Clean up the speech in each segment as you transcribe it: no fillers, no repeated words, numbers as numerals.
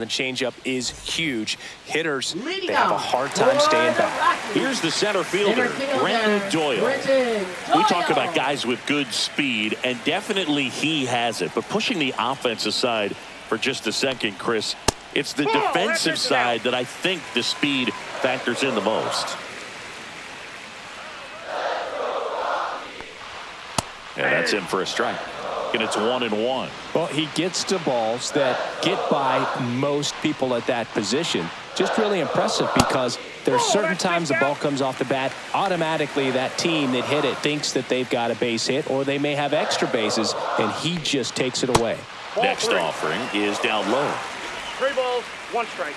The changeup is huge. Hitters, they have a hard time staying back. Here's the center fielder, Brenton Doyle. We talk about guys with good speed, and definitely he has it. But pushing the offense aside for just a second, Chris, it's the defensive side that I think the speed factors in the most. And that's in for a strike. And it's 1-1. Well, he gets to balls that get by most people at that position. Just really impressive because there's certain times the ball comes off the bat, automatically that team that hit it thinks that they've got a base hit or they may have extra bases, and he just takes it away. Next offering is down low. 3 balls, 1 strike.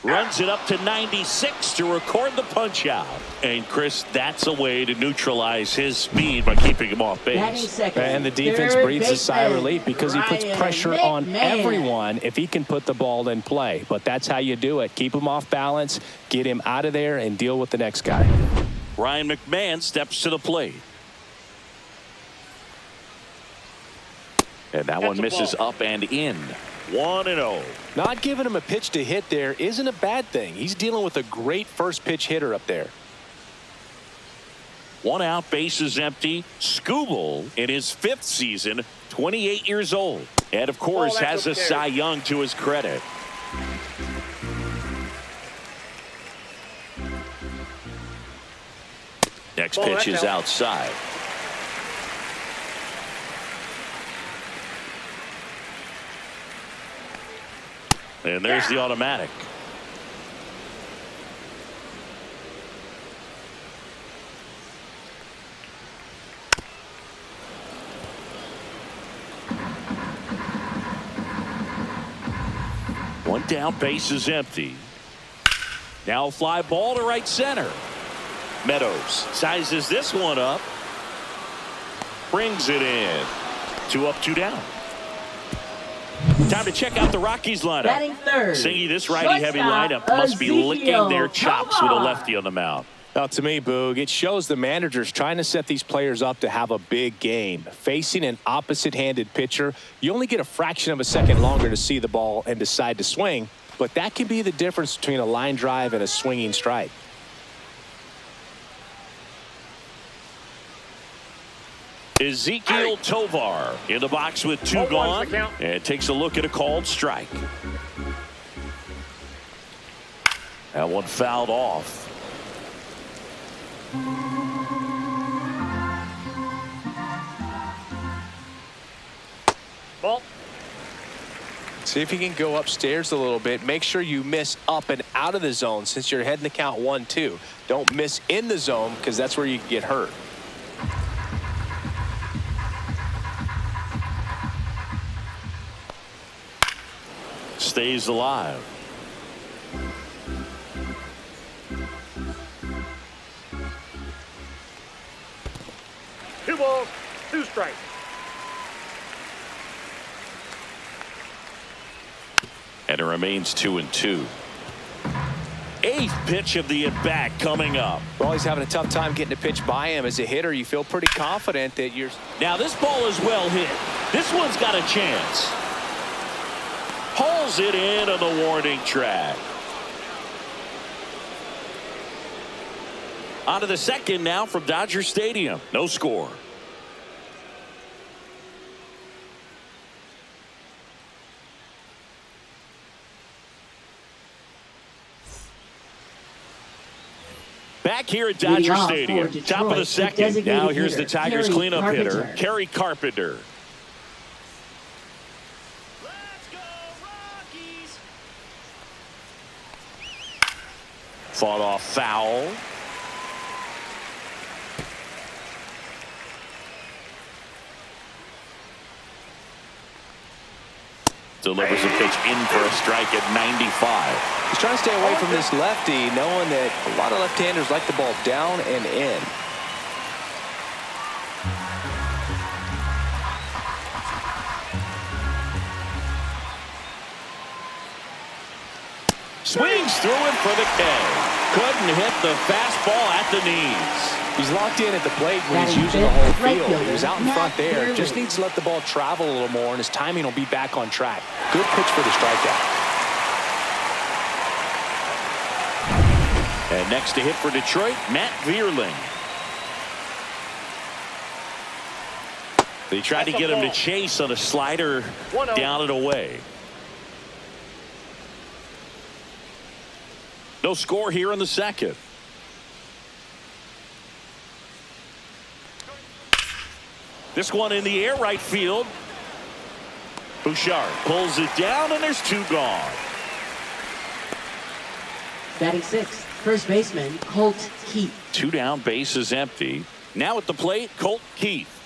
Runs it up to 96 to record the punch out. And Chris, that's a way to neutralize his speed by keeping him off base. And the defense breathes a sigh of relief because he puts pressure on everyone if he can put the ball in play. But that's how you do it. Keep him off balance, get him out of there, and deal with the next guy. Ryan McMahon steps to the plate. And that one misses up and in. 1-0. Not giving him a pitch to hit there isn't a bad thing. He's dealing with a great first pitch hitter up there. 1 out, bases empty. Skubal in his 5th season, 28 years old. And of course has a Cy Young to his credit. Next pitch is outside. And there's the automatic. One down, base is empty. Now fly ball to right center. Meadows sizes this one up. Brings it in. 2 up, 2 down. Time to check out the Rockies lineup. Singy, this righty-heavy lineup must be licking their chops with a lefty on the mound. Now, to me, Boog, it shows the managers trying to set these players up to have a big game. Facing an opposite-handed pitcher, you only get a fraction of a second longer to see the ball and decide to swing, but that can be the difference between a line drive and a swinging strike. Ezekiel Tovar in the box with 2 gone and takes a look at a called strike. That one fouled off. Ball. See if you can go upstairs a little bit. Make sure you miss up and out of the zone since you're heading the count 1-2. Don't miss in the zone because that's where you get hurt. Stays alive. Two balls, 2 strikes. And it remains 2-2. 8th pitch of the at-bat coming up. Well, he's having a tough time getting a pitch by him. As a hitter, you feel pretty confident that you're... Now this ball is well hit. This one's got a chance. Hauls it in on the warning track. On to the second now from Dodger Stadium. No score. Back here at Dodger Stadium, top of the second. Now here's the Tigers cleanup hitter, Kerry Carpenter. Fought off foul. Delivers a pitch in for a strike at 95. He's trying to stay away from this lefty, knowing that a lot of left-handers like the ball down and in. Swings through it for the K. Couldn't hit the fastball at the knees. He's locked in at the plate when he's using the whole field. He was out in front there. Just needs to let the ball travel a little more, and his timing will be back on track. Good pitch for the strikeout. And next to hit for Detroit, Matt Vierling. They tried to get him to chase on a slider down and away. No score here in the second. This one in the air, right field. Bouchard pulls it down, and there's two gone. Batting sixth, first baseman Colt Keith. Two down, bases empty. Now at the plate, Colt Keith.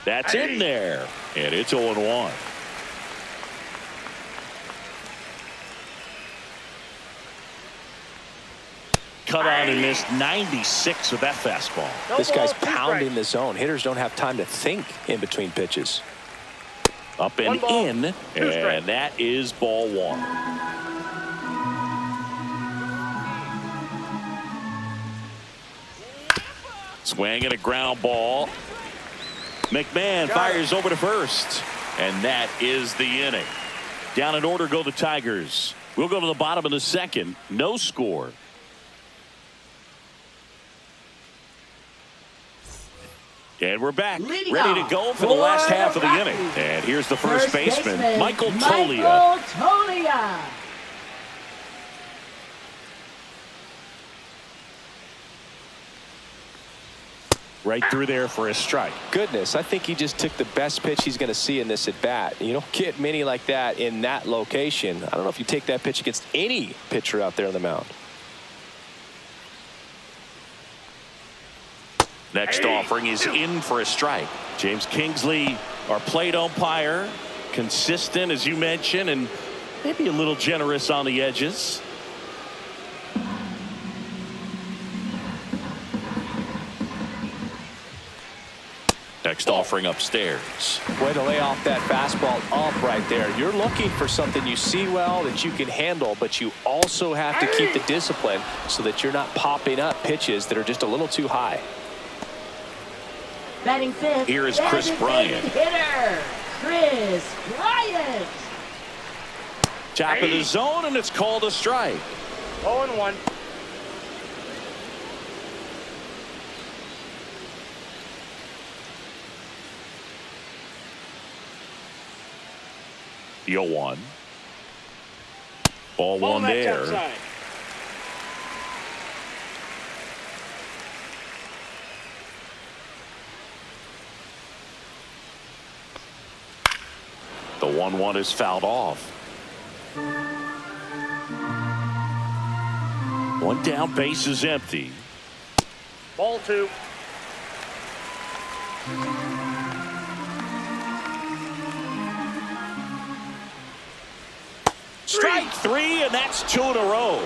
That's in there, and it's 0-1. Cut on and missed 96 with that fastball. This guy's pounding the zone. Hitters don't have time to think in between pitches. Up and in, and that is ball one. Swing and a ground ball. McMahon fires over to first, and that is the inning. Down in order go the Tigers. We'll go to the bottom of the second. No score. And we're back, ready to go for the last half of the inning. And here's the first baseman, Michael Toglia. Right through there for a strike. Goodness, I think he just took the best pitch he's going to see in this at bat. You don't get many like that in that location. I don't know if you take that pitch against any pitcher out there on the mound. Next offering is in for a strike. James Kingsley, our plate umpire, consistent as you mentioned, and maybe a little generous on the edges. Next offering upstairs. Way to lay off that fastball up right there. You're looking for something you see well that you can handle, but you also have to keep the discipline so that you're not popping up pitches that are just a little too high. Batting fifth. Here is Chris Bryant. Hitter, Chris Bryant. Top of the zone, and it's called a strike. 0-1. The 0-1. Ball one there. Outside. The 1-1 is fouled off. One down, base is empty. Ball two. Strike three, and that's two in a row.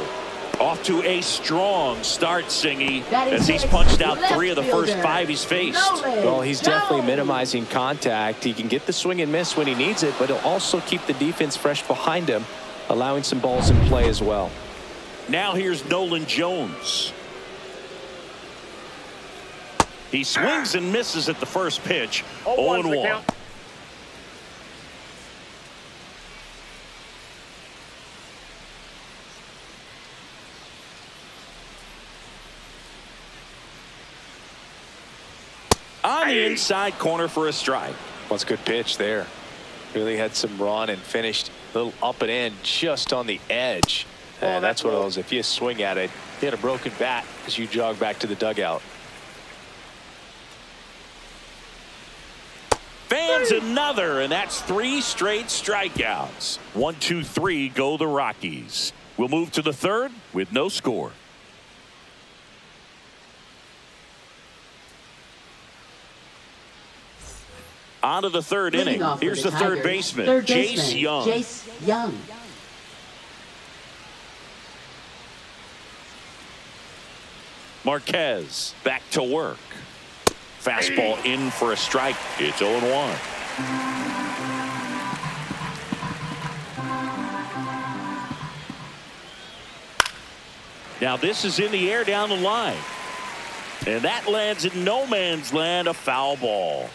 Off to a strong start, Singy, as he's punched out three of the first five he's faced. Well, he's definitely minimizing contact. He can get the swing and miss when he needs it, but he'll also keep the defense fresh behind him, allowing some balls in play as well. Now here's Nolan Jones. He swings and misses at the first pitch. 0-1. On the inside corner for a strike. Well, it's a good pitch there. Really had some run and finished a little up and in just on the edge. And that's one of those, if you swing at it, you hit a broken bat as you jog back to the dugout. Fans another, and that's three straight strikeouts. 1, 2, 3 go the Rockies. We'll move to the third with no score. On to the third inning. Here's the third baseman, Jace Young. Jace Young. Marquez back to work. Fastball in for a strike. It's 0-1. Now this is in the air down the line. And that lands in no man's land, a foul ball.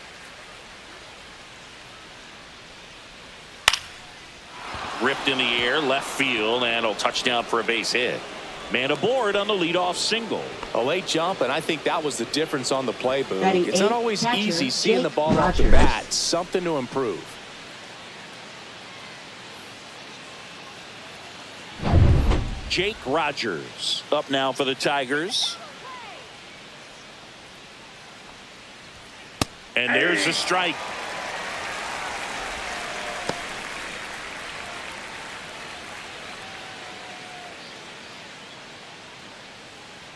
Ripped in the air, left field, and a touchdown for a base hit. Man aboard on the leadoff single. A late jump, and I think that was the difference on the play, Boog. Batting It's not eighth, always catcher, easy seeing the Jake ball off the Rogers. bat. Something to improve. Jake Rogers up now for the Tigers. And there's a strike.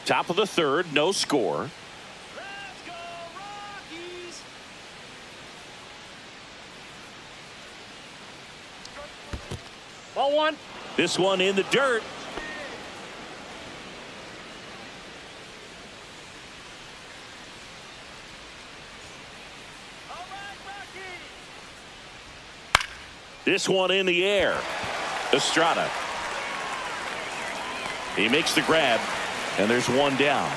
Top of the third, no score. Let's go, Rockies. Ball one. This one in the dirt. All right, Rockies. This one in the air. Estrada. He makes the grab, and there's one down.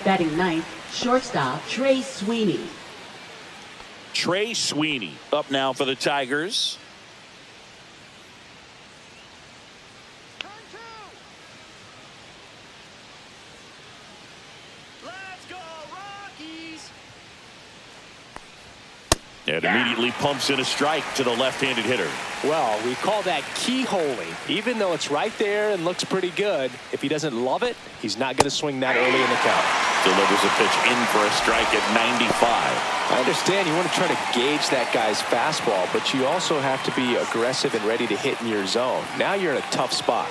Batting ninth, shortstop Trey Sweeney. Trey Sweeney up now for the Tigers. Turn two. Let's go, Rockies. And immediately pumps in a strike to the left-handed hitter. Well, we call that keyholing. Even though it's right there and looks pretty good, if he doesn't love it, he's not going to swing that early in the count. Delivers a pitch in for a strike at 95. I understand you want to try to gauge that guy's fastball, but you also have to be aggressive and ready to hit in your zone. Now you're in a tough spot.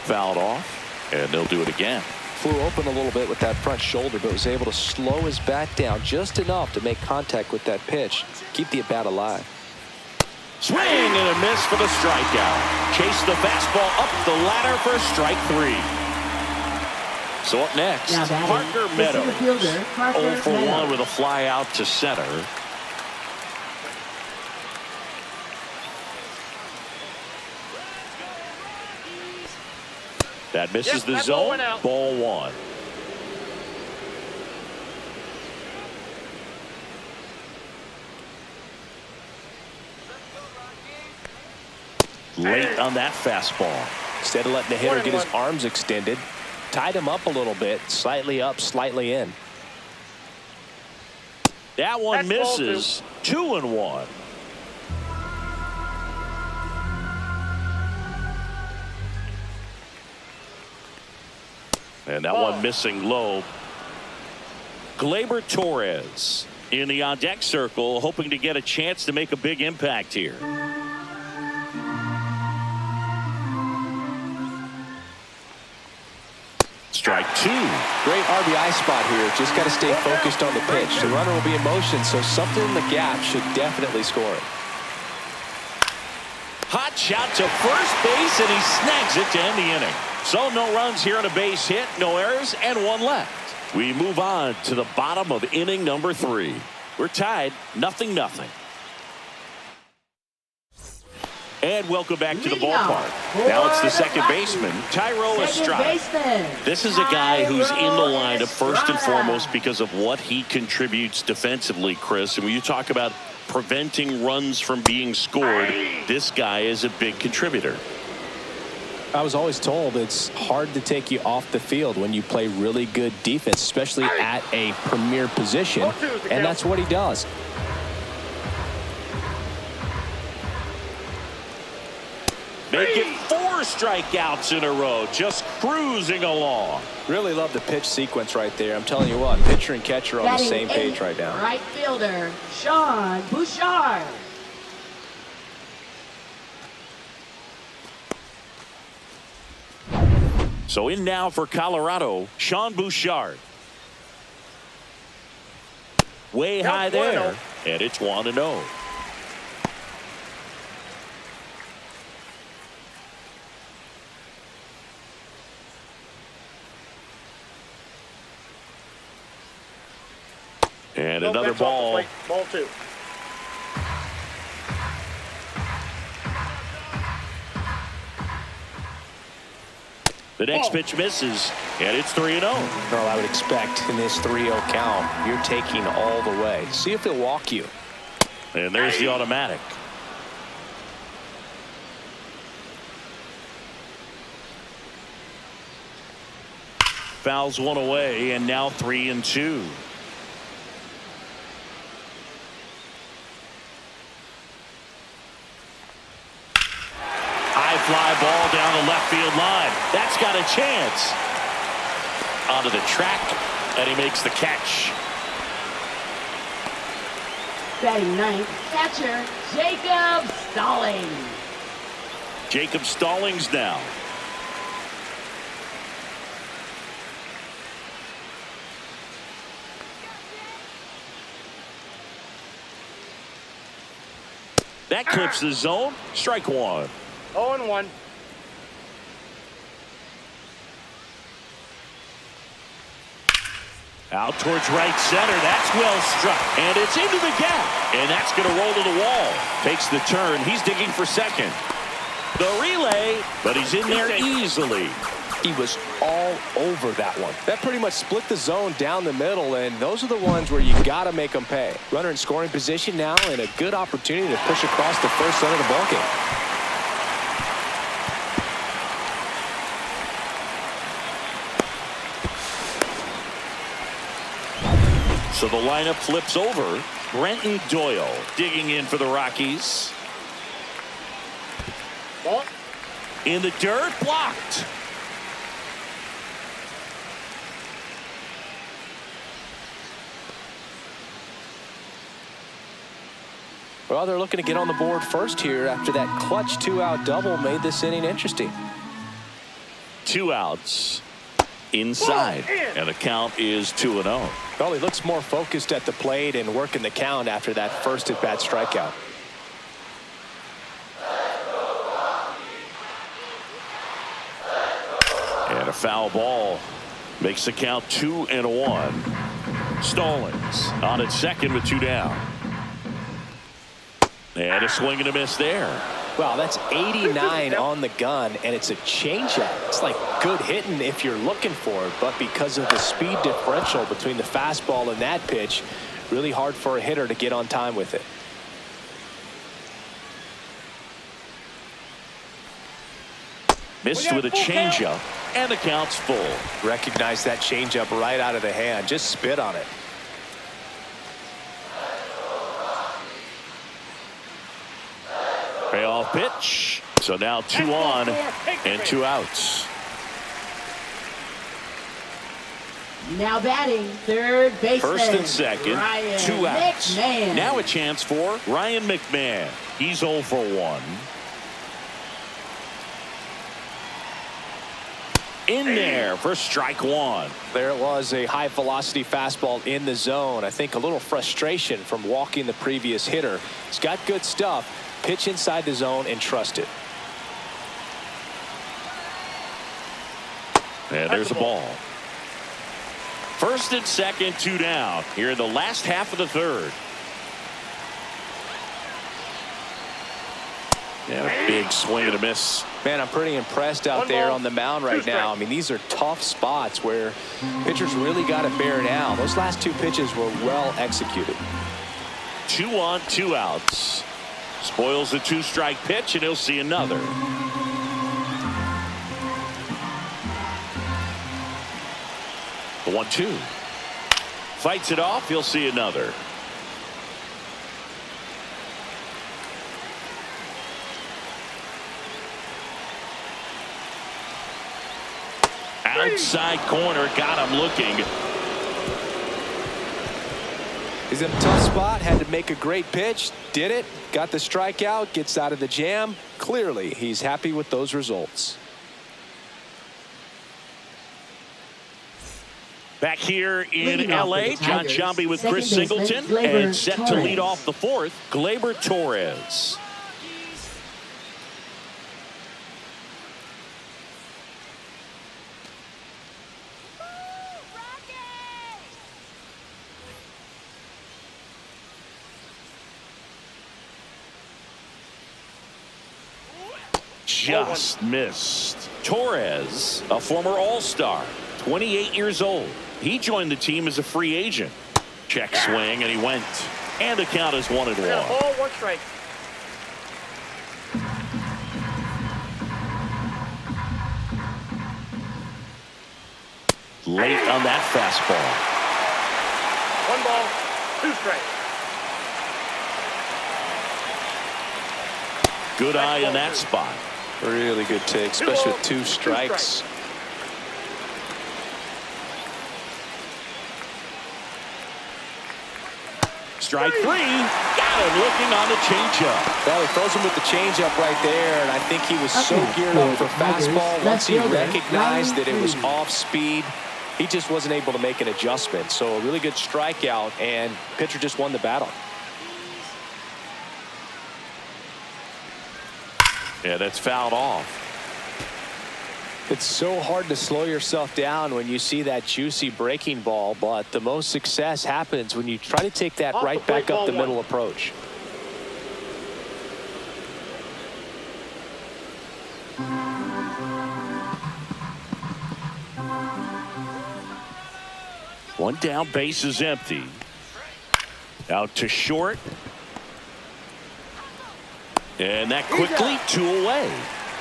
Fouled off, and they'll do it again. Flew open a little bit with that front shoulder, but was able to slow his bat down just enough to make contact with that pitch. Keep the at-bat alive. Swing and a miss for the strikeout. Chase the fastball up the ladder for strike three. So up next, Now batting, Parker this is Meadows. the fielder, Parker 0 for 1 Meadows. with a fly out to center. That misses Yes, the that ball zone. went out. Ball one. Late on that fastball. Instead of letting the hitter 1 and get his 1. arms extended, tied him up a little bit, slightly up, slightly in. That one That's ball misses. 2-1. And that Ball. one missing low. Gleyber Torres in the on-deck circle, hoping to get a chance to make a big impact here. Strike two. Great RBI spot here. Just got to stay focused on the pitch. The runner will be in motion, so something in the gap should definitely score it. Hot shot to first base, and he snags it to end the inning. So no runs here on a base hit, no errors, and one left. We move on to the bottom of inning number 3. We're tied 0-0. And welcome back to the ballpark. Now it's the second baseman, Thairo Estrada. This is a guy who's in the lineup first and foremost because of what he contributes defensively, Chris. And when you talk about preventing runs from being scored, this guy is a big contributor. I was always told it's hard to take you off the field when you play really good defense, especially at a premier position, and that's what he does. Making 4 strikeouts in a row, just cruising along. Really love the pitch sequence right there. I'm telling you what, pitcher and catcher are on the same page right now. Right fielder, Sean Bouchard. So in now for Colorado, Sean Bouchard. Way high there, and it's 1-0. And Nope, another that's off the ball. plate. Ball 2. The next pitch misses, and it's 3-0. Well, I would expect in this 3-0 count, you're taking all the way. See if he'll walk you. And there's the automatic. Fouls one away, and now 3-2. High fly ball down the left field line. That's got a chance. Onto the track, and he makes the catch. Batting ninth, catcher Jacob Stallings. Jacob Stallings now. That clips the zone. Strike one. 0-1. Out towards right center. That's well struck. And it's into the gap. And that's going to roll to the wall. Takes the turn. He's digging for second. The relay, but he's in there easily. He was all over that one. That pretty much split the zone down the middle, and those are the ones where you got to make them pay. Runner in scoring position now, and a good opportunity to push across the first center of the ballgame. So the lineup flips over. Brenton Doyle digging in for the Rockies. Ball. In the dirt, blocked. Well, they're looking to get on the board first here after that clutch 2-out double made this inning interesting. 2 outs. Inside. And the count is 2-0. Well, he looks more focused at the plate and working the count after that first at-bat strikeout. And a foul ball makes the count 2-1. Stallings on at second with 2 down. And a swing and a miss there. Wow, that's 89 on the gun, and it's a changeup. It's like good hitting if you're looking for it, but because of the speed differential between the fastball and that pitch, really hard for a hitter to get on time with it. Missed with a changeup, and the count's full. Recognize that changeup right out of the hand. Just spit on it. Payoff pitch. So now 2 on and 2 outs. Now batting third baseman. First and second, Ryan 2 outs. McMahon. Now a chance for Ryan McMahon. He's 0 for 1. In there for strike 1. There it was, a high velocity fastball in the zone. I think a little frustration from walking the previous hitter. He's got good stuff. Pitch inside the zone and trust it. And there's a ball. First and second, 2 down here in the last half of the third. And a big swing and a miss. Man, I'm pretty impressed out there on the mound right now. I mean, these are tough spots where pitchers really got to bear down. Those last 2 pitches were well executed. 2 on, 2 outs. Spoils the 2-strike pitch, and he'll see another. The 1-2. Fights it off. He'll see another. Outside corner, got him looking. He's in a tough spot, had to make a great pitch, did it, got the strikeout, gets out of the jam. Clearly, he's happy with those results. Back here in Leading off L.A., for the John Tigers, Sciambi with second Chris baseman, Singleton, Gleyber and set to lead Torres. off the 4th, Gleyber Torres. just missed. Torres, a former All-Star, 28 years old. He joined the team as a free agent. Check swing, and he went. And the count is 1-1. Got a ball, 1 strike. Late on that fastball. 1 ball, 2 strikes. Good eye in that spot. Really good take, especially with 2 strikes. Strike 3. Got him looking on the changeup. Well, he throws him with the changeup right there, and I think he was so geared up for fastball. Once he recognized that it was off speed, he just wasn't able to make an adjustment. So a really good strikeout, and pitcher just won the battle. Yeah, that's fouled off. It's so hard to slow yourself down when you see that juicy breaking ball, but the most success happens when you try to take that right back up the middle approach. One down, base is empty. Out to short. And that quickly 2 away.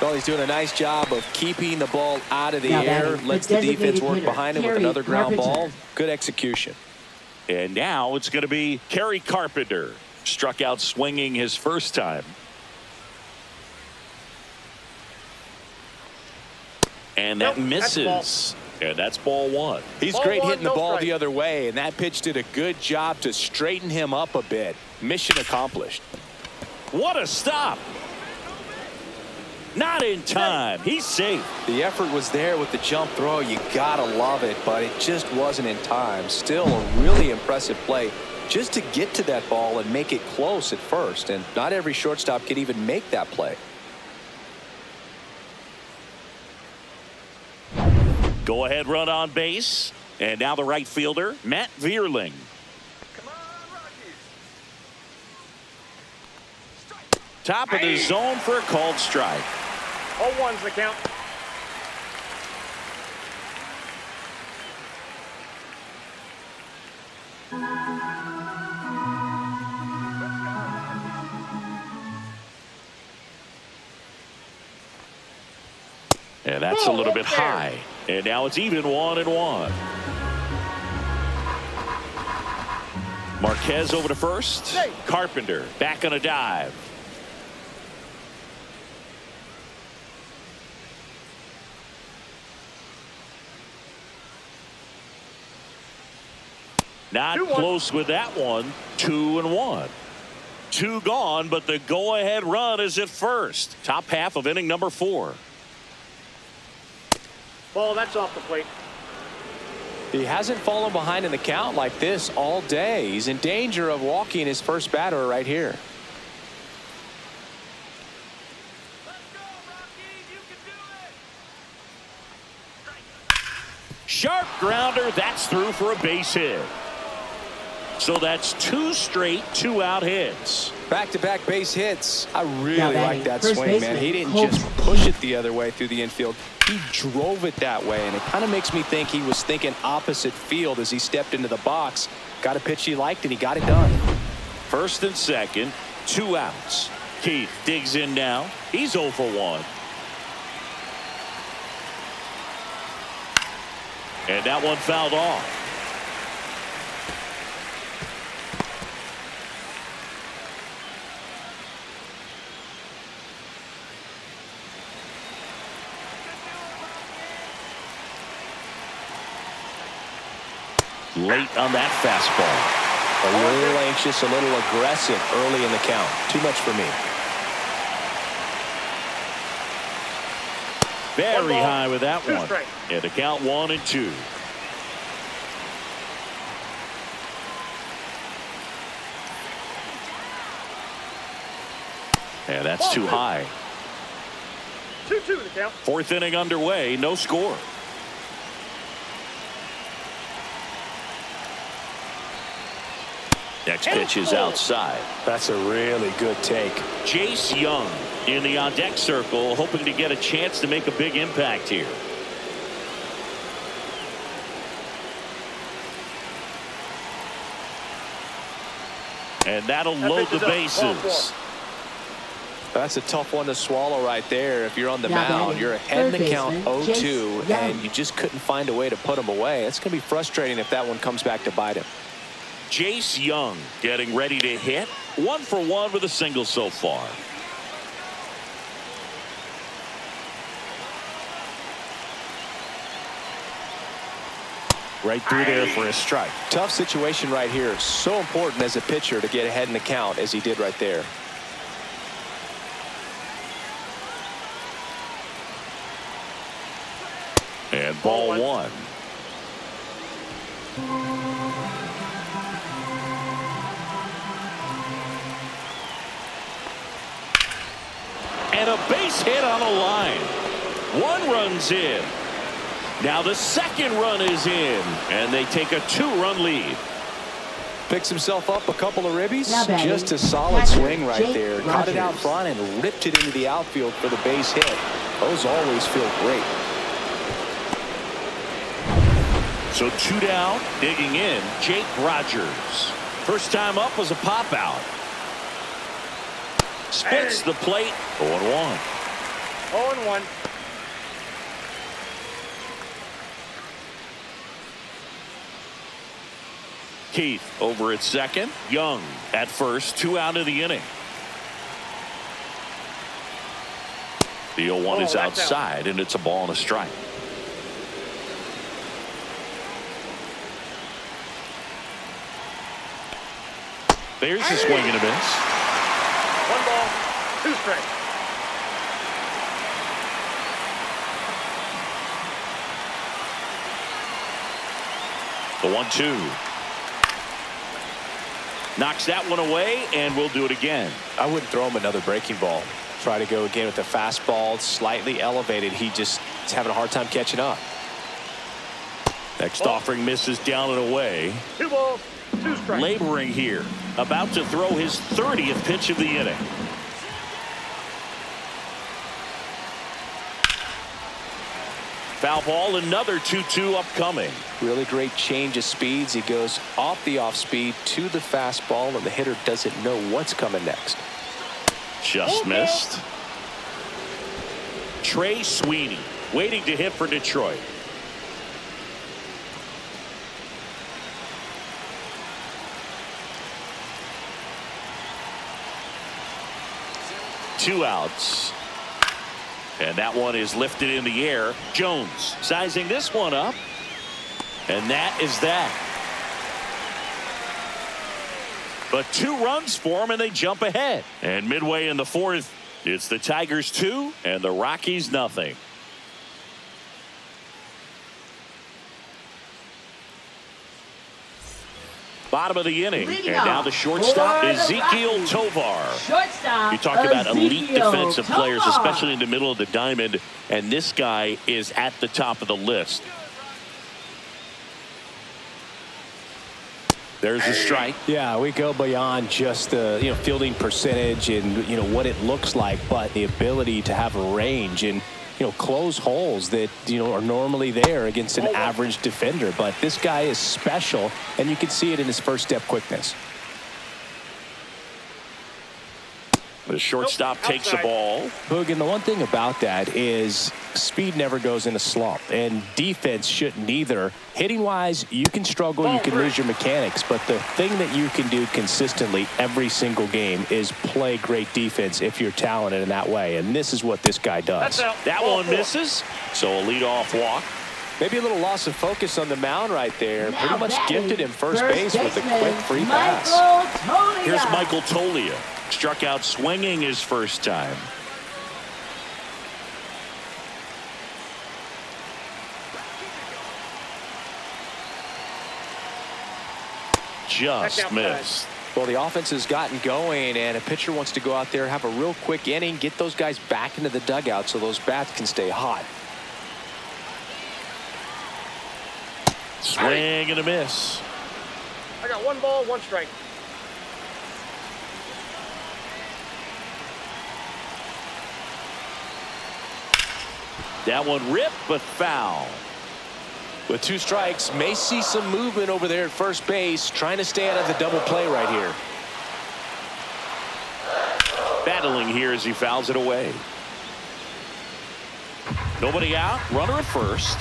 Well, he's doing a nice job of keeping the ball out of the air. Lets the defense work behind him with another ground ball. Good execution. And now it's going to be Kerry Carpenter. Struck out swinging his first time. And that misses. And that's ball 1. He's great hitting the ball the other way, and that pitch did a good job to straighten him up a bit. Mission accomplished. What a stop. Not in time. He's safe. The effort was there with the jump throw. You gotta love it, but it just wasn't in time. Still a really impressive play just to get to that ball and make it close at first, and not every shortstop can even make that play. Go ahead run on base. And now the right fielder, Matt Vierling. Top of the zone for a called strike. 0-1's the count. And that's a little bit high. And now it's even 1-1. Marquez over to first. Carpenter back on a dive. Not close with that one. 2-1. 2 gone, but the go-ahead run is at first. Top half of inning number 4. Ball, that's off the plate. He hasn't fallen behind in the count like this all day. He's in danger of walking his first batter right here. Let's go, Rocky. You can do it. Sharp grounder. That's through for a base hit. So that's 2 straight 2-out hits. Back-to-back base hits. I really like that swing, man. He didn't just push it the other way through the infield. He drove it that way, and it kind of makes me think he was thinking opposite field as he stepped into the box. Got a pitch he liked, and he got it done. First and second, 2 outs. Keith digs in now. He's 0 for 1. And that one fouled off. Late on that fastball. A little anxious, a little aggressive early in the count. Too much for me. Very high with that 2 one. strikes. And the count 1-2. And that's too high. 2-2 the count. 4th inning underway. No score. Next pitch is outside. That's a really good take. Jace Young in the on-deck circle, hoping to get a chance to make a big impact here. And that'll load the bases. That's a tough one to swallow right there. If you're on the Now mound, batting, you're ahead in the count third 0-2, baseman, Jace and you just couldn't find a way to put them away. It's going to be frustrating if that one comes back to bite him. Jace Young getting ready to hit. 1 for 1 with a single so far. Right through there for a strike. Tough situation right here. So important as a pitcher to get ahead in the count as he did right there. And ball 1. And a base hit on a line. 1 run's in. Now the second run is in, and they take a 2-run lead. Picks himself up a couple of ribbies. Now batting, Just a solid catcher, swing right Jake there. Caught it out Rogers. front and ripped it into the outfield for the base hit. Those always feel great. So 2 down, digging in, Jake Rogers. First time up was a pop out. Spits the plate. 0-1. 0-1. Keith over at second. Young at first. 2 out of the inning. The 0-1 is that's outside, and it's a ball and a strike. There's a swing and a miss. 1 ball, 2 strikes. The 1-2. Knocks that one away, and we'll do it again. I wouldn't throw him another breaking ball. Try to go again with the fastball, slightly elevated. He just is having a hard time catching up. Next offering misses down and away. 2 balls, 2 strikes. Laboring here. About to throw his 30th pitch of the inning. Foul ball, another 2-2 upcoming. Really great change of speeds. He goes off the off speed to the fastball, and the hitter doesn't know what's coming next. Just missed. Trey Sweeney waiting to hit for Detroit. Two outs. And that one is lifted in the air. Jones sizing this one up. And that is that. But 2 runs for them, and they jump ahead. And midway in the 4th, it's the Tigers 2 and the Rockies nothing. Bottom of the inning, and now the shortstop, Ezekiel Tovar. Shortstop. You talk about elite Ezekiel defensive players, Tovar. especially in the middle of the diamond, and this guy is at the top of the list. There's a strike. Yeah, we go beyond just the fielding percentage and what it looks like, but the ability to have a range and close holes that are normally there against an average defender. But this guy is special, and you can see it in his first step quickness. The shortstop takes the ball. Boog, and the one thing about that is speed never goes in a slump, and defense shouldn't either. Hitting wise, you can struggle, you can lose your mechanics, but the thing that you can do consistently every single game is play great defense if you're talented in that way, and this is what this guy does. That one misses, so a leadoff walk. Maybe a little loss of focus on the mound right there. Now Pretty much batting, gifted him first base with a baseman, quick free pass. Michael Tolia. Here's Michael Tolia. Struck out swinging his first time. Just missed. Well, the offense has gotten going, and a pitcher wants to go out there, have a real quick inning, get those guys back into the dugout so those bats can stay hot. Swing and a miss. I got 1 ball, 1 strike. That one ripped, but foul. With 2 strikes, may see some movement over there at first base, trying to stay out of the double play right here. Battling here as he fouls it away. Nobody out, runner at first.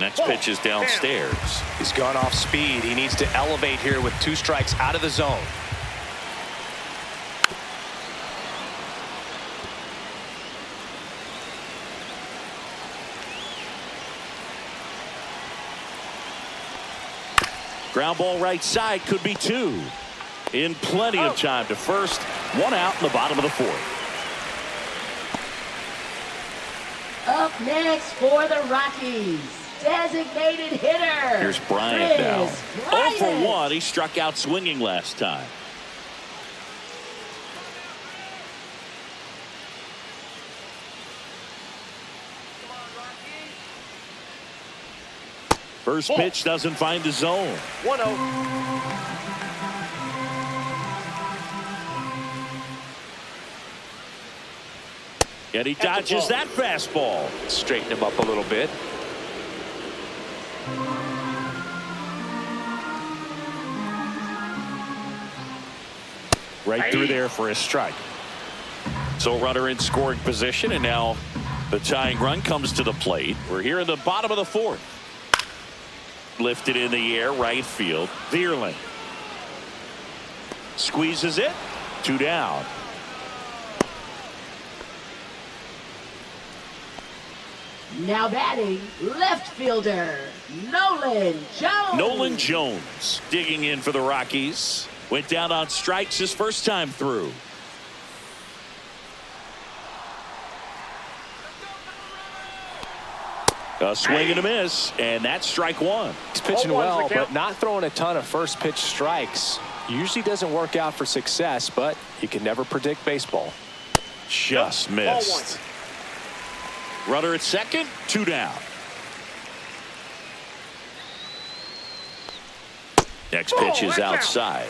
Next pitch is downstairs. He's gone off speed. He needs to elevate here with 2 strikes out of the zone. Ground ball right side, could be 2. In plenty of time to first. 1 out in the bottom of the 4th. Up next for the Rockies, designated hitter. Here's Bryant now. 0 for 1. He struck out swinging last time. First pitch doesn't find the zone. 1-0. And he dodges that fastball. Straighten him up a little bit. Right through there for a strike. So runner in scoring position, and now the tying run comes to the plate. We're here in the bottom of the 4th. Lifted in the air, right field. Vierling squeezes it. 2 down. Now batting, left fielder, Nolan Jones. Nolan Jones digging in for the Rockies. Went down on strikes his first time through. A swing and a miss, and that's strike 1. He's pitching well, but not throwing a ton of first pitch strikes. Usually doesn't work out for success, but you can never predict baseball. Just missed. Runner at second, 2 down. Next pitch is outside.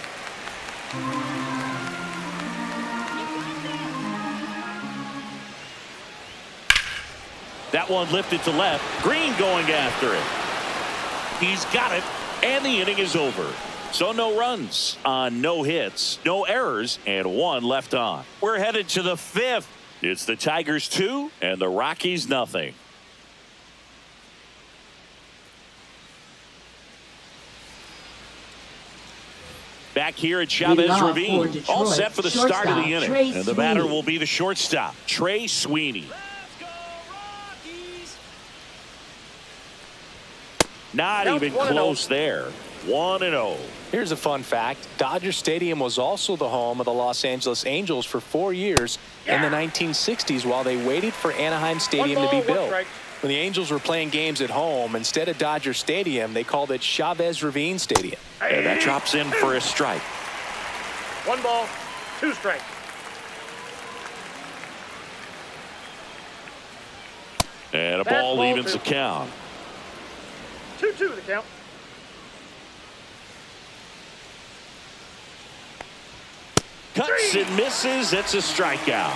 That one lifted to left. Green going after it. He's got it, and the inning is over. So no runs on no hits, no errors, and 1 left on. We're headed to the 5th. It's the Tigers 2 and the Rockies nothing. Back here at Chavez Ravine, all set for the start of the inning. And the batter will be the shortstop, Trey Sweeney. Not even close there. 1-0. Here's a fun fact. Dodger Stadium was also the home of the Los Angeles Angels for 4 years in the 1960s while they waited for Anaheim Stadium to be built. When the Angels were playing games at home, instead of Dodger Stadium, they called it Chavez Ravine Stadium. And that drops in for a strike. 1 ball, 2 strikes. And a ball evens the count. 2-2 the count. Cuts and misses. It's a strikeout.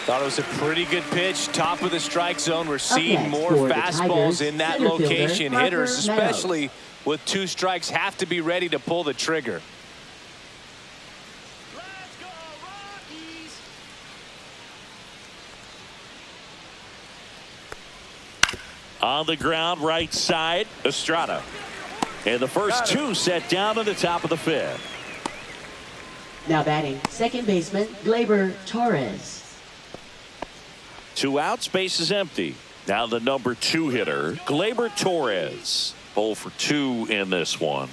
Thought it was a pretty good pitch. Top of the strike zone. We're seeing more for the fastballs Tigers, in that center fielder, location. Parker Hitters, especially Meadows. with 2 strikes, have to be ready to pull the trigger. On the ground, right side, Estrada. And the first 2 set down at the top of the 5th. Now batting, second baseman, Gleyber Torres. 2 outs, base is empty. Now the number 2 hitter, Gleyber Torres. 0 for 2 in this one.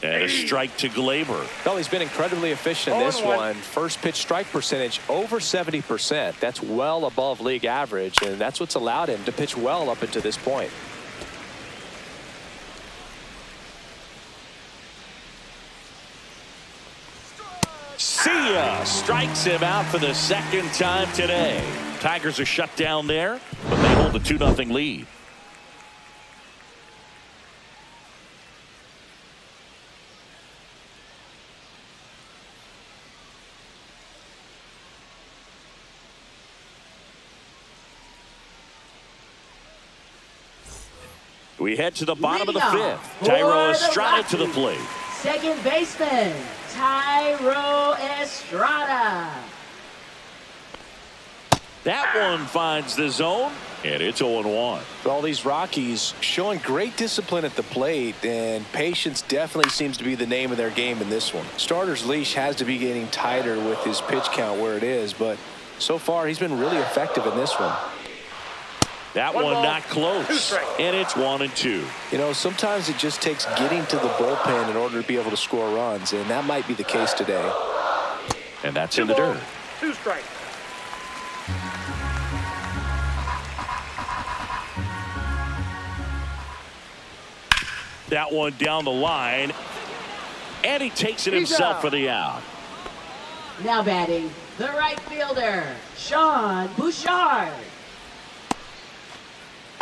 And a strike to Gleyber. Well, he's been incredibly efficient in this one. First pitch strike percentage over 70%. That's well above league average, and that's what's allowed him to pitch well up until this point. See ya! Strikes him out for the 2nd time today. Tigers are shut down there, but they hold a 2-0 lead. We head to the bottom of the Leading fifth. off Tyro for the Estrada to the Rockies. plate. Second baseman, Tyro Estrada. That one finds the zone, and it's 0-1. All these Rockies showing great discipline at the plate, and patience definitely seems to be the name of their game in this one. Starter's leash has to be getting tighter with his pitch count where it is, but so far he's been really effective in this one. That One one ball, not 2 close, strikes. and it's 1-2. You know, sometimes it just takes getting to the bullpen in order to be able to score runs, and that might be the case today. And that's 2 in the balls, dirt. 2 strikes. That one down the line, and he takes it He's himself out. for the out. Now batting, the right fielder, Sean Bouchard.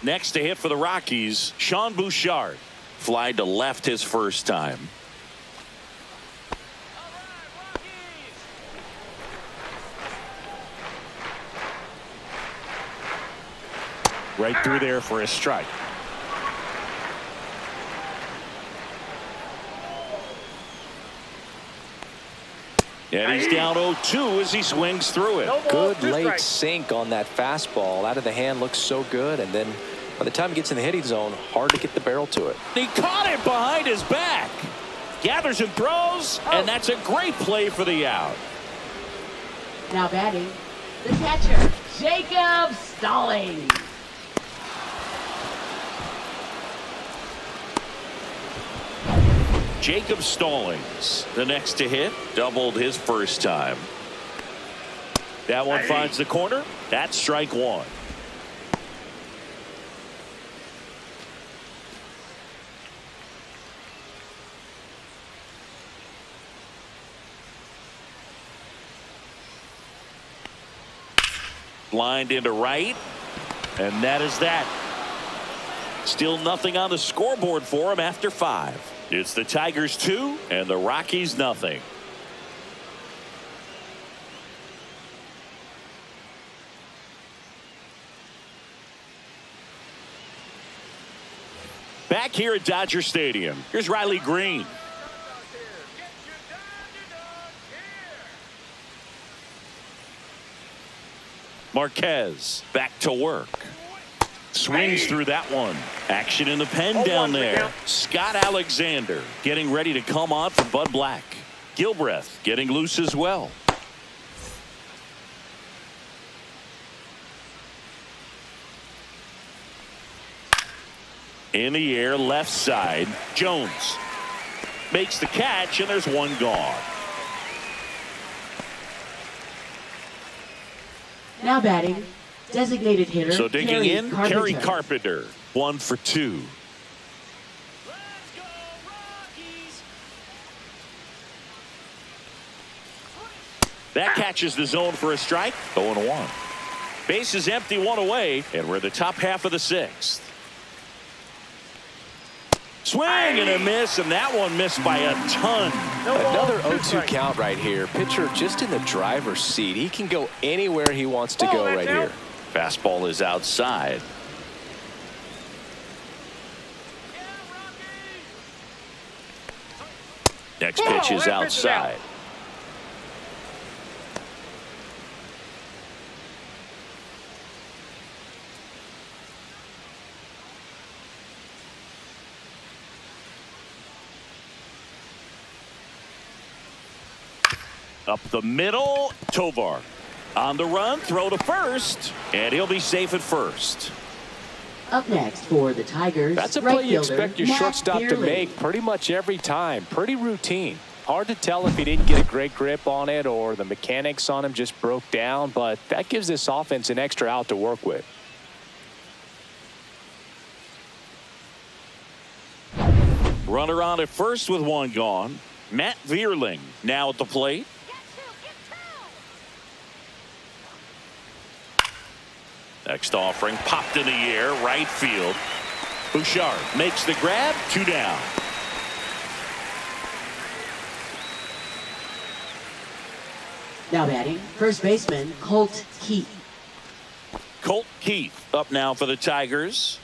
Next to hit for the Rockies, Sean Bouchard. Fly to left his first time. Right through there for a strike. And he's down 0-2 as he swings through it. No balls, Good 2 late strikes. sink on that fastball. Out of the hand looks so good, and then by the time it gets in the hitting zone, hard to get the barrel to it. He caught it behind his back. Gathers and throws, and that's a great play for the out. Now batting, the catcher, Jacob Stallings. Jacob Stallings, the next to hit, doubled his first time. That one finds the corner. That's strike one. Lined into right, and that is that. Still nothing on the scoreboard for him after 5. It's the Tigers 2 and the Rockies nothing. Back here at Dodger Stadium, here's Riley Green. Marquez back to work. Swings through that one. Action in the pen down there. Scott Alexander getting ready to come on for Bud Black. Gilbreth getting loose as well. In the air, left side. Jones makes the catch, and there's one gone. Now batting, designated hitter. So digging Kerry in, Kerry Carpenter, 1 for 2. That catches the zone for a strike. 0-1. Base is empty, 1 away, and we're in the top half of the 6th. Swing and a miss, and that one missed by a ton. Another 0-2 count right here. Pitcher just in the driver's seat. He can go anywhere he wants to go right here. Fastball is outside. Next pitch is outside. Up the middle, Tovar. On the run, throw to first, and he'll be safe at first. Up next for the Tigers. That's a right play you fielder, expect your Matt shortstop to Beerley. make pretty much every time. Pretty routine. Hard to tell if he didn't get a great grip on it or the mechanics on him just broke down, but that gives this offense an extra out to work with. Runner on at first with 1 gone. Matt Vierling now at the plate. Next offering popped in the air, right field. Bouchard makes the grab, 2 down. Now batting, first baseman, Colt Keith. Colt Keith up now for the Tigers.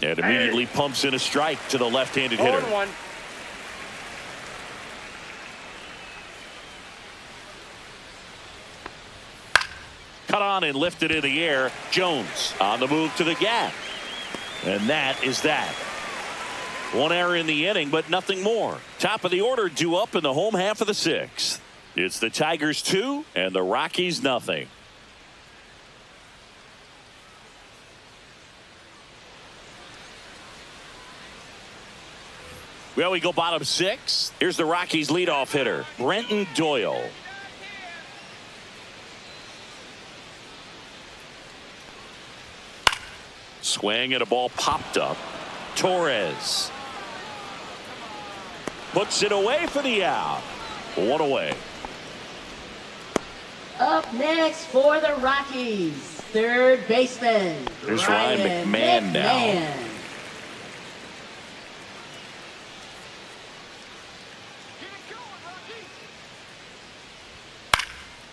And immediately pumps in a strike to the left-handed hitter. 0-1. Cut on and lifted in the air. Jones on the move to the gap. And that is that. One error in the inning, but nothing more. Top of the order due up in the home half of the sixth. It's the Tigers 2 and the Rockies nothing. Well, we go bottom six. Here's the Rockies leadoff hitter, Brenton Doyle. Swing and a ball popped up. Torres puts it away for the out. One away. Up next for the Rockies, third baseman, There's Ryan McMahon now.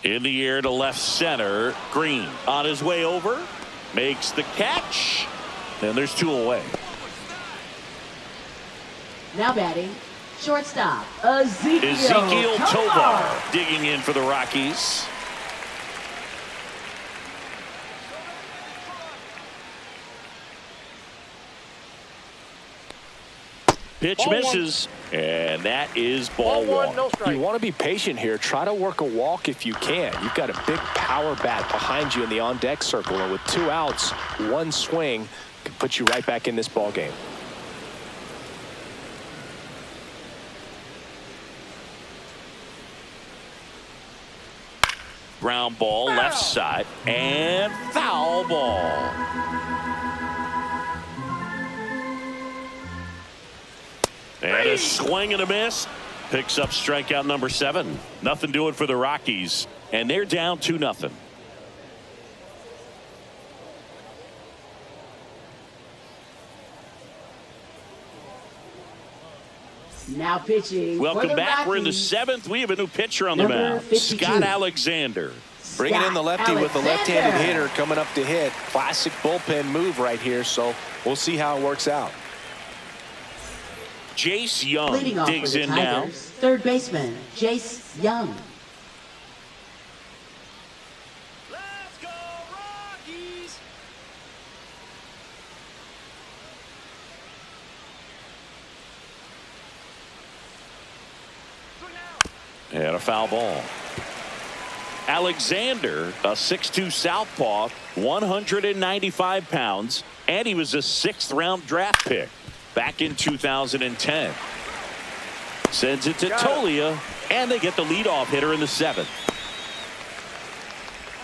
In the air to left center. Green on his way over. Makes the catch. And there's two away. Now batting, shortstop, Ezekiel Tovar digging in for the Rockies. Pitch Ball misses, and that is ball Ball one, one. no strike. You want to be patient here. Try to work a walk if you can. You've got a big power bat behind you in the on-deck circle, and with 2 outs, 1 swing can put you right back in this ball game. Ground ball left side, and foul ball. And a swing and a miss. Picks up strikeout number 7. Nothing doing for the Rockies. And they're down 2-0. Now pitching. Welcome for the back. We're in the Rockies, 7th. We have a new pitcher on the Number mound. 52. Scott Alexander. Bringing in the lefty Scott with the left-handed Alexander. hitter coming up to hit. Classic bullpen move right here, so we'll see how it works out. Jace Young Leading off for digs the in now. Tigers, third baseman, Jace Young. Let's go Rockies! And a foul ball. Alexander, a 6'2 southpaw, 195 pounds, and he was a 6th-round draft pick back in 2010. Sends it to Tolia, and they get the leadoff hitter in the 7th.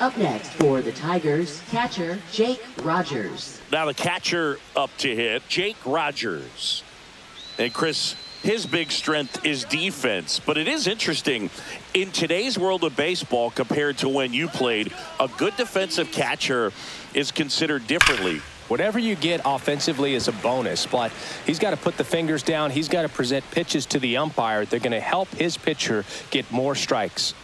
Up next for the Tigers, catcher Jake Rogers. Now the catcher up to hit, Jake Rogers. And Chris, his big strength is defense, but it is interesting in today's world of baseball compared to when you played, a good defensive catcher is considered differently. Whatever you get offensively is a bonus, but he's got to put the fingers down. He's got to present pitches to the umpire. They're going to help his pitcher get more strikes.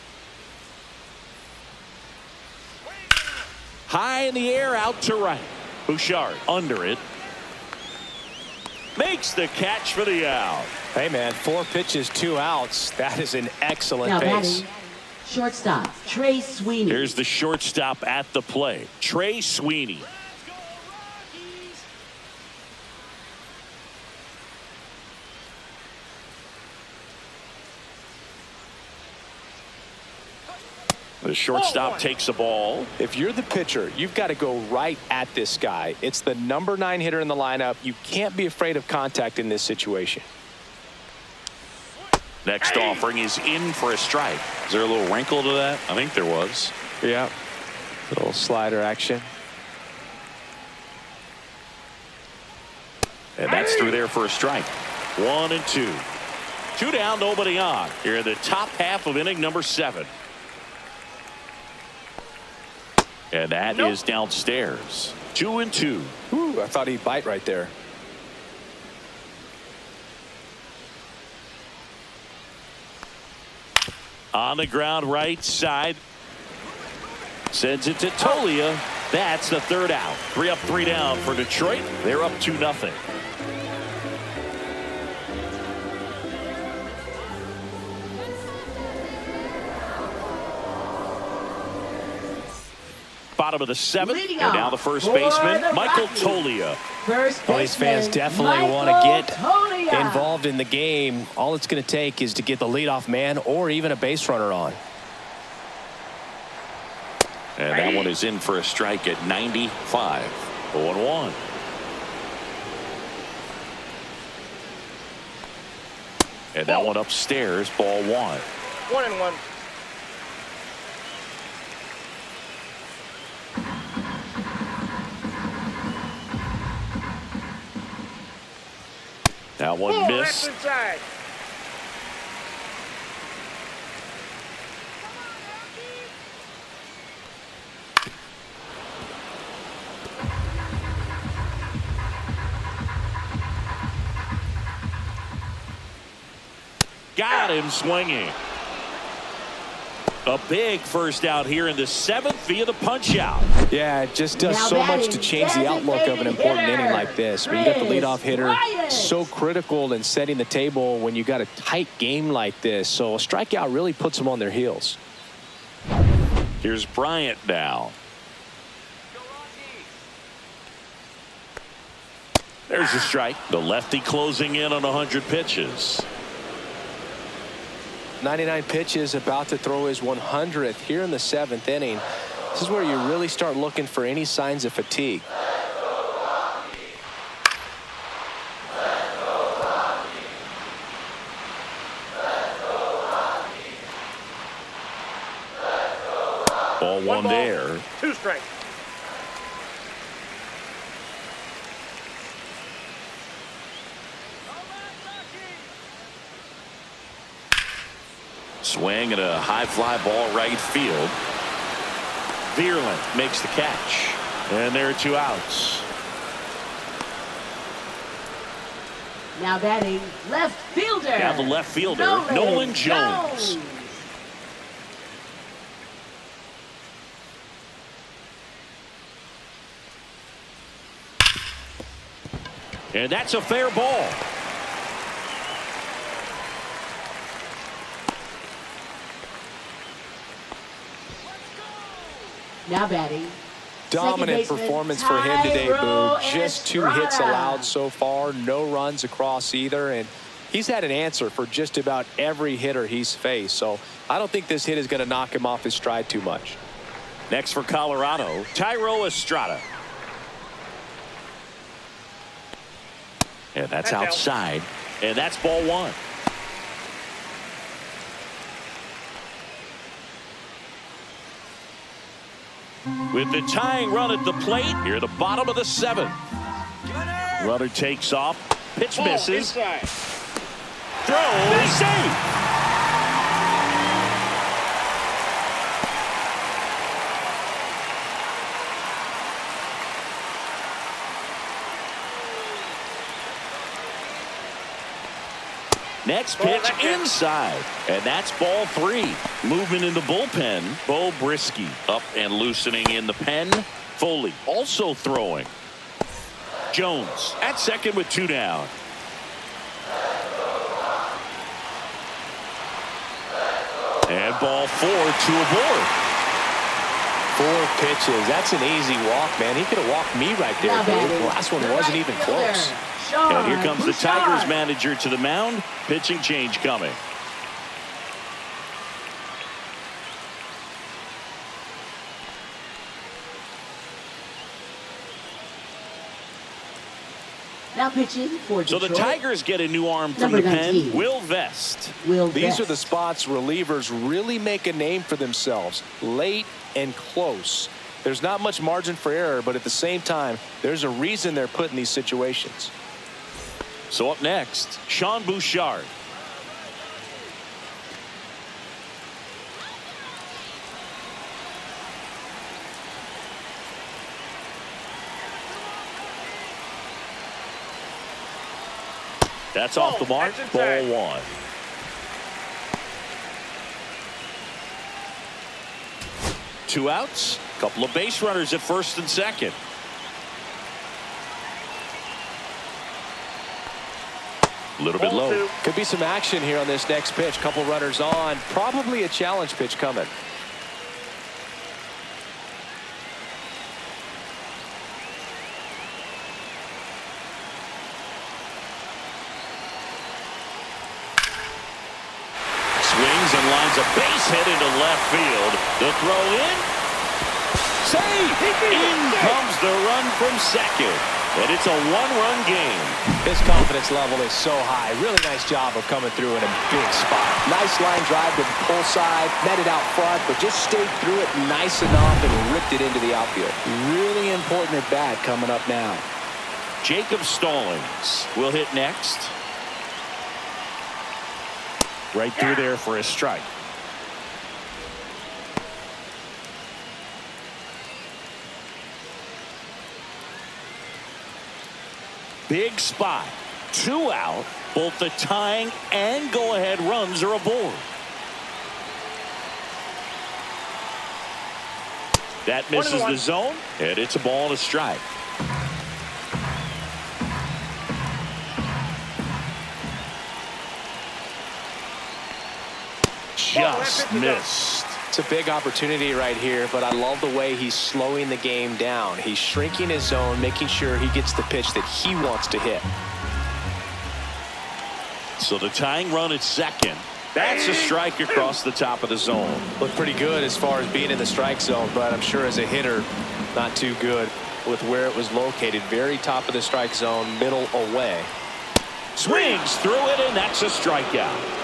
High in the air, out to right. Bouchard under it. Makes the catch for the out. Hey, man, 4 pitches, 2 outs. That is an excellent Now pace. batting, shortstop Trey Sweeney. Here's the shortstop at the plate, Trey Sweeney. The shortstop takes the ball. If you're the pitcher, you've got to go right at this guy. It's the number 9 hitter in the lineup. You can't be afraid of contact in this situation. Next offering is in for a strike. Is there a little wrinkle to that? I think there was. Yeah. Little slider action. And that's through there for a strike. 1 and 2. 2 down, nobody on. Here in the top half of inning number 7. And that is downstairs. 2 and 2. Ooh, I thought he'd bite right there. On the ground right side. Sends it to Tolia. That's the third out. 3 up, 3 down for Detroit. They're up 2-0. Bottom of the 7th, and now the first baseman, Michael Tolia. Well, these fans definitely want to get involved in the game. All it's going to take is to get the leadoff man or even a base runner on. And that one is in for a strike at 95. 0-1. And that one upstairs, ball 1. 1-1. That one missed. That's inside. Got him swinging. A big first out here in the 7th via the punch out. Yeah, it just does so much to change the outlook of an important inning like this. When you got the leadoff hitter, so critical in setting the table when you got a tight game like this. So a strikeout really puts them on their heels. Here's Bryant now. There's a strike. The lefty closing in on 100 pitches. 99 pitches, about to throw his 100th here in the 7th inning. This is where you really start looking for any signs of fatigue. Ball 1 there. 2 strikes. Swing and a high fly ball right field. Vierland makes the catch. And there are 2 outs. Now batting left fielder. Now the left fielder, Nolan Jones. And that's a fair ball. Now batting. Dominant performance for him today, Boo. Just 2 hits allowed so far, no runs across either, and he's had an answer for just about every hitter he's faced. So I don't think this hit is going to knock him off his stride too much. Next for Colorado, Tyro Estrada. And that's outside, and that's ball 1. With the tying run at the plate, here at the bottom of the 7th. Runner takes off. Pitch misses. Inside. Throws. Safe. Next pitch inside, and that's ball 3. Movement in the bullpen. Bo Brisky up and loosening in the pen. Foley also throwing. Jones at second with 2 down. And ball 4, 2 aboard. 4 pitches. That's an easy walk, man. He could have walked me right there, Boo. The last one wasn't even close. And here comes the Tigers manager to the mound. Pitching change coming. Now pitching for So Detroit. the Tigers get a new arm from Number the pen. 19. Will Vest. These are the spots relievers really make a name for themselves. Late and close. There's not much margin for error, but at the same time, there's a reason they're put in these situations. So up next, Sean Bouchard. That's off the mark. Ball 1. 2 outs. Couple of base runners at first and second. A little bit Ball low. 2. Could be some action here on this next pitch. Couple runners on. Probably a challenge pitch coming. Swings and lines a base hit into left field. The throw in. Save! In comes the run from second. And it's a 1-run game. His confidence level is so high. Really nice job of coming through in a big spot. Nice line drive to the pull side. Met it out front, but just stayed through it nice enough and ripped it into the outfield. Really important at bat coming up now. Jacob Stallings will hit next. Right through there for a strike. Big spot. 2 out. Both the tying and go-ahead runs are aboard. That misses the zone, and it's a ball and a strike. Just missed. It's a big opportunity right here, but I love the way he's slowing the game down. He's shrinking his zone, making sure he gets the pitch that he wants to hit. So the tying run at second. That's a strike across the top of the zone. Looked pretty good as far as being in the strike zone, but I'm sure as a hitter, not too good with where it was located. Very top of the strike zone, middle away. Swings through it, and that's a strikeout.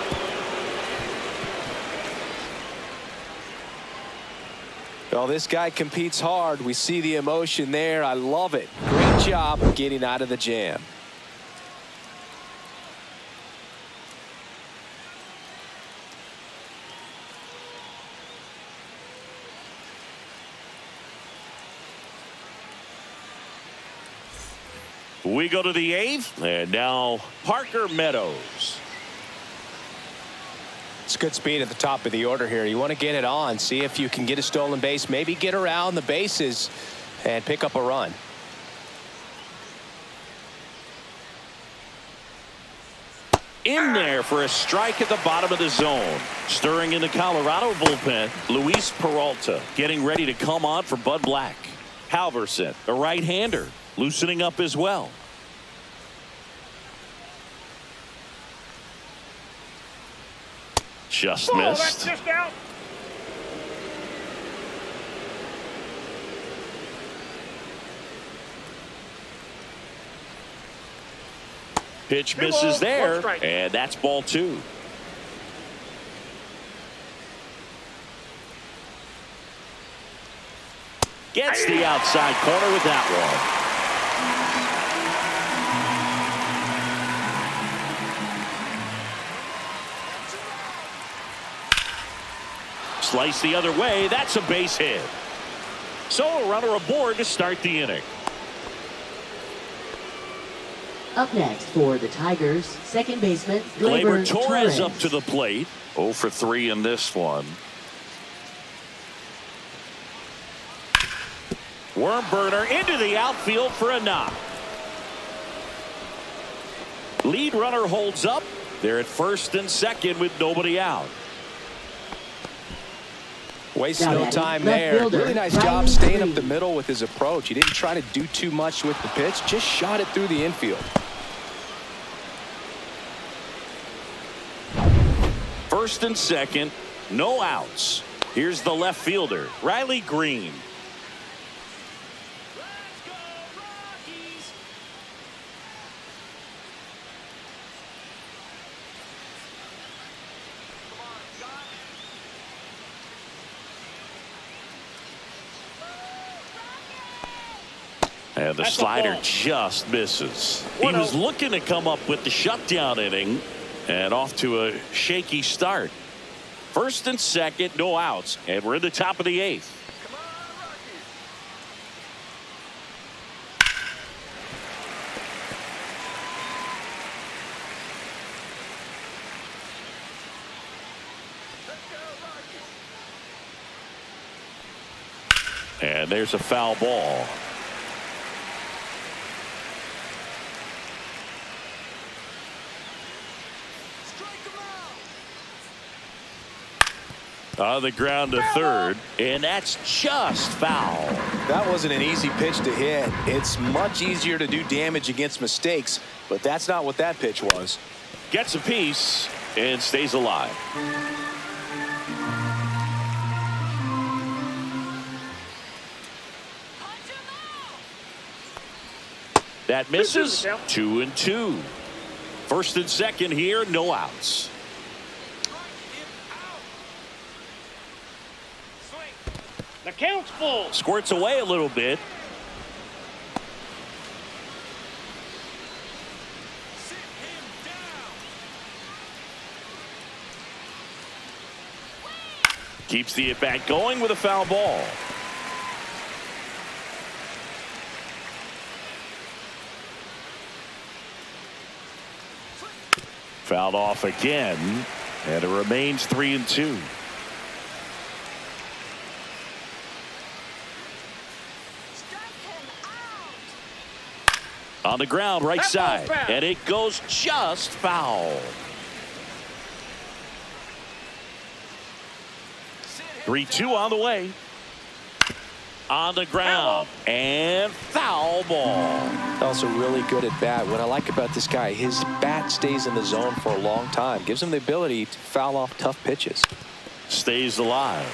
Well, this guy competes hard. We see the emotion there. I love it. Great job of getting out of the jam. We go to the 8th, and now Parker Meadows. It's good speed at the top of the order here. You want to get it on, see if you can get a stolen base, maybe get around the bases and pick up a run. In there for a strike at the bottom of the zone. Stirring in the Colorado bullpen, Luis Peralta getting ready to come on for Bud Black. Halverson, a right-hander, loosening up as well. Just missed. That's just out. Pitch 2 misses balls, 1 there, strike. and that's ball 2. Gets the outside corner with that one. Slice the other way. That's a base hit. So a runner aboard to start the inning. Up next for the Tigers, second baseman Gleyber Gleyber Torres up to the plate. 0 for 3 in this one. Worm burner into the outfield for a knock. Lead runner holds up. They're at first and second with nobody out. Waste Now no batting, time left there. fielder, Really nice Riley job staying up Green. the middle with his approach. He didn't try to do too much with the pitch, just shot it through the infield. First and second, no outs. Here's the left fielder, Riley Green. Let's go, Rockies! And the That's a slider ball. just misses. He 1-0. was looking to come up with the shutdown inning and off to a shaky start. First and second, no outs, and we're in the top of the 8th. Come on, Rockies! Let's go, Rockies! And there's a foul ball. On the ground to third, and that's just foul. That wasn't an easy pitch to hit. It's much easier to do damage against mistakes, but that's not what that pitch was. Gets a piece and stays alive. That misses. 2-2. First and second here, no outs. The count's full. Squirts away a little bit. Keeps the at-bat going with a foul ball. Fouled off again, and it remains 3-2. On the ground, right side, and it goes just foul. 3-2 on the way. On the ground, and foul ball. Also really good at bat. What I like about this guy, his bat stays in the zone for a long time. Gives him the ability to foul off tough pitches. Stays alive.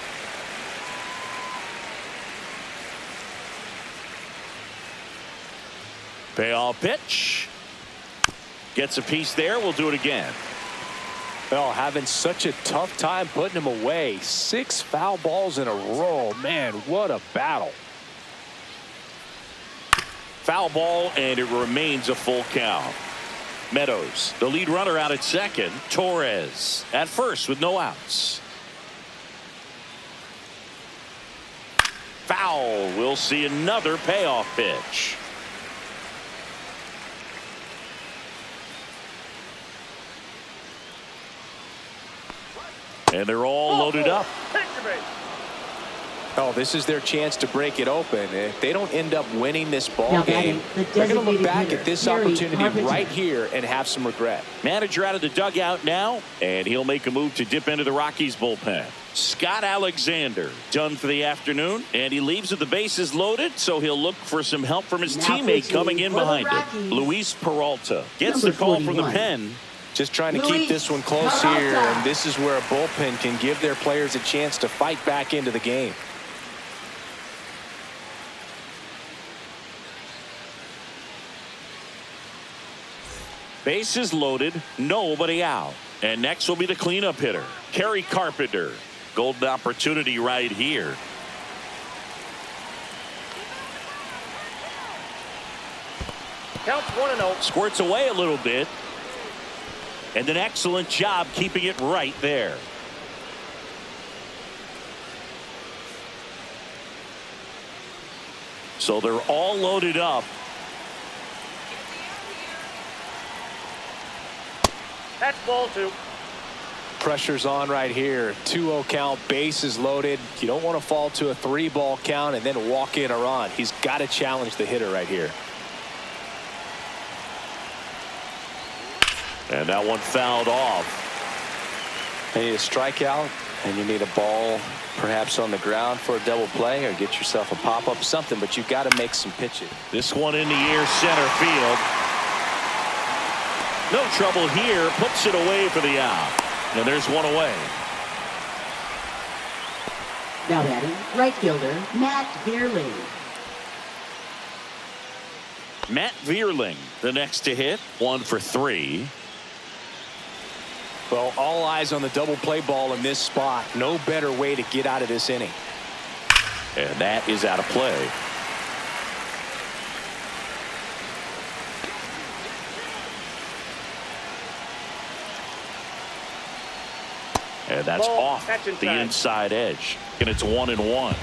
Payoff pitch. Gets a piece there. We'll do it again. Well, having such a tough time putting him away. 6 foul balls in a row. Man, what a battle. Foul ball, and it remains a full count. Meadows, the lead runner, out at second. Torres at first with no outs. Foul. We'll see another payoff pitch. And they're all loaded up. Oh, this is their chance to break it open. If they don't end up winning this ball Now game, batting, they're going to look designated back hitter, at this Gary opportunity Carpenter. right here and have some regret. Manager out of the dugout now, and he'll make a move to dip into the Rockies bullpen. Scott Alexander done for the afternoon, and he leaves with the bases loaded, so he'll look for some help from his Now teammate pitching coming in for the behind him. Rockies. Luis Peralta gets Number the call from the 41. pen. Just trying to keep Luis this one close Peralta. here, and this is where a bullpen can give their players a chance to fight back into the game. Bases loaded, nobody out. And next will be the cleanup hitter, Gary Carpenter. Golden opportunity right here. Count's 1-0. Squirts away a little bit. And an excellent job keeping it right there. So they're all loaded up. That's ball 2. Pressure's on right here. 2-0 count, bases loaded. You don't want to fall to a 3-ball count and then walk in a run. He's got to challenge the hitter right here. And that one fouled off. You need a strikeout, and you need a ball perhaps on the ground for a double play, or get yourself a pop-up, something, but you've got to make some pitches. This one in the air, center field. No trouble here. Puts it away for the out. And there's one away. Now batting, right fielder, Matt Vierling. Matt Vierling, the next to hit. 1 for 3. Well, all eyes on the double play ball in this spot. No better way to get out of this inning. And that is out of play. And that's Ball. off That's the inside. inside edge. And it's 1-1.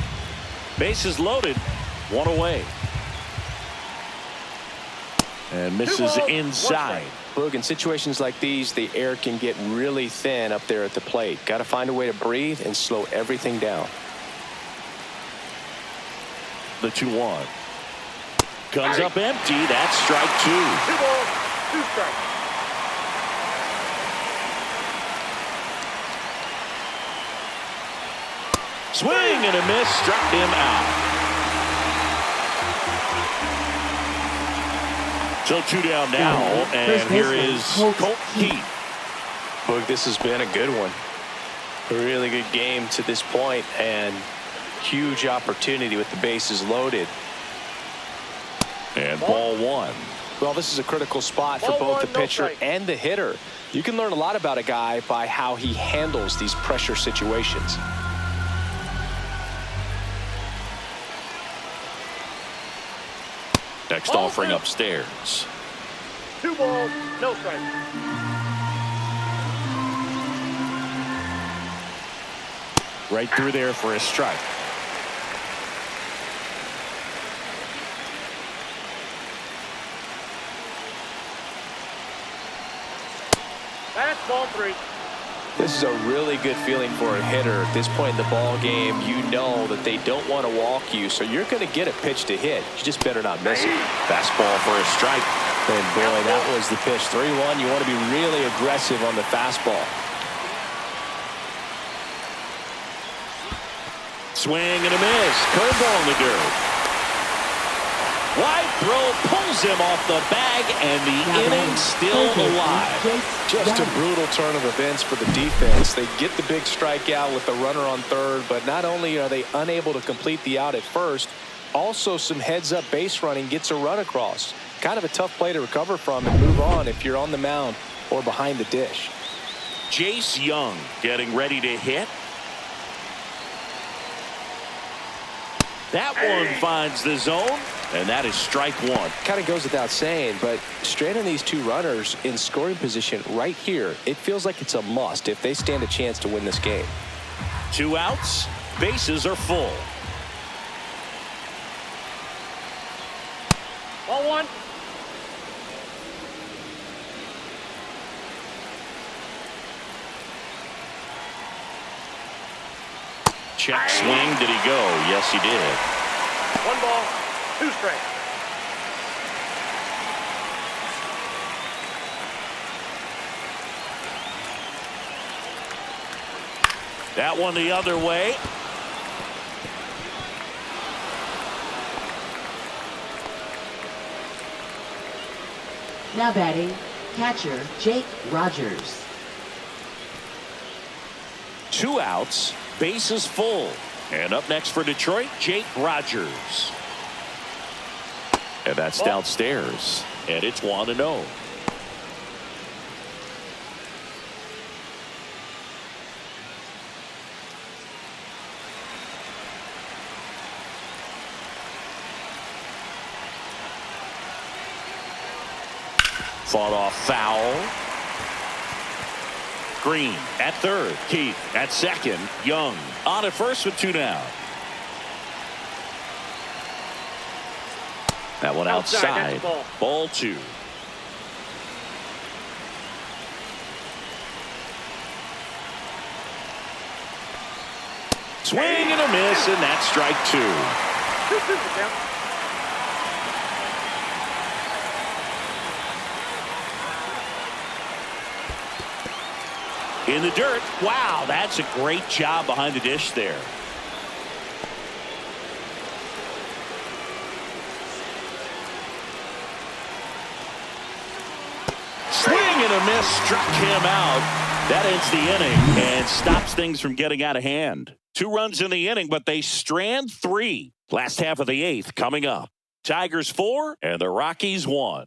Bases loaded. 1 away. And misses 2 balls, 1 inside. Look, in situations like these, the air can get really thin up there at the plate. Got to find a way to breathe and slow everything down. the 2-1. Comes up empty. That's strike 2. 2 balls, 2 strikes. Swing and a miss. Struck him out. So 2 down now, and here is Colt Keith. Boog, this has been a good one. A really good game to this point, and huge opportunity with the bases loaded. And ball 1. Well, this is a critical spot for Ball both the 1, no pitcher strike. and the hitter. You can learn a lot about a guy by how he handles these pressure situations. Next Ball offering 2. upstairs. 2 balls, no strikes. Right through there for a strike. That's ball 3. This is a really good feeling for a hitter at this point in the ball game. You know that they don't want to walk you, so you're going to get a pitch to hit. You just better not miss it. Fastball for a strike. And boy, that was the pitch. 3-1. You want to be really aggressive on the fastball. Swing and a miss. Curveball in the dirt. Wide throw pulls him off the bag, and the inning still alive. Just a brutal turn of events for the defense. They get the big strikeout with the runner on third, but not only are they unable to complete the out at first, also some heads-up base running gets a run across. Kind of a tough play to recover from and move on if you're on the mound or behind the dish. Jace Young getting ready to hit. That one finds the zone, and that is strike 1. Kind of goes without saying, but stranding these 2 runners in scoring position right here, it feels like it's a must if they stand a chance to win this game. 2 outs, bases are full. Ball 1. Check swing. Did he go? Yes, he did. 1 ball, 2 strikes. That one the other way. Now batting, catcher Jake Rogers. 2 outs, bases full. And up next for Detroit, Jake Rogers. And that's downstairs. And it's 1-0. Fought off foul. Green at third. Keith at second. Young on at first with 2 down. That one outside. That's Ball 2. Swing and a miss, and that's strike 2. 2-2 the count. In the dirt. Wow, that's a great job behind the dish there. Swing and a miss, struck him out. That ends the inning and stops things from getting out of hand. 2 runs in the inning, but they strand 3. Last half of the 8th coming up. Tigers 4 and the Rockies 1.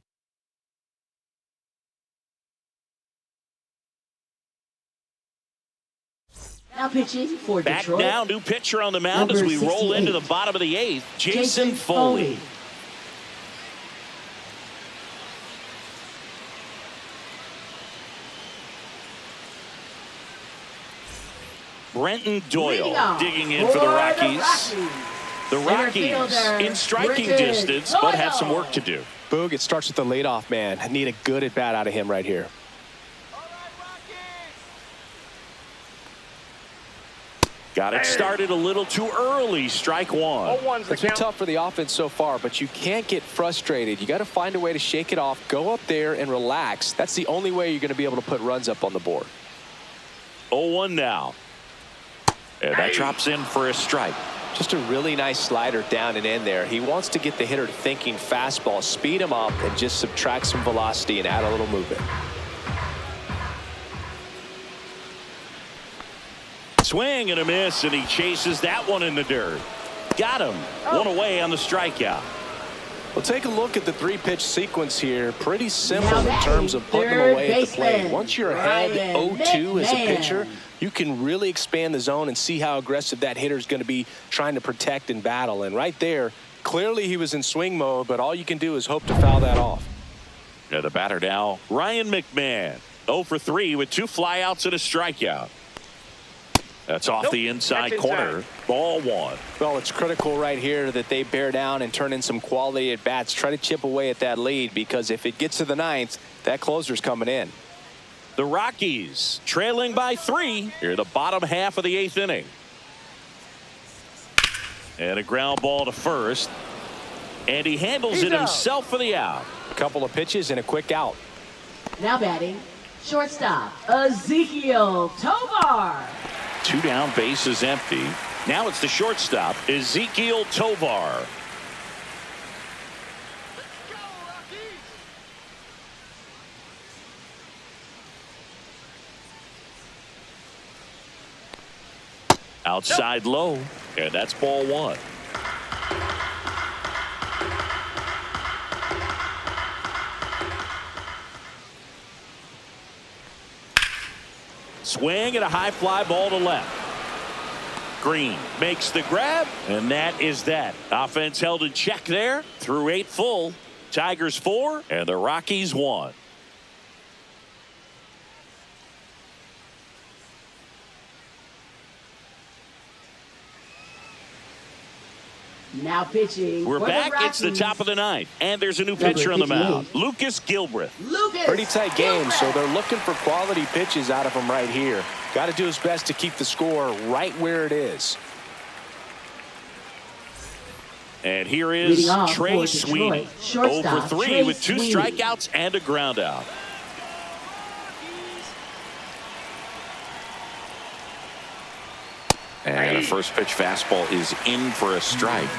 Now pitching for Back Detroit. now, new pitcher on the mound Number as we roll 68. into the bottom of the 8th. Jason Foley. Brenton Doyle digging in for the Rockies. The Rockies in striking distance, but have some work to do. Boog, it starts with the leadoff man. I need a good at bat out of him right here. Got it started a little too early. Strike one. 0-1's the It's been count. tough for the offense so far, but you can't get frustrated. You got to find a way to shake it off, go up there and relax. That's the only way you're going to be able to put runs up on the board. 0-1 now. And that drops in for a strike. Just a really nice slider down and in there. He wants to get the hitter thinking fastball, speed him up, and just subtract some velocity and add a little movement. Swing and a miss, and he chases that one in the dirt. Got him. One away on the strikeout. Well, take a look at the three-pitch sequence here. Pretty simple Now in batting, terms of putting them third away at the plate. baseman, Once you're ahead Ryan 0-2 as a McMahon. pitcher, you can really expand the zone and see how aggressive that hitter is going to be trying to protect and battle. And right there, clearly he was in swing mode, but all you can do is hope to foul that off. Yeah, the batter now, Ryan McMahon. 0 for 3 with 2 flyouts and a strikeout. That's off the inside That's corner. inside. Ball one. Well, it's critical right here that they bear down and turn in some quality at bats. Try to chip away at that lead, because if it gets to the ninth, that closer's coming in. The Rockies trailing by 3 here in the bottom half of the 8th inning. And a ground ball to first. And he handles He's it out. himself for the out. A couple of pitches and a quick out. Now batting, shortstop, Ezekiel Tovar. 2 down, bases empty. Now it's the shortstop, Ezekiel Tovar. Let's go, Rockies! Outside low. And that's ball one. Swing and a high fly ball to left. Green makes the grab, and that is that. Offense held in check there through 8 full. Tigers 4 and the Rockies 1. Now pitching. We're for back. The It's the Rockies. top of the ninth, and there's a new Number pitcher on the 58. mound, Lucas Gilbreth. Lucas. Pretty tight game, so Gilbert. they're looking for quality pitches out of him right here. Got to do his best to keep the score right where it is. And here is Leading off Trey for Detroit, Sweeney. 0 shortstop, for 3 Trey with 2 Sweeney. strikeouts and a ground out. And a first pitch fastball is in for a strike.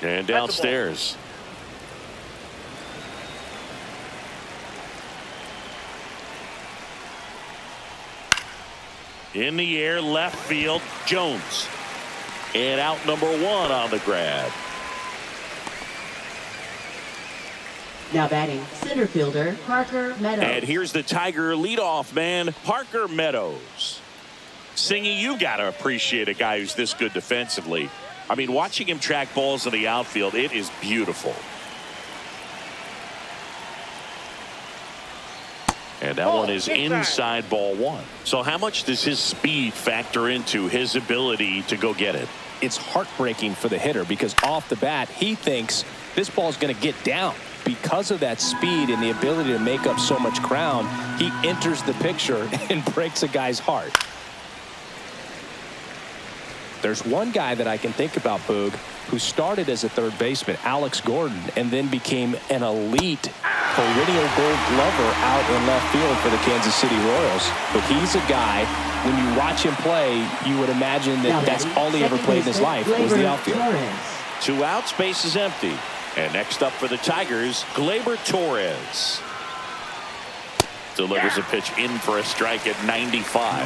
And downstairs. In the air, left field, Jones. And out number 1 on the grab. Now batting, center fielder, Parker Meadows. And here's the Tiger leadoff man, Parker Meadows. Singy, you got to appreciate a guy who's this good defensively. I mean, watching him track balls in the outfield, it is beautiful. And that one is inside ball 1. So how much does his speed factor into his ability to go get it? It's heartbreaking for the hitter, because off the bat, he thinks this ball's going to get down. Because of that speed and the ability to make up so much ground, he enters the picture and breaks a guy's heart. There's one guy that I can think about, Boog, who started as a third baseman, Alex Gordon, and then became an elite perennial gold glover out in left field for the Kansas City Royals. But he's a guy, when you watch him play, you would imagine that that's all he ever played in his life was the outfield. 2 outs, base is empty. And next up for the Tigers, Gleyber Torres. Delivers a pitch in for a strike at 95.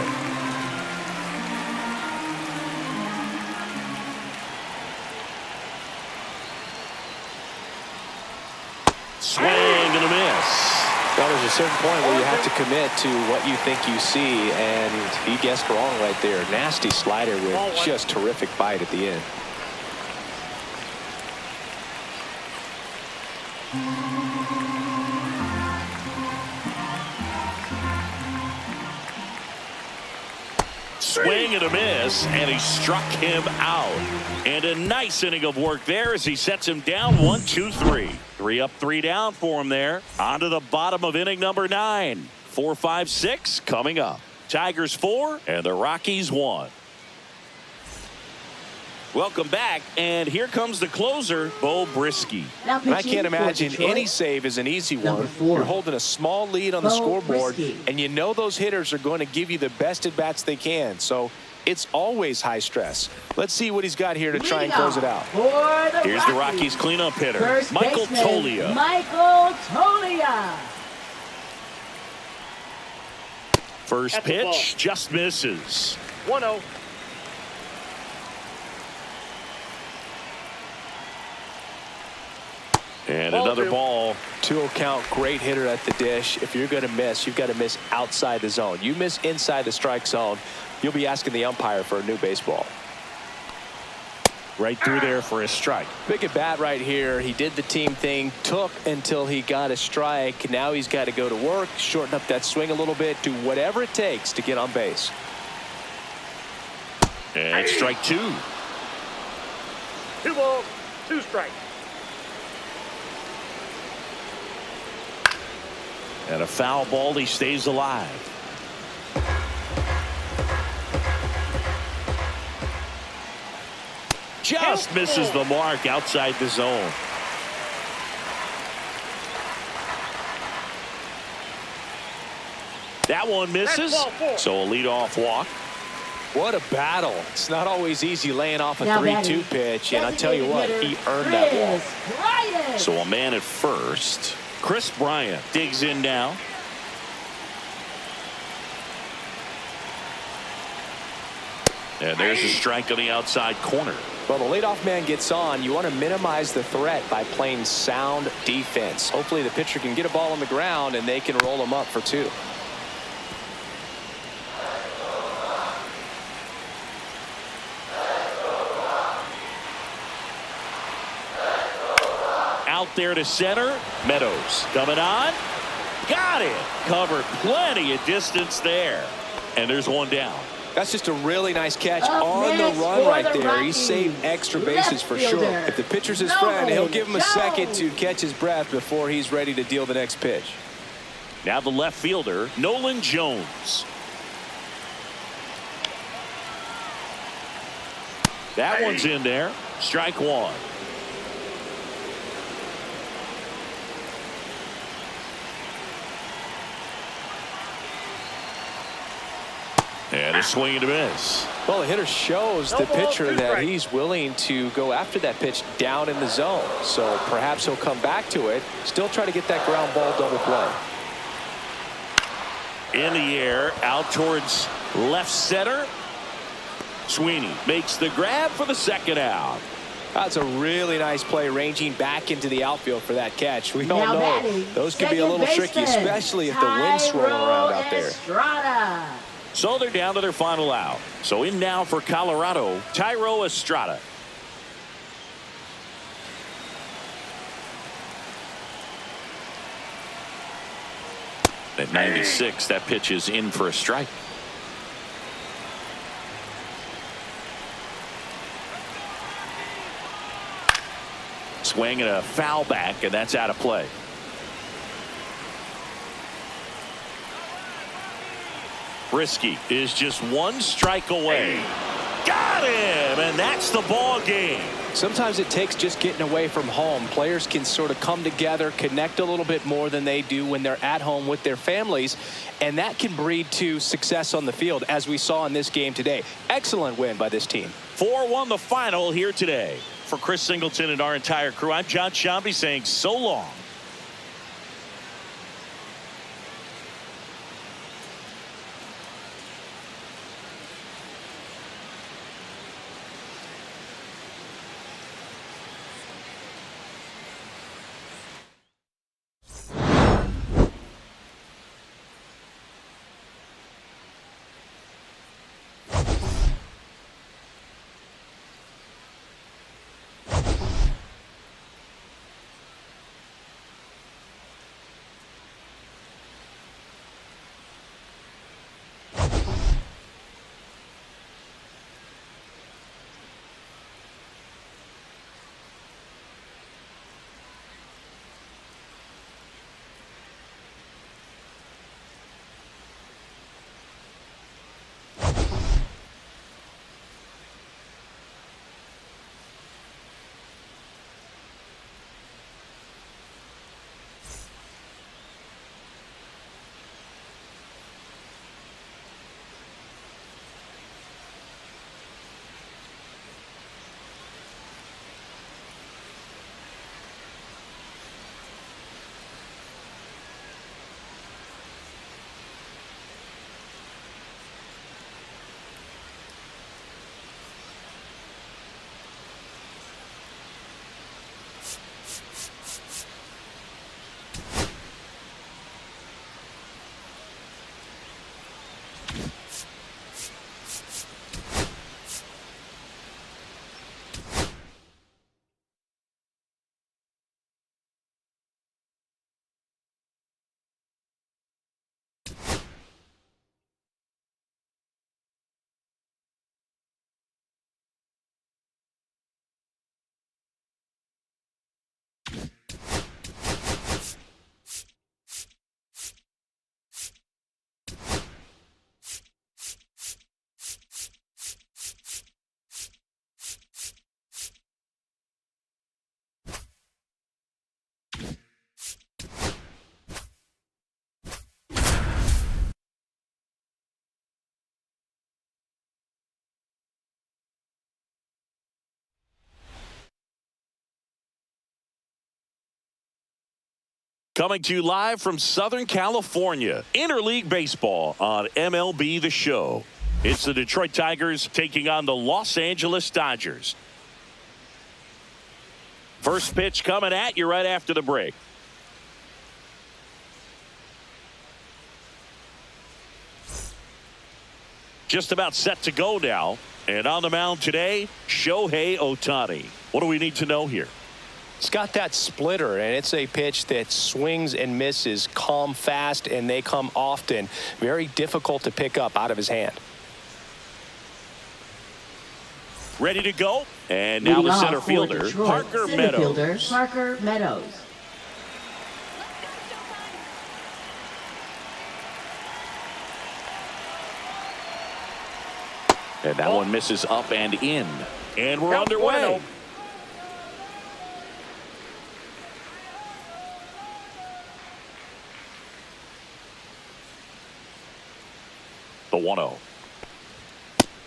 Swing and a miss. Well, there's a certain point where you have to commit to what you think you see, and he guessed wrong right there. Nasty slider with just terrific bite at the end. Swing and a miss, and he struck him out. And a nice inning of work there as he sets him down 1-2-3. 3 up, 3 down for him there. On to the bottom of inning number 9. 4, 5, 6 coming up. Tigers 4 and the Rockies 1. Welcome back, and here comes the closer, Bo Brisky. Now And I can't pitching for imagine Detroit, any save is an easy number one. 4. You're holding a small lead on the Bo scoreboard, Brisky. and you know those hitters are going to give you the best at-bats they can. So it's always high stress. Let's see what he's got here to try and close it out. Here's the Rockies cleanup hitter, First Michael baseman, Toglia. Michael Toglia. First That's a ball. pitch just misses. 1-0. And Ball another 2. ball. 2-0 count, great hitter at the dish. If you're going to miss, you've got to miss outside the zone. You miss inside the strike zone, you'll be asking the umpire for a new baseball. Right through there for a strike. Big at bat right here. He did the team thing, took until he got a strike. Now he's got to go to work, shorten up that swing a little bit, do whatever it takes to get on base. And strike 2. 2 balls, 2 strikes. And a foul ball. He stays alive. Just misses the mark outside the zone. That one misses. That's ball 4. So a leadoff walk. What a battle. It's not always easy laying off a Now 3-2 batting, pitch, and I tell you what, designated he hitter, earned that ball. Chris Bryant. So a man at first. Chris Bryant digs in now. And there's a strike on the outside corner. Well, the leadoff man gets on. You want to minimize the threat by playing sound defense. Hopefully the pitcher can get a ball on the ground and they can roll him up for 2. Out there to center. Meadows coming on. Got it. Covered plenty of distance there. And there's one down. That's just a really nice catch Up on the next run for right the there. He Rockies, saved extra left bases for sure. fielder, If the pitcher's his friend, he'll give him a second Jones. to catch his breath before he's ready to deal the next pitch. Now the left fielder, Nolan Jones. That one's in there. Strike 1. And a swing and a miss. Well, the hitter shows No the ball, pitcher 2 that strikes. he's willing to go after that pitch down in the zone. So perhaps he'll come back to it, still try to get that ground ball double play. In the air, out towards left center. Sweeney makes the grab for the second out. That's a really nice play, ranging back into the outfield for that catch. We all Now know batting, those can be a second little tricky, baseman, especially if the wind's swirling around out there. Estrada. So they're down to their final out. So in now for Colorado, Tyro Estrada. At 96, that pitch is in for a strike. Swing and a foul back, and that's out of play. Brisky is just one strike away. Got him, and that's the ball game. Sometimes it takes just getting away from home. Players can sort of come together, connect a little bit more than they do when they're at home with their families, and that can breed to success on the field, as we saw in this game today. Excellent win by this team. 4-1 the final here today. For Chris Singleton and our entire crew, I'm John Shambi saying so long. Coming to you live from Southern California, Interleague Baseball on MLB The Show. It's the Detroit Tigers taking on the Los Angeles Dodgers. First pitch coming at you right after the break. Just about set to go now. And on the mound today, Shohei Ohtani. What do we need to know here? It's got that splitter, and it's a pitch that swings and misses, come fast, and they come often. Very difficult to pick up out of his hand. Ready to go. And now the center fielder, Parker Meadows. Parker Meadows. And that one misses up and in. And we're underway. The 1-0.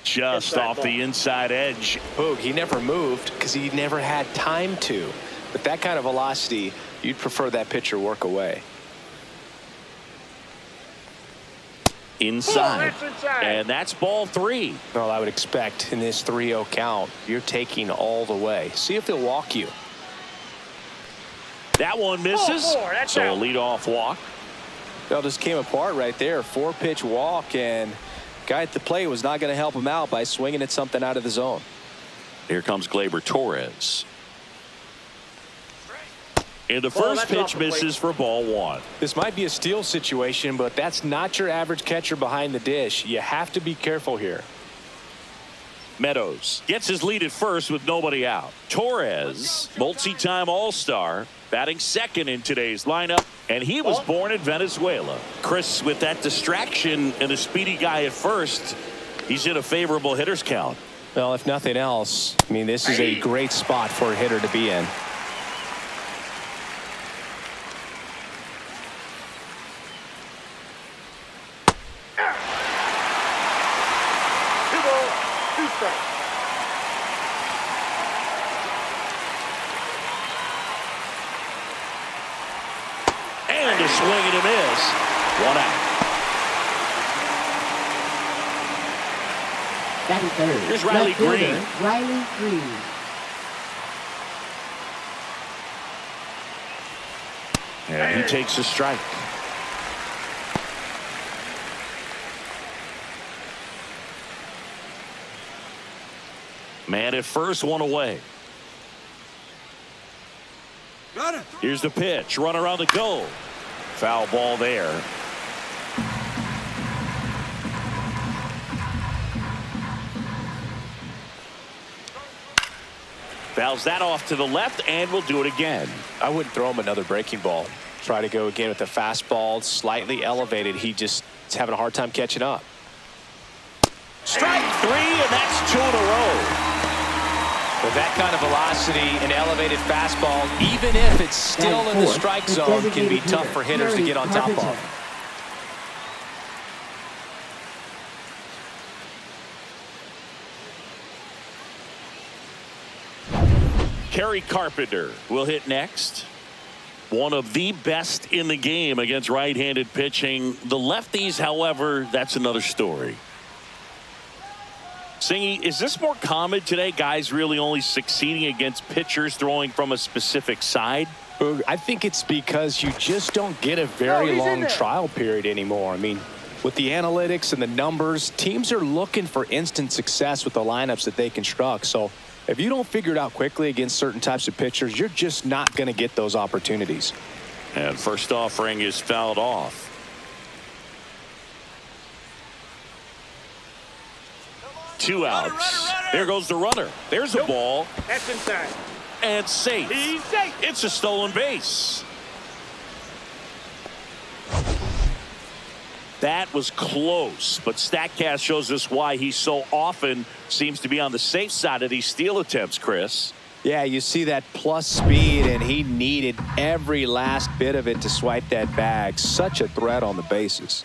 Just off the inside edge. Boog, he never moved because he never had time to. With that kind of velocity, you'd prefer that pitcher work away. Inside. And that's ball 3. Well, I would expect in this 3-0 count, you're taking all the way. See if he'll walk you. That one misses. So a leadoff walk. Well, just came apart right there. 4-pitch walk, and guy at the plate was not going to help him out by swinging at something out of the zone. Here comes Gleyber Torres. And the first pitch misses for ball 1. This might be a steal situation, but that's not your average catcher behind the dish. You have to be careful here. Meadows gets his lead at first with nobody out. Torres, multi-time All-Star, batting second in today's lineup, and he was born in Venezuela. Chris, with that distraction and a speedy guy at first, he's in a favorable hitter's count. Well, if nothing else, I mean, this is a great spot for a hitter to be in. And a swing and a miss. 1 out. Batting third. Here's Riley Green. Riley Green. And he takes a strike. Man at first, 1 away. Here's the pitch. Runner on the go. Foul ball there. Fouls that off to the left, and we'll do it again. I wouldn't throw him another breaking ball. Try to go again with the fastball, slightly elevated. He just is having a hard time catching up. Strike 3, and that's 2 in a row. With that kind of velocity and elevated fastball, even if it's still in the strike zone, can be tough for hitters to get on top of. Kerry Carpenter will hit next. One of the best in the game against right-handed pitching. The lefties, however, that's another story. Singy, is this more common today? Guys really only succeeding against pitchers throwing from a specific side? I think it's because you just don't get a very long trial period anymore. I mean, with the analytics and the numbers, teams are looking for instant success with the lineups that they construct. So if you don't figure it out quickly against certain types of pitchers, you're just not going to get those opportunities. And first offering is fouled off. Two outs. There goes the runner. There's a ball. That's inside. And safe. He's safe. It's a stolen base. That was close, but StatCast shows us why he so often seems to be on the safe side of these steal attempts, Chris. Yeah, you see that plus speed, and he needed every last bit of it to swipe that bag. Such a threat on the bases.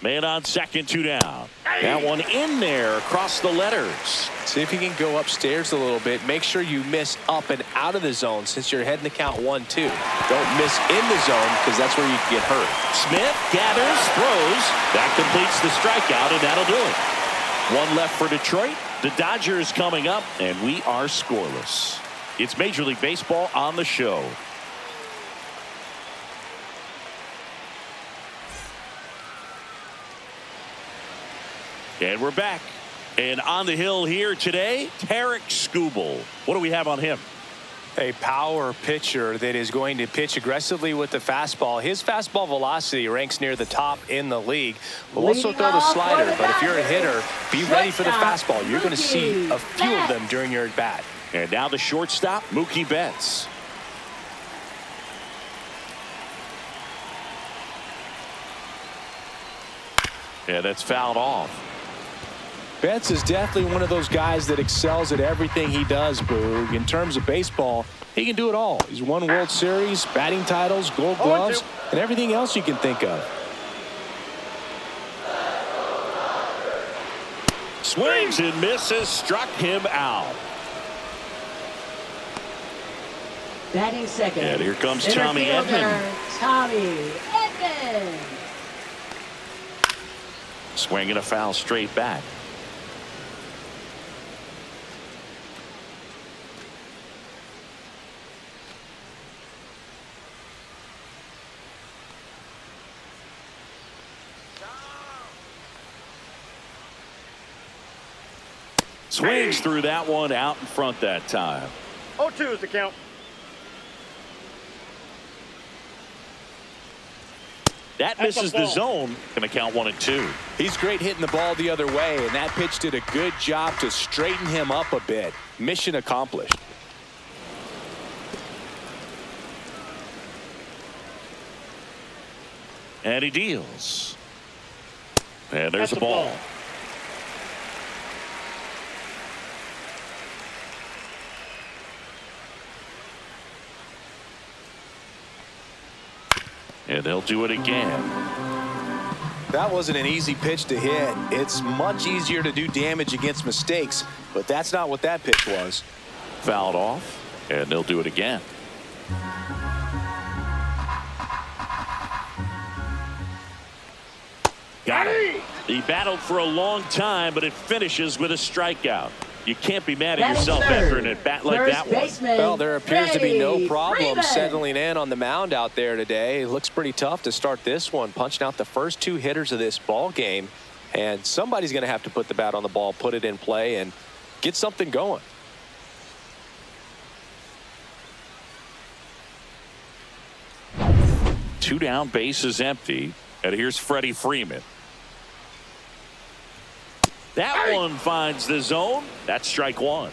Man on second, 2 down. That one in there across the letters. See if you can go upstairs a little bit. Make sure you miss up and out of the zone since you're heading to count 1-2. Don't miss in the zone because that's where you can get hurt. Smith gathers, throws. That completes the strikeout, and that'll do it. One left for Detroit. The Dodgers coming up, and we are scoreless. It's Major League Baseball on the show. And we're back. And on the hill here today, Tarek Skubal. What do we have on him? A power pitcher that is going to pitch aggressively with the fastball. His fastball velocity ranks near the top in the league. Will also throw the slider, but if you're a hitter, be ready for the fastball. You're going to see a few of them during your at bat. And now the shortstop, Mookie Betts. Yeah, that's fouled off. Betts is definitely one of those guys that excels at everything he does, Boog. In terms of baseball, he can do it all. He's won World Series, batting titles, gold gloves, and everything else you can think of. Swings and misses, struck him out. Batting second. And here comes Tommy Edman. Tommy Edman. Swinging a foul straight back. Swings through that one out in front that time. 0-2 is the count. That misses the zone. Going to count 1-2. He's great hitting the ball the other way, and that pitch did a good job to straighten him up a bit. Mission accomplished. And he deals. And there's a ball. And they'll do it again. That wasn't an easy pitch to hit. It's much easier to do damage against mistakes, but that's not what that pitch was. Fouled off, and they'll do it again. Got it. He battled for a long time, but it finishes with a strikeout. You can't be mad at yourself after an at-bat like that one. Well, there appears to be no problem settling in on the mound out there today. It looks pretty tough to start this one, punching out the first two hitters of this ball game. And somebody's going to have to put the bat on the ball, put it in play, and get something going. Two down, bases empty. And here's Freddie Freeman. That one finds the zone. That's strike one.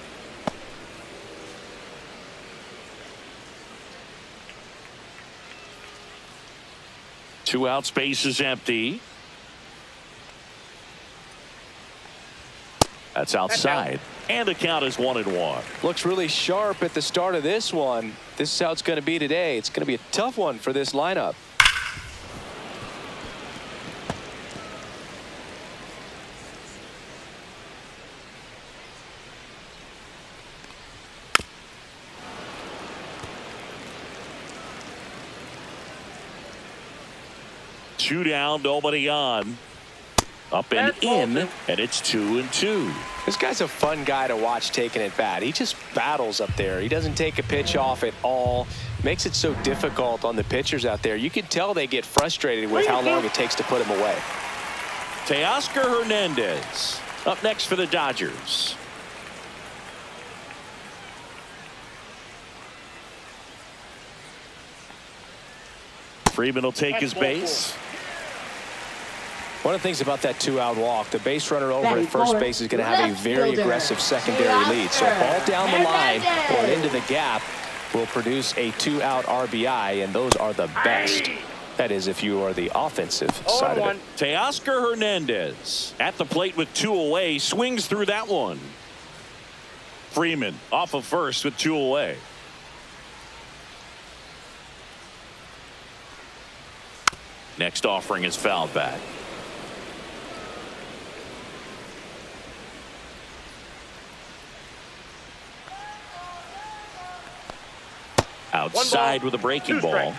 Two outs, base is empty. That's outside. And the count is 1-1. Looks really sharp at the start of this one. This is how it's going to be today. It's going to be a tough one for this lineup. Two down, nobody on. Up and in, and it's 2-2. This guy's a fun guy to watch taking at bat. He just battles up there. He doesn't take a pitch off at all. Makes it so difficult on the pitchers out there. You can tell they get frustrated with how long it takes to put him away. Teoscar Hernandez up next for the Dodgers. Freeman will take his base. One of the things about that two-out walk, the base runner over at first base is going to have a very aggressive secondary lead. So a ball down the line or into the gap will produce a two-out RBI, and those are the best. That is, if you are the offensive side of it. Teoscar Hernandez at the plate with two away, swings through that one. Freeman off of first with two away. Next offering is fouled back. Outside with a breaking ball. Strikes.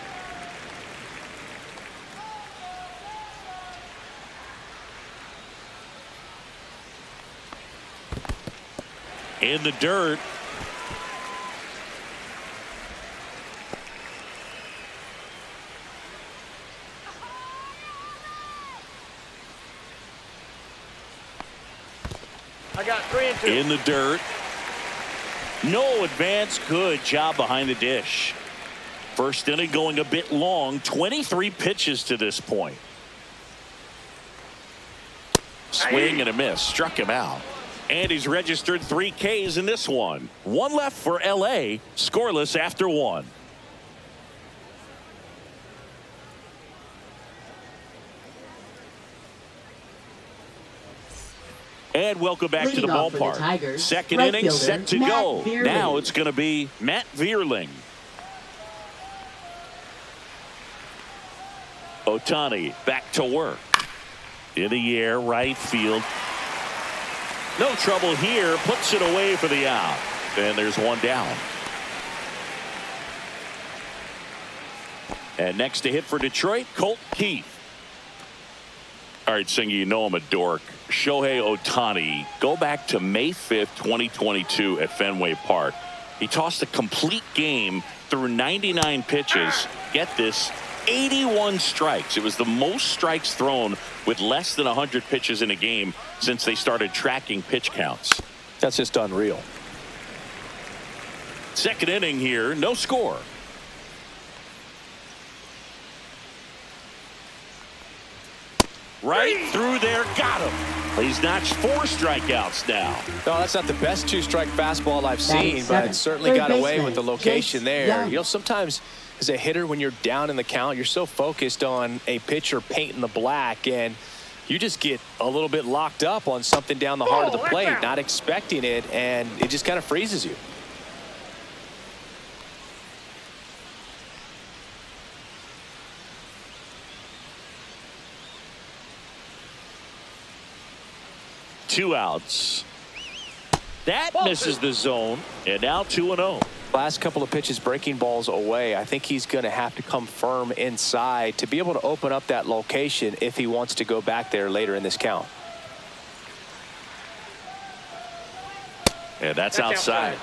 In the dirt. I got 3 and 2. In the dirt. No advance. Good job behind the dish. First inning going a bit long. 23 pitches to this point. Swing and a miss. Struck him out. And he's registered 3 Ks in this one. One left for LA. Scoreless after 1. And welcome back to the Leading off for the ballpark. Tigers, Second right inning fielder, set to Matt go. Vierling. Now it's going to be Matt Vierling. Ohtani back to work. In the air, right field. No trouble here. Puts it away for the out. And there's one down. And next to hit for Detroit, Colt Keith. All right, Singy, you know I'm a dork. Shohei Ohtani, go back to May 5th, 2022 at Fenway Park. He tossed a complete game through 99 pitches. Get this, 81 strikes. It was the most strikes thrown with less than 100 pitches in a game since they started tracking pitch counts. That's just unreal. Second inning here, no score. Right through there, got him. He's notched 4 strikeouts now. No, that's not the best 2-strike fastball I've seen, but seven. it certainly Third got away baseman, with the location Jace there. Young. You know, sometimes as a hitter, when you're down in the count, you're so focused on a pitcher painting the black, and you just get a little bit locked up on something down the heart of the plate, not expecting it, and it just kind of freezes you. Two outs. That misses the zone, and now 2-0. Last couple of pitches breaking balls away. I think he's going to have to come firm inside to be able to open up that location if he wants to go back there later in this count. And that's outside.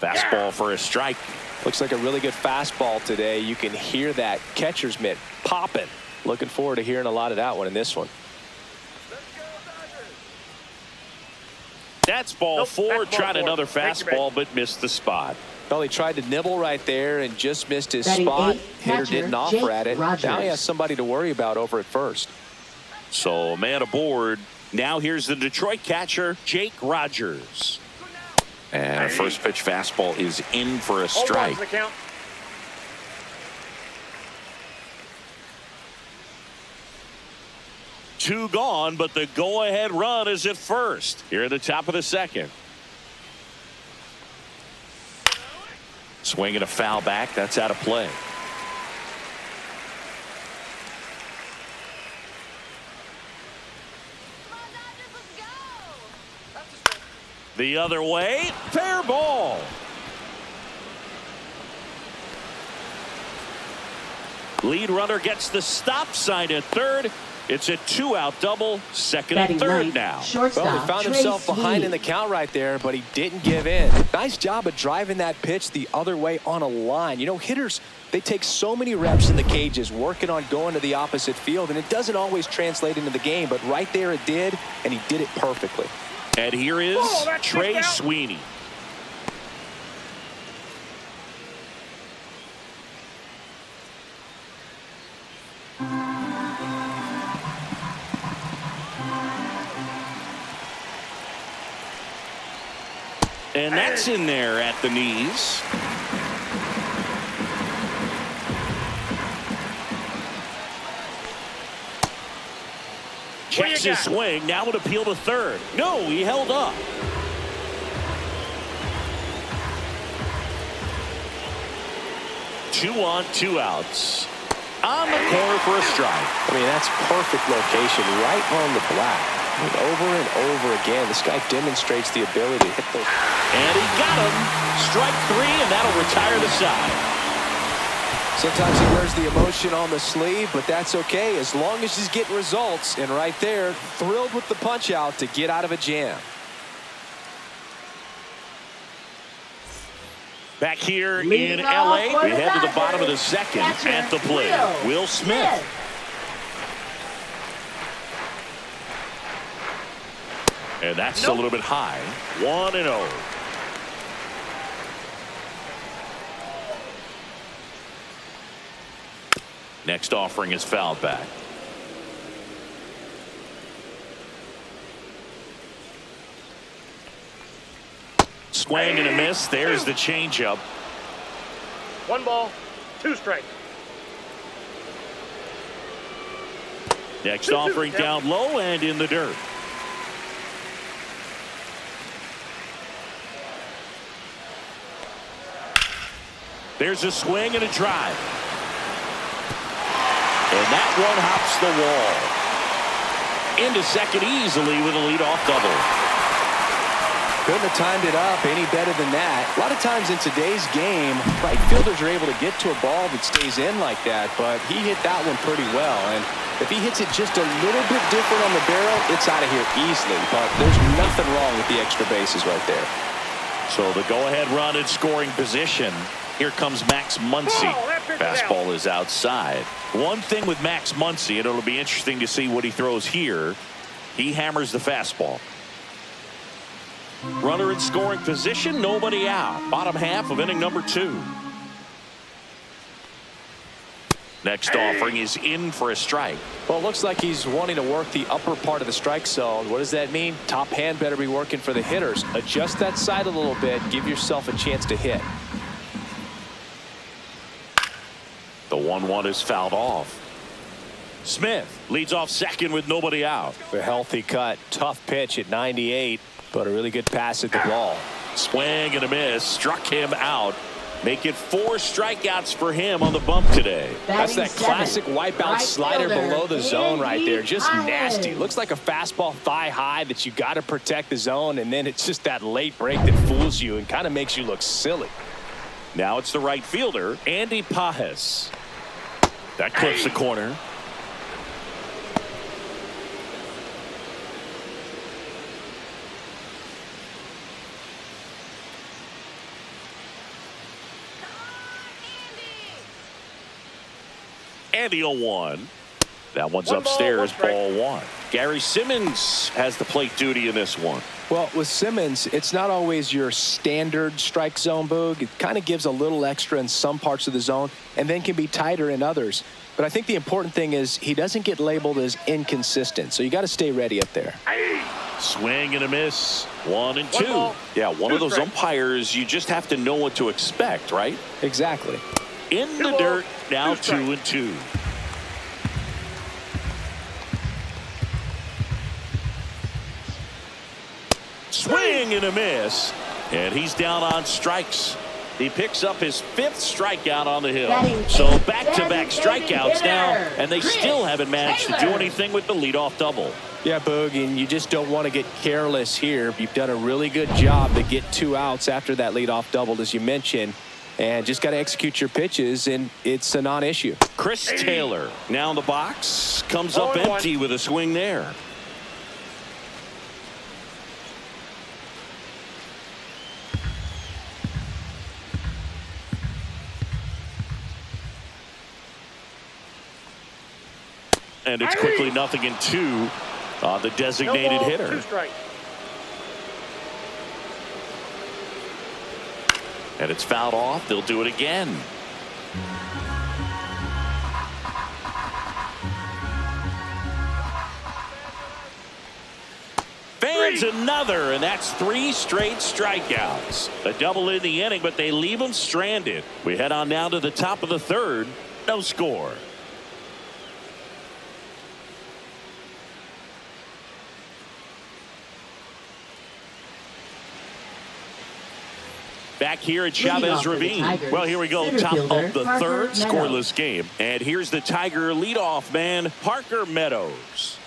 Fastball for a strike. Looks like a really good fastball today. You can hear that catcher's mitt popping. Looking forward to hearing a lot of that one in this one. That's ball 4. Tried another fastball, but missed the spot. Well, he tried to nibble right there and just missed his Batting spot. 8th, Hitter catcher, didn't offer Jake at it. Rogers. Now he has somebody to worry about over at first. So a man aboard. Now here's the Detroit catcher, Jake Rogers. And a first pitch fastball is in for a strike. The count. Two gone, but the go-ahead run is at first. Here at the top of the second. Swing and a foul back. That's out of play. The other way, fair ball. Lead runner gets the stop sign at third. It's a 2-out double, second Batting and third ninth, now. shortstop, Well, he found Trey himself behind Sweet. in the count right there, but he didn't give in. Nice job of driving that pitch the other way on a line. You know, hitters, they take so many reps in the cages working on going to the opposite field, and it doesn't always translate into the game, but right there it did, and he did it perfectly. And here is that's Trey kicked out. Sweeney. And that's in there at the knees. Checks his swing. Now would appeal to third. No, he held up. Two on, 2 outs. on the corner for a strike. I mean, that's perfect location, right on the black. I mean, over and over again, this guy demonstrates the ability to hit those. And he got him. Strike 3, and that'll retire the side. Sometimes he wears the emotion on the sleeve, but that's okay as long as he's getting results. And right there, thrilled with the punch out to get out of a jam. Back here in L.A., we head to the bottom of the second. At the plate, Will Smith. And that's a little bit high. 1-0. Next offering is fouled back. Swing and a miss. There's the changeup. 1 ball, 2 strikes. Next offering down low and in the dirt. There's a swing and a drive. And that one hops the wall. Into second easily with a leadoff double. Couldn't have timed it up any better than that. A lot of times in today's game, right fielders are able to get to a ball that stays in like that, but he hit that one pretty well. And if he hits it just a little bit different on the barrel, it's out of here easily. But there's nothing wrong with the extra bases right there. So the go-ahead run in scoring position. Here comes Max Muncy. Fastball is outside. One thing with Max Muncy, and it'll be interesting to see what he throws here. He hammers the fastball. Runner in scoring position, nobody out. Bottom half of inning number 2. Next offering is in for a strike. Well, it looks like he's wanting to work the upper part of the strike zone. What does that mean? Top hand better be working for the hitters. Adjust that side a little bit. Give yourself a chance to hit. The 1-1 is fouled off. Smith leads off second with nobody out. A healthy cut. Tough pitch at 98, but a really good pass at the ball. Swing and a miss. Struck him out. Make it 4 strikeouts for him on the bump today. That's that classic wipeout slider below the zone right there. Just nasty. Looks like a fastball thigh high that you got to protect the zone, and then it's just that late break that fools you and kind of makes you look silly. Now it's the right fielder, Andy Pajes. That clips the corner. Andy 0-1. That one's upstairs, ball 1. Gary Simmons has the plate duty in this one. Well, with Simmons, it's not always your standard strike zone, Boog. It kind of gives a little extra in some parts of the zone and then can be tighter in others. But I think the important thing is he doesn't get labeled as inconsistent. So you got to stay ready up there. Swing and a miss. 1 and 2. ball, Yeah, one 2 of those strikes. umpires, you just have to know what to expect, right? Exactly. In the 2 dirt, balls, now 2 2 strikes. and 2. Swing and a miss. And he's down on strikes. He picks up his 5th strikeout on the hill. So back-to-back strikeouts now, and they still haven't managed to do anything with the leadoff double. Yeah, Boog, and you just don't want to get careless here. You've done a really good job to get 2 outs after that leadoff double, as you mentioned, and just got to execute your pitches, and it's a non-issue. Chris Taylor now in the box, comes up 0-1. empty with a swing there. And it's quickly 0-2 on the designated No ball, hitter. 2 strikes. And it's fouled off. They'll do it again. Fans another, and that's 3 straight strikeouts. A double in the inning, but they leave them stranded. We head on now to the top of the 3rd. No score. Back here at Leading Chavez off for the Ravine. Tigers, Well, here we go. center Top fielder, of the Parker third, Meadows. scoreless game. And here's the Tiger leadoff man, Parker Meadows.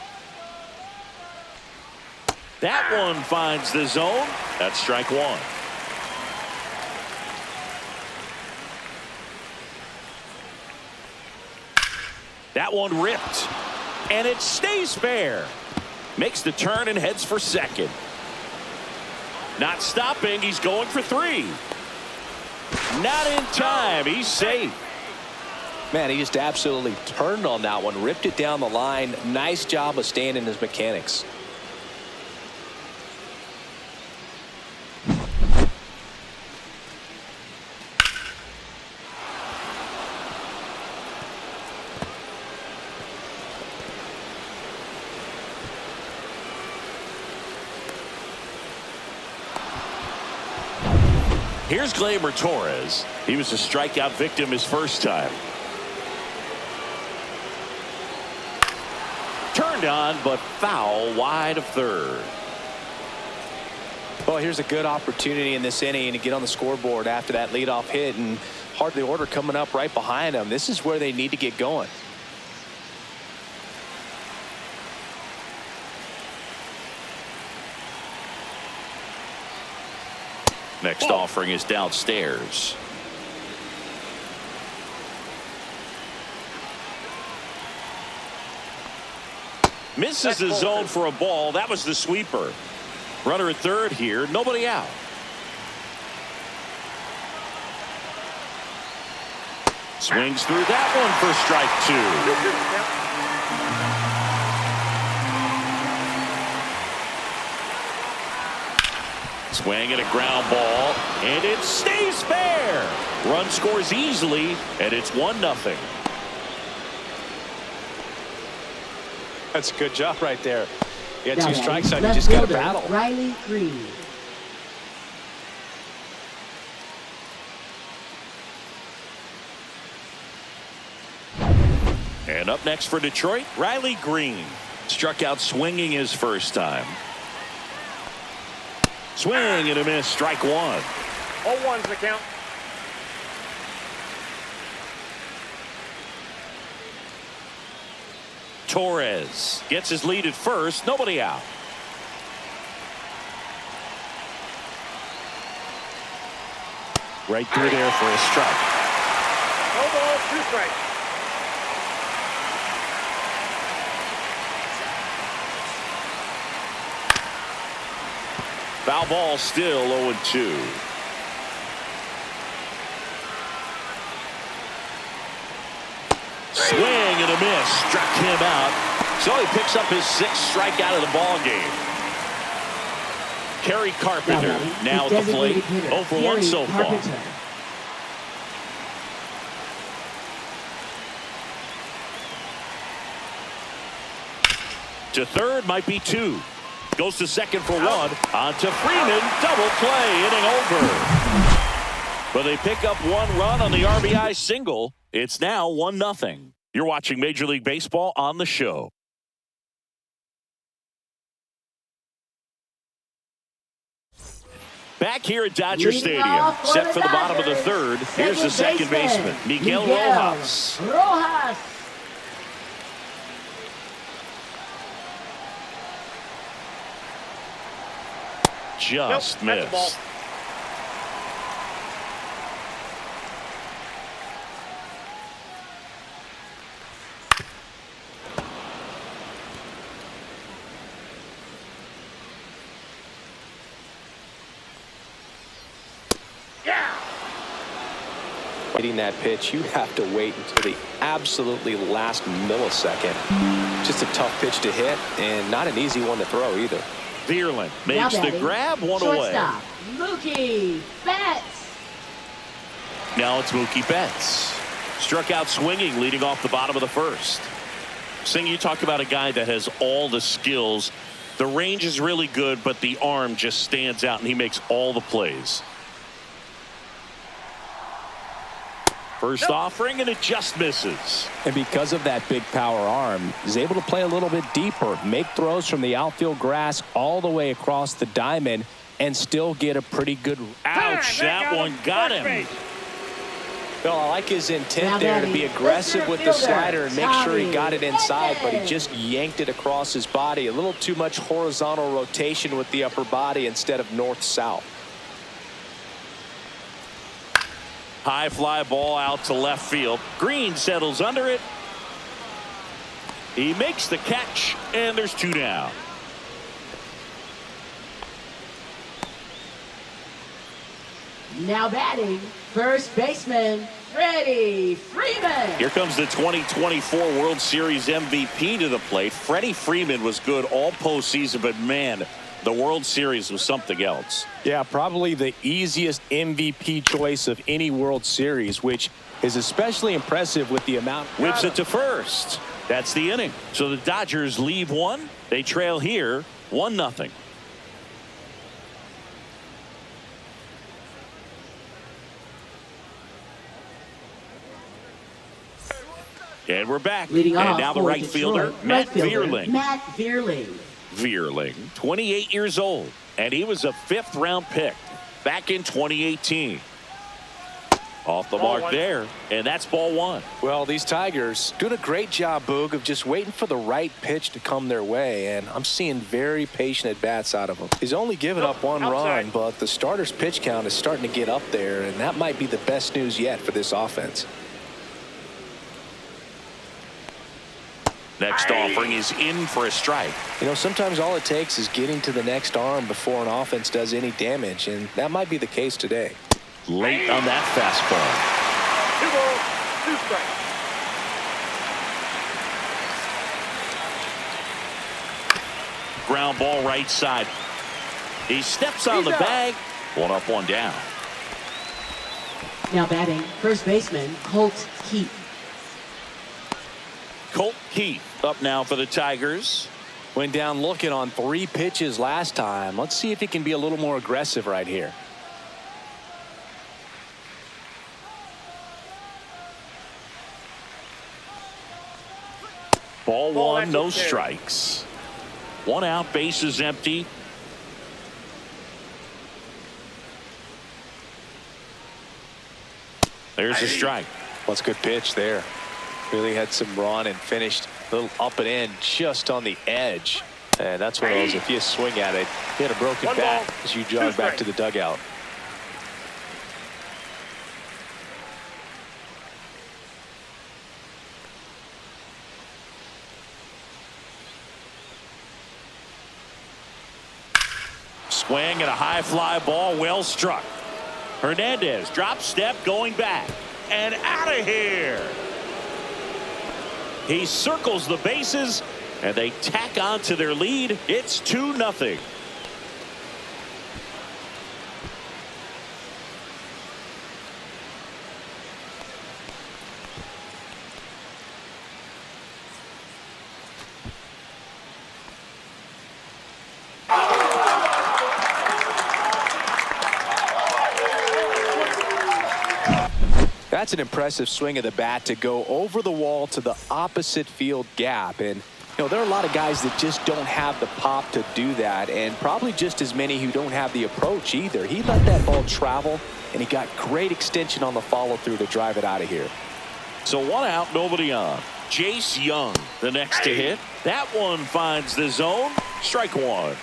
That one finds the zone. That's strike one. That one ripped. And it stays fair. Makes the turn and heads for second. Not stopping. He's going for three. Not in time. He's safe. Man, he just absolutely turned on that one, ripped it down the line. Nice job of staying in his mechanics. Here's Gleyber Torres. He was a strikeout victim his first time. Turned on, but foul wide of third. Well, here's a good opportunity in this inning to get on the scoreboard after that leadoff hit, and hardly order coming up right behind them. This is where they need to get going. Next offering is downstairs. Misses the zone for a ball. That was the sweeper. Runner at third here. Nobody out. Swings through that one for strike two. Swing and a ground ball, and it stays fair. Run scores easily, and it's 1-0. That's a good job right there. You got Now two batting, strikes on you, left just got to fielder, battle. Riley Green. And up next for Detroit, Riley Green. Struck out swinging his first time. Swing and a miss, strike one. 0-1's the count. Torres gets his lead at first, nobody out. Right through there for a strike. No balls, 2 strikes. Foul ball, still 0-2. Swing and a miss, struck him out. So he picks up his 6th strikeout of the ball game. Kerry Carpenter now at the plate. 0 for 1 so far. To third, might be 2. Goes to second for 1. On to Freeman. Double play. Inning over. But they pick up 1 run on the RBI single. It's now 1-0. You're watching Major League Baseball on the show. Back here at Dodger Stadium. Set for the bottom of the third. Here's the second baseman, Miguel Rojas. Just Nope, that's a ball. missed. Hitting that pitch, you have to wait until the absolutely last millisecond. Just a tough pitch to hit, and not an easy one to throw either. Vierling makes the grab, 1 away. Shortstop, Mookie Betts. Now it's Mookie Betts. Struck out swinging, leading off the bottom of the first. Sing, you talk about a guy that has all the skills. The range is really good, but the arm just stands out, and he makes all the plays. First offering, and it just misses. And because of that big power arm, he's able to play a little bit deeper, make throws from the outfield grass all the way across the diamond, and still get a pretty good. Ouch, that one got him. Well, I like his Now intent there to be batting, aggressive with the fielder, slider and make sure he got it inside, but he Tommy. just yanked it across his body. A little too much horizontal rotation with the upper body instead of north-south. High fly ball out to left field. Green settles under it. He makes the catch, and there's 2 down. Now batting, first baseman, Freddie Freeman. Here comes the 2024 World Series MVP to the plate. Freddie Freeman was good all postseason, but man, the World Series was something else. Yeah, probably the easiest MVP choice of any World Series, which is especially impressive with the amount. Whips it to first. That's the inning. So the Dodgers leave 1. They trail here 1-0. And we're back. Leading and off now the for right Detroit, fielder, Matt right fielder, Vierling. Matt Vierling. Vierling, 28 years old, and he was a 5th-round pick back in 2018. Off the mark there, and that's ball 1. Well, these Tigers doing a great job, Boog, of just waiting for the right pitch to come their way, and I'm seeing very patient at-bats out of him. He's only given up 1 run, but the starter's pitch count is starting to get up there, and that might be the best news yet for this offense. Next offering is in for a strike. You know, sometimes all it takes is getting to the next arm before an offense does any damage, and that might be the case today. Late on that fastball. 2 balls, 2 strikes. Ground ball right side. He steps on the bag. 1 up, 1 down. Now batting, first baseman, Colt Keith. Colt Keith up now for the Tigers. Went down looking on 3 pitches last time. Let's see if he can be a little more aggressive right here. Ball 1, no strikes. 1 out, bases empty. There's a strike. Well, it's a good pitch there. Really had some run and finished a little up and in just on the edge. And that's one of those, if you swing at it, you hit a broken 1 bat ball, as you 2 jog back strikes. to the dugout. Swing and a high fly ball, well struck. Hernandez drop step going back and out of here. He circles the bases and they tack on to their lead. It's 2-0. That's an impressive swing of the bat to go over the wall to the opposite field gap. And, you know, there are a lot of guys that just don't have the pop to do that, and probably just as many who don't have the approach either. He let that ball travel, and he got great extension on the follow-through to drive it out of here. So 1 out, nobody on. Jace Young, the next to hit. That one finds the zone. Strike 1.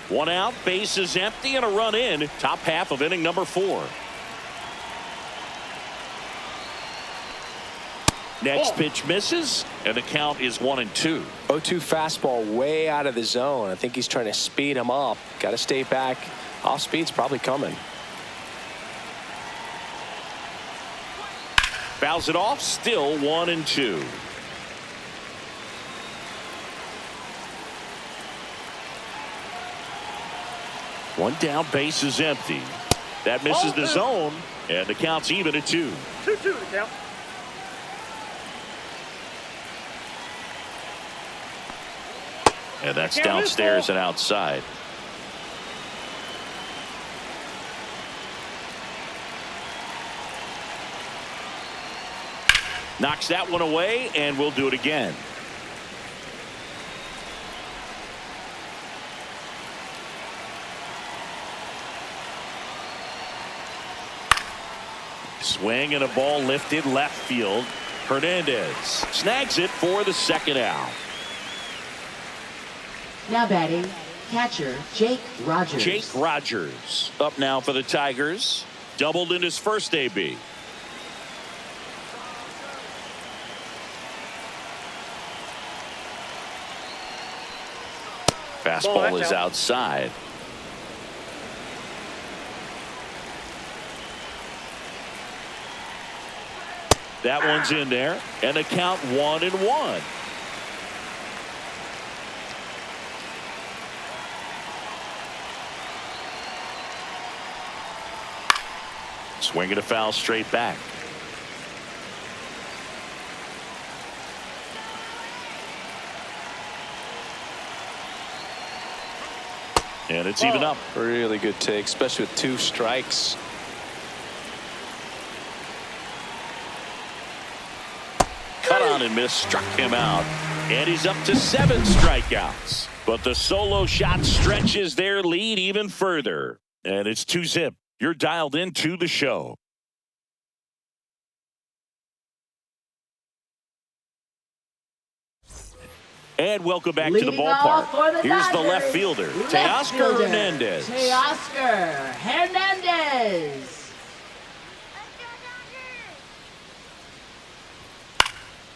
One out, bases empty, and a run in. Top half of inning number 4. Next pitch misses, and the count is 1-2. 0-2 fastball way out of the zone. I think he's trying to speed him up. Got to stay back. Off speed's probably coming. Fouls it off, still 1-2. One down, base is empty. That misses the zone, and the count's even at 2. 2-2 to count. And that's downstairs and outside. Knocks that one away, and we'll do it again. Swing and a ball lifted left field. Hernandez snags it for the second out. Now batting, catcher Jake Rogers. Jake Rogers up now for the Tigers. Doubled in his first AB. Fastball is outside. That one's in there, and the count 1-1. Swinging a foul straight back. And it's even up. Really good take, especially with 2 strikes. Cut on and miss, struck him out. And he's up to 7 strikeouts. But the solo shot stretches their lead even further. And it's 2-zip. You're dialed into the show. And welcome back to the ballpark. Here's the left fielder, Teoscar Hernandez. Teoscar Hernandez.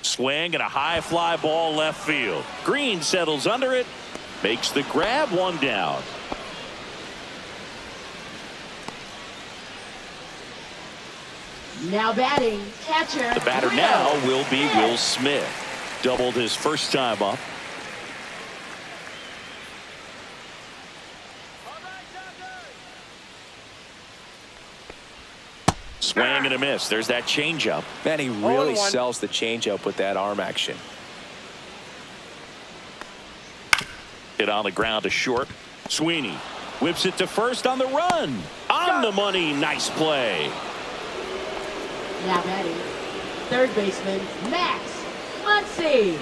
Swing and a high fly ball left field. Green settles under it. Makes the grab, 1 down. Now batting, catcher. The batter now will be Will Smith. Doubled his first time up. Swing and a miss. There's that changeup. Man, he really sells the changeup with that arm action. Hit on the ground to short. Sweeney whips it to first on the run. On the money. Nice play. Now batting, third baseman Max Muncy.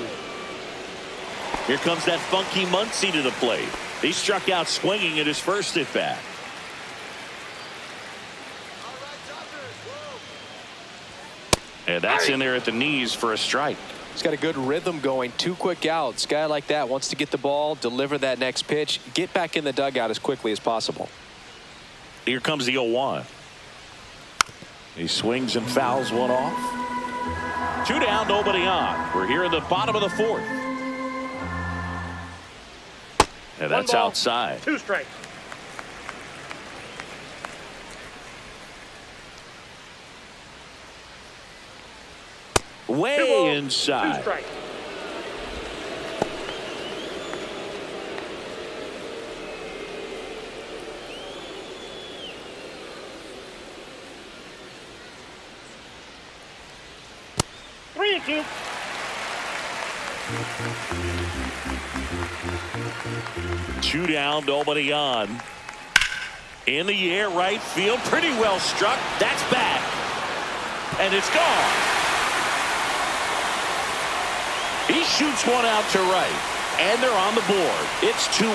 Here comes that funky Muncy to the plate. He struck out swinging at his first at bat. And that's in there at the knees for a strike. He's got a good rhythm going. 2 quick outs. Guy like that wants to get the ball, deliver that next pitch, get back in the dugout as quickly as possible. Here comes the 0-1. He swings and fouls one off. 2 down, nobody on. We're here in the bottom of the 4th. And that's outside. 2 strikes. Way inside. 2 strikes. Three and 2. Two down, nobody on. In the air, right field, pretty well struck. That's back. And it's gone. He shoots one out to right. And they're on the board. It's 2-1.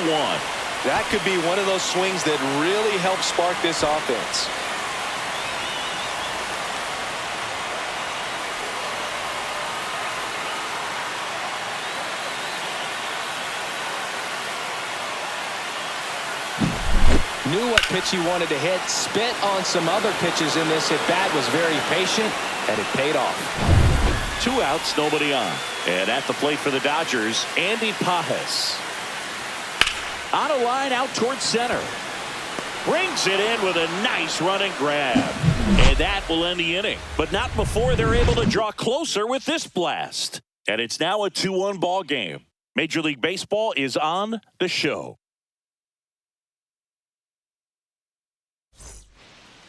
That could be one of those swings that really help spark this offense. Knew what pitch he wanted to hit, spent on some other pitches in this at bat, was very patient, and it paid off. 2 outs, nobody on. And at the plate for the Dodgers, Andy Pajes. On a line out towards center. Brings it in with a nice running grab. And that will end the inning. But not before they're able to draw closer with this blast. And it's now a 2-1 ball game. Major League Baseball is on the show.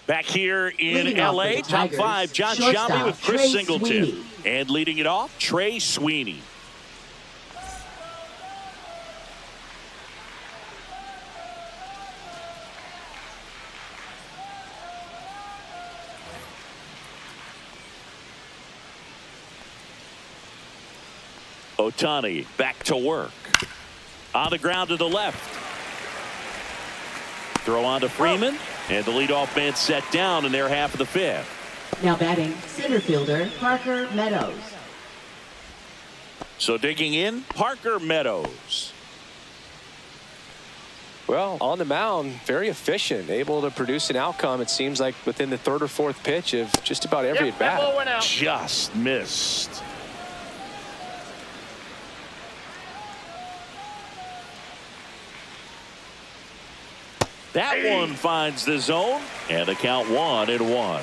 Back here in Leading off L.A., for the top Tigers, 5, John shortstop, Sciambi with Chris Trey Singleton. Sweeney. And leading it off, Trey Sweeney. Ohtani back to work. On the ground to the left. Throw on to Freeman. And the leadoff man set down in their half of the fifth. Now batting, center fielder Parker Meadows. So digging in, Parker Meadows. Well, on the mound, very efficient, able to produce an outcome, it seems like, within the third or fourth pitch of just about every Yep, that ball at-bat. went out. Just missed. That one finds the zone, and the count 1-1.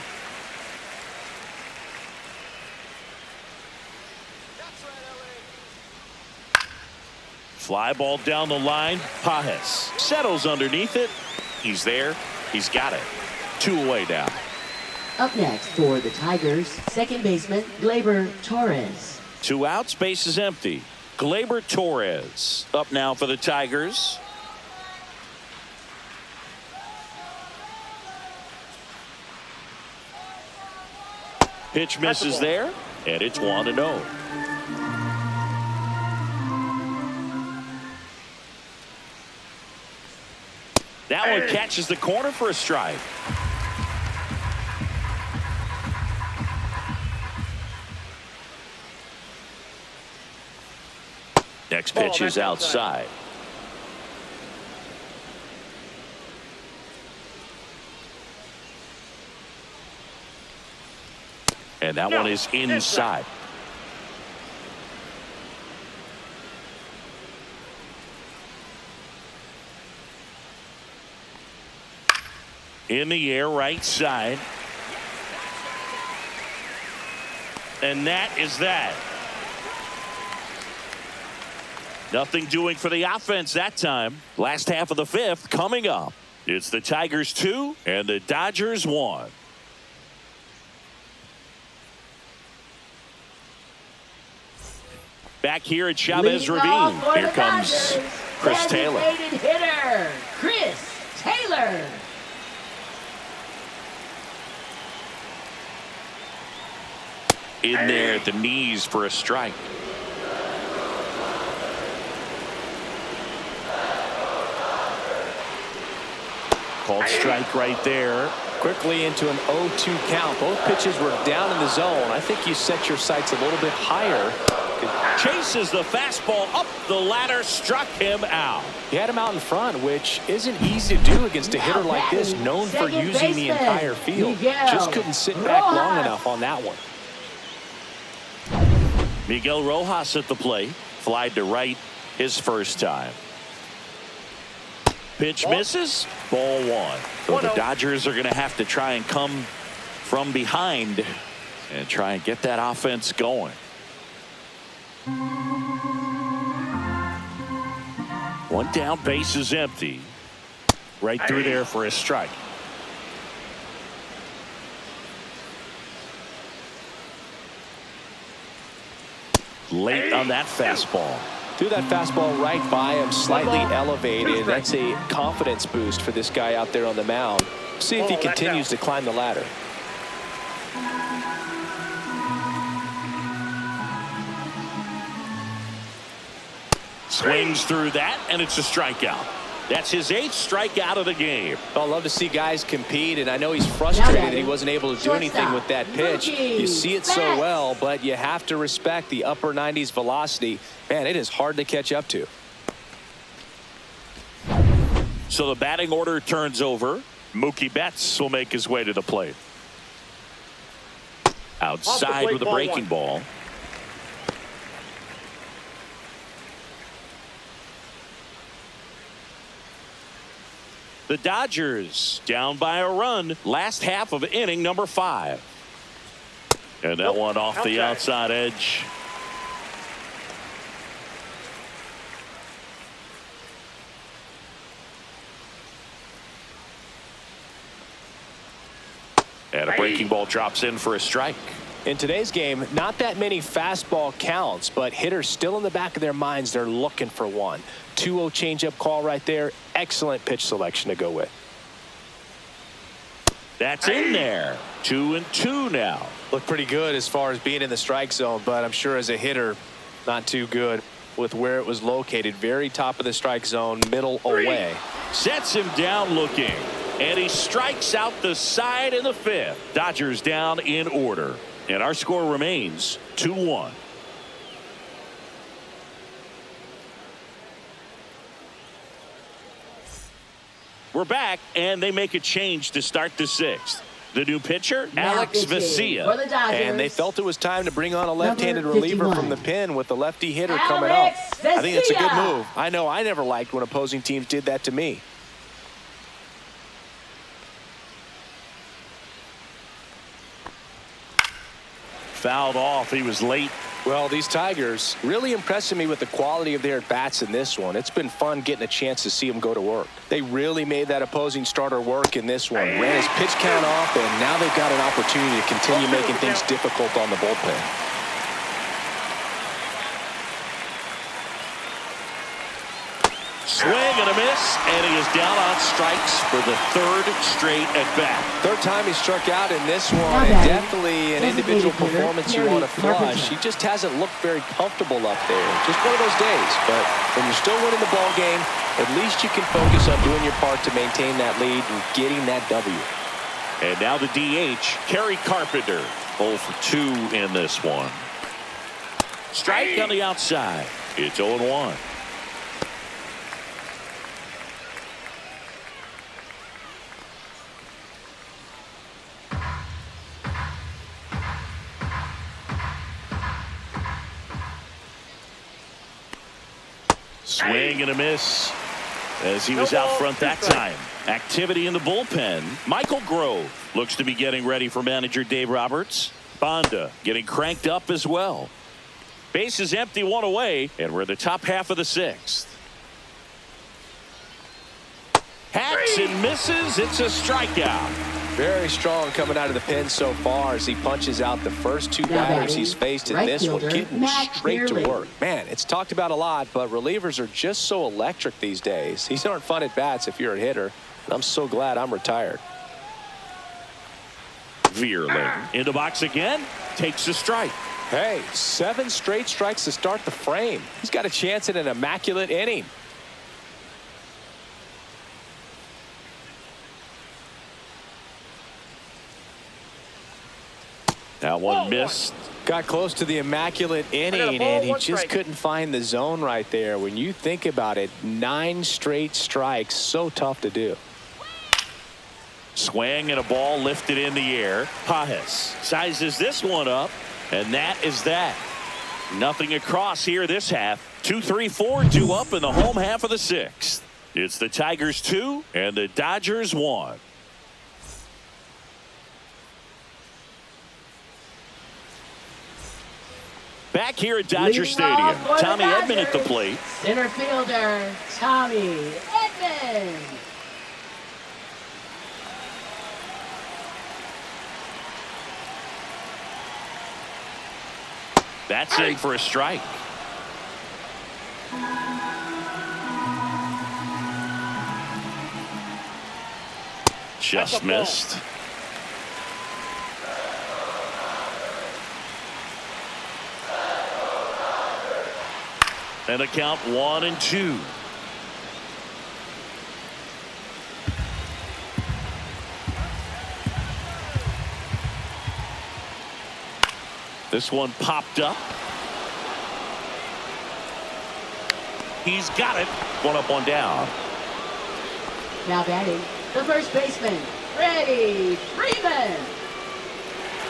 Fly ball down the line. Pajes settles underneath it. He's there. He's got it. 2 away now. Up next for the Tigers, second baseman Gleyber Torres. 2 outs, base is empty. Gleyber Torres up now for the Tigers. Pitch misses there, and it's 1-0. That one catches the corner for a strike. Next pitch is outside. And that one is inside. In the air, right side. And that is that. Nothing doing for the offense that time. Last half of the fifth coming up. It's the Tigers 2 and the Dodgers 1. Back here at Chavez Ravine. Here comes Chris Taylor. Designated hitter, Chris Taylor. In there at the knees for a strike. Called strike right there. Quickly into an 0-2 count. Both pitches were down in the zone. I think you set your sights a little bit higher. Chases the fastball up the ladder, struck him out. He had him out in front, which isn't easy to do against a hitter like this, known for using the entire field. Just couldn't sit back long enough on that one. Miguel Rojas at the plate. Flied to right his first time. Pitch misses. Ball 1. So the Dodgers are going to have to try and come from behind and try and get that offense going. One down, base is empty. Right through there for a strike. Late on that fastball. Threw that fastball right by him, slightly elevated. That's a confidence boost for this guy out there on the mound. See if he continues to climb the ladder. Swings through that, and it's a strikeout. That's his 8th strikeout of the game. I love to see guys compete, and I know he's frustrated that he wasn't able to do anything with that pitch. You see it so well, but you have to respect the upper 90s velocity. Man, it is hard to catch up to. So the batting order turns over. Mookie Betts will make his way to the plate. Outside with a breaking ball. The Dodgers down by a run. Last half of inning number 5. And that one off the outside edge. And a breaking ball drops in for a strike. In today's game, not that many fastball counts, but hitters still in the back of their minds, they're looking for one. 2-0 changeup call right there. Excellent pitch selection to go with. That's in there. 2-2 now. Look pretty good as far as being in the strike zone, but I'm sure as a hitter, Not too good with where it was located. Very top of the strike zone, middle away. Sets him down looking. And he strikes out the side in the fifth. Dodgers down in order. And our score remains 2-1. We're back, and they make a change to start the sixth. The new pitcher, Alex Vesia. And they felt it was time to bring on a left-handed reliever from the pen with the lefty hitter coming up. I think it's a good move. I know I never liked when opposing teams did that to me. Fouled off. He was late. Well, these Tigers really impressing me with the quality of their at-bats in this one. It's been fun getting a chance to see them go to work. They really made that opposing starter work in this one. Ran his pitch count off, and now they've got an opportunity to continue making things difficult on the bullpen. Swing and a miss, and he is down on strikes for the third straight at bat. Third time he struck out in this one, and definitely an individual performance you want to flush. He just hasn't looked very comfortable up there. Just one of those days. But when you're still winning the ball game, at least you can focus on doing your part to maintain that lead and getting that W. And now the DH, Kerry Carpenter, 0 for 2 in this one. Strike on the outside. It's 0-1. Swing and a miss as he was out front that time. Activity in the bullpen. Michael Grove looks to be getting ready for manager Dave Roberts. Bonda getting cranked up as well. Base is empty, one away, and we're in the top half of the sixth. Hacks and misses. It's a strikeout. Very strong coming out of the pen so far as he punches out the first two batters he's faced in this one, getting straight to work. Man, it's talked about a lot, but relievers are just so electric these days. These aren't fun at bats if you're a hitter. I'm so glad I'm retired. Veerling in the box again, takes a strike. Hey, 7 straight strikes to start the frame. He's got a chance at an immaculate inning. That one missed. Got close to the immaculate inning, and he just couldn't find the zone right there. When you think about it, 9 straight strikes, so tough to do. Swing and a ball lifted in the air. Pajes sizes this one up, and that is that. Nothing across here this half. 2-3-4, 2 up in the home half of the sixth. It's the Tigers 2 and the Dodgers 1. Back here at Dodger Stadium, Tommy Edman at the plate. Center fielder, Tommy Edman. That's in for a strike. Just missed. And a count 1-2. This one popped up. He's got it. One up, one down. Now batting, the first baseman, Freddie Freeman.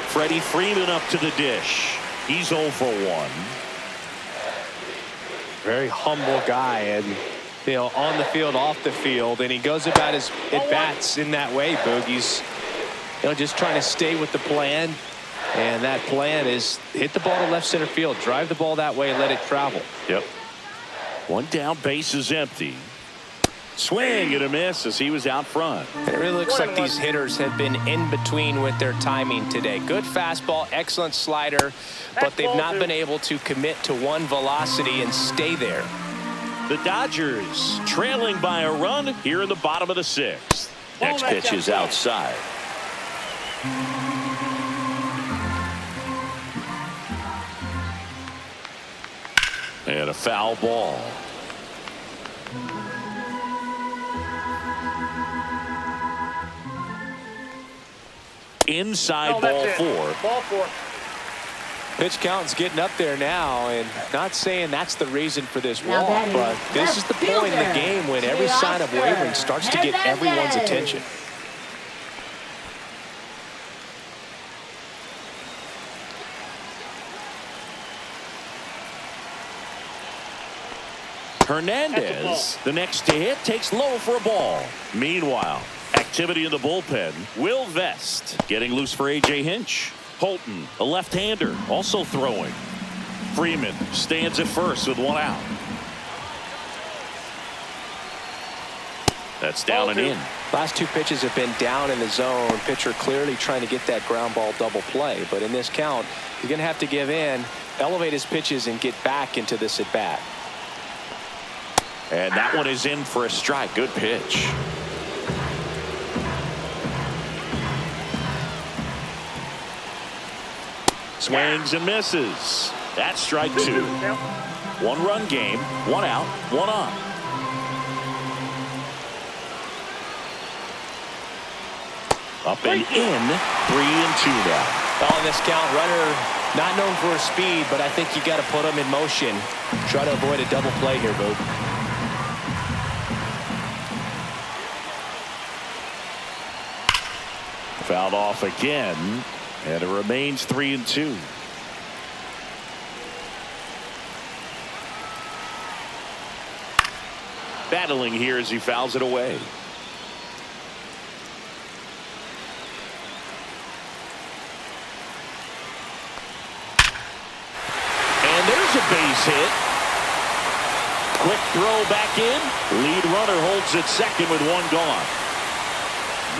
Freddie Freeman up to the dish. He's 0 for 1. Very humble guy, and you know, on the field, off the field, and he goes about his at bats in that way. Boogie's, you know, just trying to stay with the plan, and that plan is hit the ball to left center field, drive the ball that way, and let it travel. Yep. One down, base is empty. Swing and a miss as he was out front. It really looks like these hitters have been in between with their timing today. Good fastball, excellent slider, but they've not been able to commit to one velocity and stay there. The Dodgers trailing by a run here in the bottom of the sixth. Next pitch is outside. And a foul ball. Inside ball four. Ball four. Pitch count's getting up there now, and not saying that's the reason for this Now walk, batting, but this is the left point in the fielder, game when every Jay sign of Oscar. wavering starts to get everyone's Hernandez. attention. Hernandez, the next to hit, takes low for a ball. Meanwhile, activity in the bullpen. Will Vest getting loose for A.J. Hinch. Holton, a left-hander, also throwing. Freeman stands at first with one out. That's down and in. Last two pitches have been down in the zone. Pitcher clearly trying to get that ground ball double play, but in this count, he's going to have to give in, elevate his pitches, and get back into this at bat. And that one is in for a strike. Good pitch. Swings and misses. That's strike two. One-run game, one out, one on. Up and in, 3-2 now. Well, in this count, runner not known for his speed, but I think you got to put him in motion. Try to avoid a double play here, Boog. Fouled off again, and it remains 3-2. Battling here as he fouls it away. And there's a base hit. Quick throw back in. Lead runner holds at second with one gone.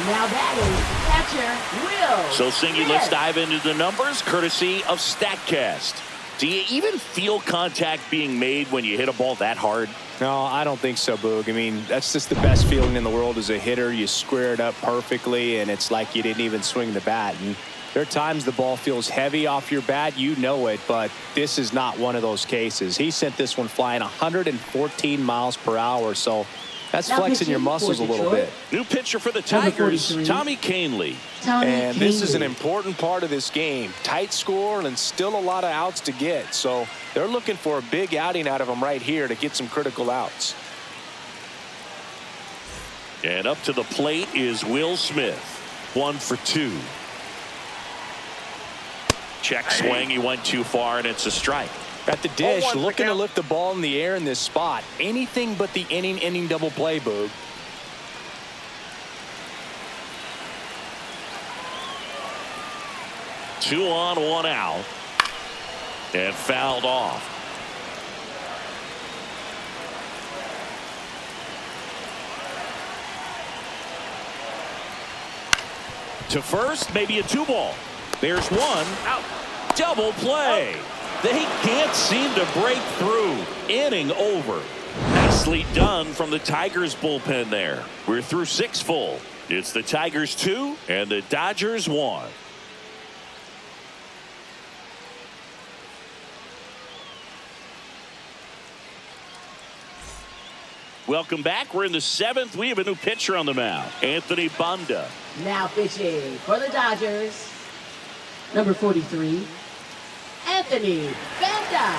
Now batting, catcher, Will. So, Singy, Smith. let's dive into the numbers courtesy of StatCast. Do you even feel contact being made when you hit a ball that hard? No, I don't think so, Boog. I mean, that's just the best feeling in the world as a hitter. You square it up perfectly, and it's like you didn't even swing the bat. And there are times the ball feels heavy off your bat. You know it, but this is not one of those cases. He sent this one flying 114 miles per hour, so that's Now flexing your pitching for muscles a little Detroit. bit. New pitcher for the Number Tigers, 43. Tommy Kahnle. And this is an Canely. important part of this game. Tight score and still a lot of outs to get. So they're looking for a big outing out of him right here to get some critical outs. And up to the plate is Will Smith. 1 for 2. Check swing. He went too far, and it's a strike. At the dish, 0-1 looking to count. lift the ball in the air in this spot. Anything but the inning double play, Boog. Two on, one out. And fouled off. To first, maybe a 2-ball. There's one. Out. Double play. They can't seem to break through. Inning over. Nicely done from the Tigers bullpen there. We're through 6 full. It's the Tigers 2 and the Dodgers 1. Welcome back. We're in the 7th. We have a new pitcher on the mound. Anthony Banda. Now pitching for the Dodgers, number 43, Anthony Banda.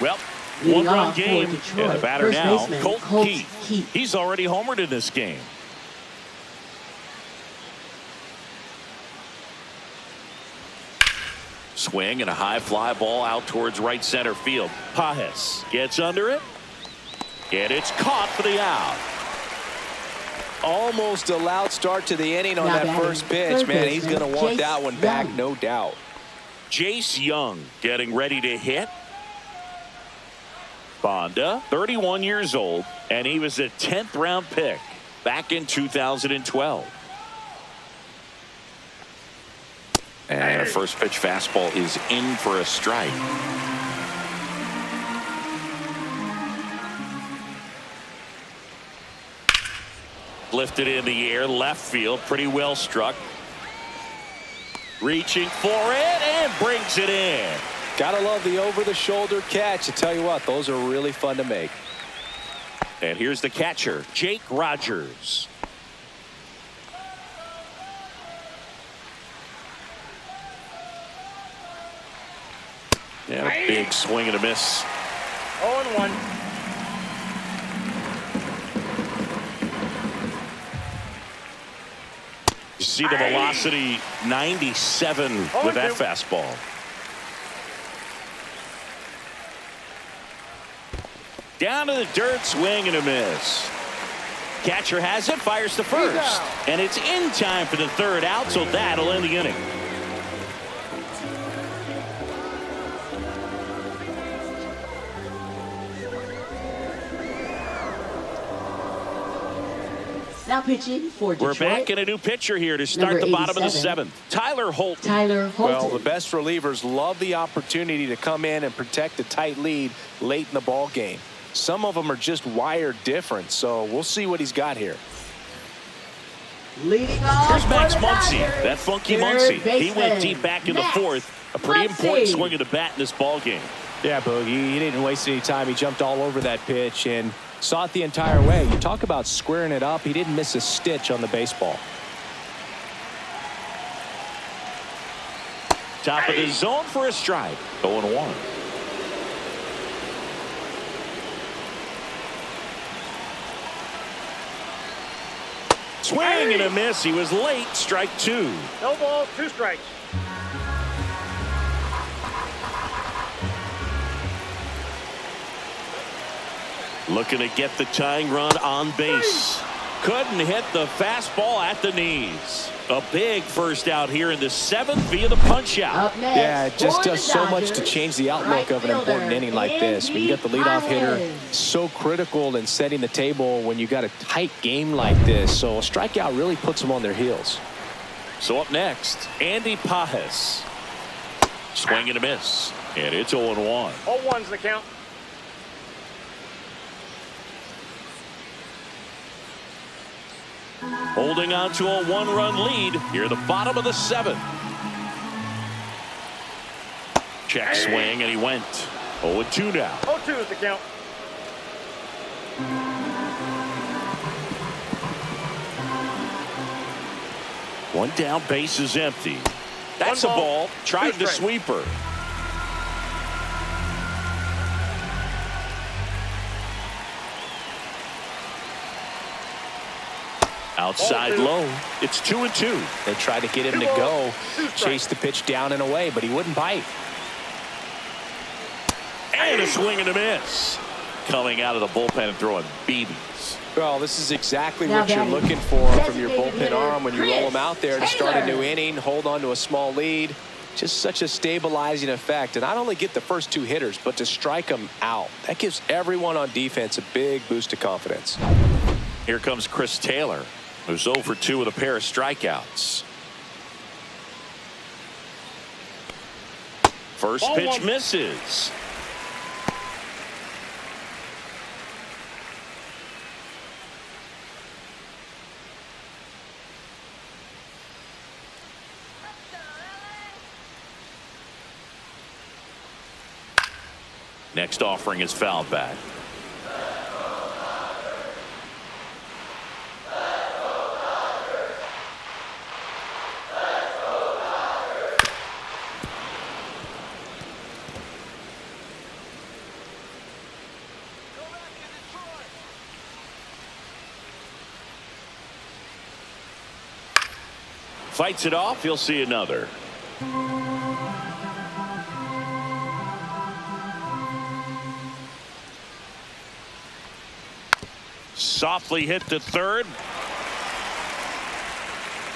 Well, Leading one-run off for game. Detroit, And the batter first now, baseman, Colt Colt Keith. Keith. He's already homered in this game. Swing and a high fly ball out towards right center field. Pajes gets under it. And it's caught for the out. Almost a loud start to the inning on Now that batting, first pitch, third man. He's baseman, going to want Jace that one back, Young. no doubt. Jace Young getting ready to hit. Banda, 31 years old, and he was a 10th round pick back in 2012. And a first pitch fastball is in for a strike. Lifted in the air, left field, pretty well struck. Reaching for it and brings it in. Gotta love the over-the-shoulder catch. I tell you what, those are really fun to make. And here's the catcher, Jake Rogers. Yeah, a big swing and a miss. 0-1. You see the velocity 97 with that fastball. Down to the dirt, swing and a miss. Catcher has it, fires to first. And it's in time for the third out, so that'll end the inning. Now pitching for Detroit. We're back in a new pitcher here to start the bottom of the seventh. Tyler Holton. Well, the best relievers love the opportunity to come in and protect a tight lead late in the ball game. Some of them are just wired different, so we'll see what he's got here. Leading off. Here's Max Muncy, that funky Muncy. He went deep back in the fourth. A pretty important swing of the bat in this ball game. Yeah, Boogie, he didn't waste any time. He jumped all over that pitch and saw it the entire way. You talk about squaring it up. He didn't miss a stitch on the baseball. Top of the zone for a strike. 0-1. Swing and a miss. He was late. Strike two. No balls, 2 strikes. Looking to get the tying run on base. Couldn't hit the fastball at the knees. A big first out here in the seventh via the punch out. Yeah, it just does so much to change the outlook of an important inning like this. When you get the leadoff hitter, so critical in setting the table when you got a tight game like this. So a strikeout really puts them on their heels. So up next, Andy Pajes. Swing and a miss. And it's 0-1. 0-1's the count. Holding on to a 1-run lead here at the bottom of the seventh. Check swing, and he went 0-2 now. 0-2 is the count. One down, base is empty. That's a ball. Tried the sweeper. Outside low. It's 2-2. They tried to get him to go, chase the pitch down and away, but he wouldn't bite. And a swing and a miss. Coming out of the bullpen and throwing BBs. Well, this is exactly what you're looking for from your bullpen arm when you roll them out there to start a new inning, hold on to a small lead. Just such a stabilizing effect. And not only get the first 2 hitters, but to strike them out. That gives everyone on defense a big boost of confidence. Here comes Chris Taylor, who's 0 for 2 with a pair of strikeouts. First pitch misses. Next offering is fouled back. Fights it off. He'll see another. Softly hit to third.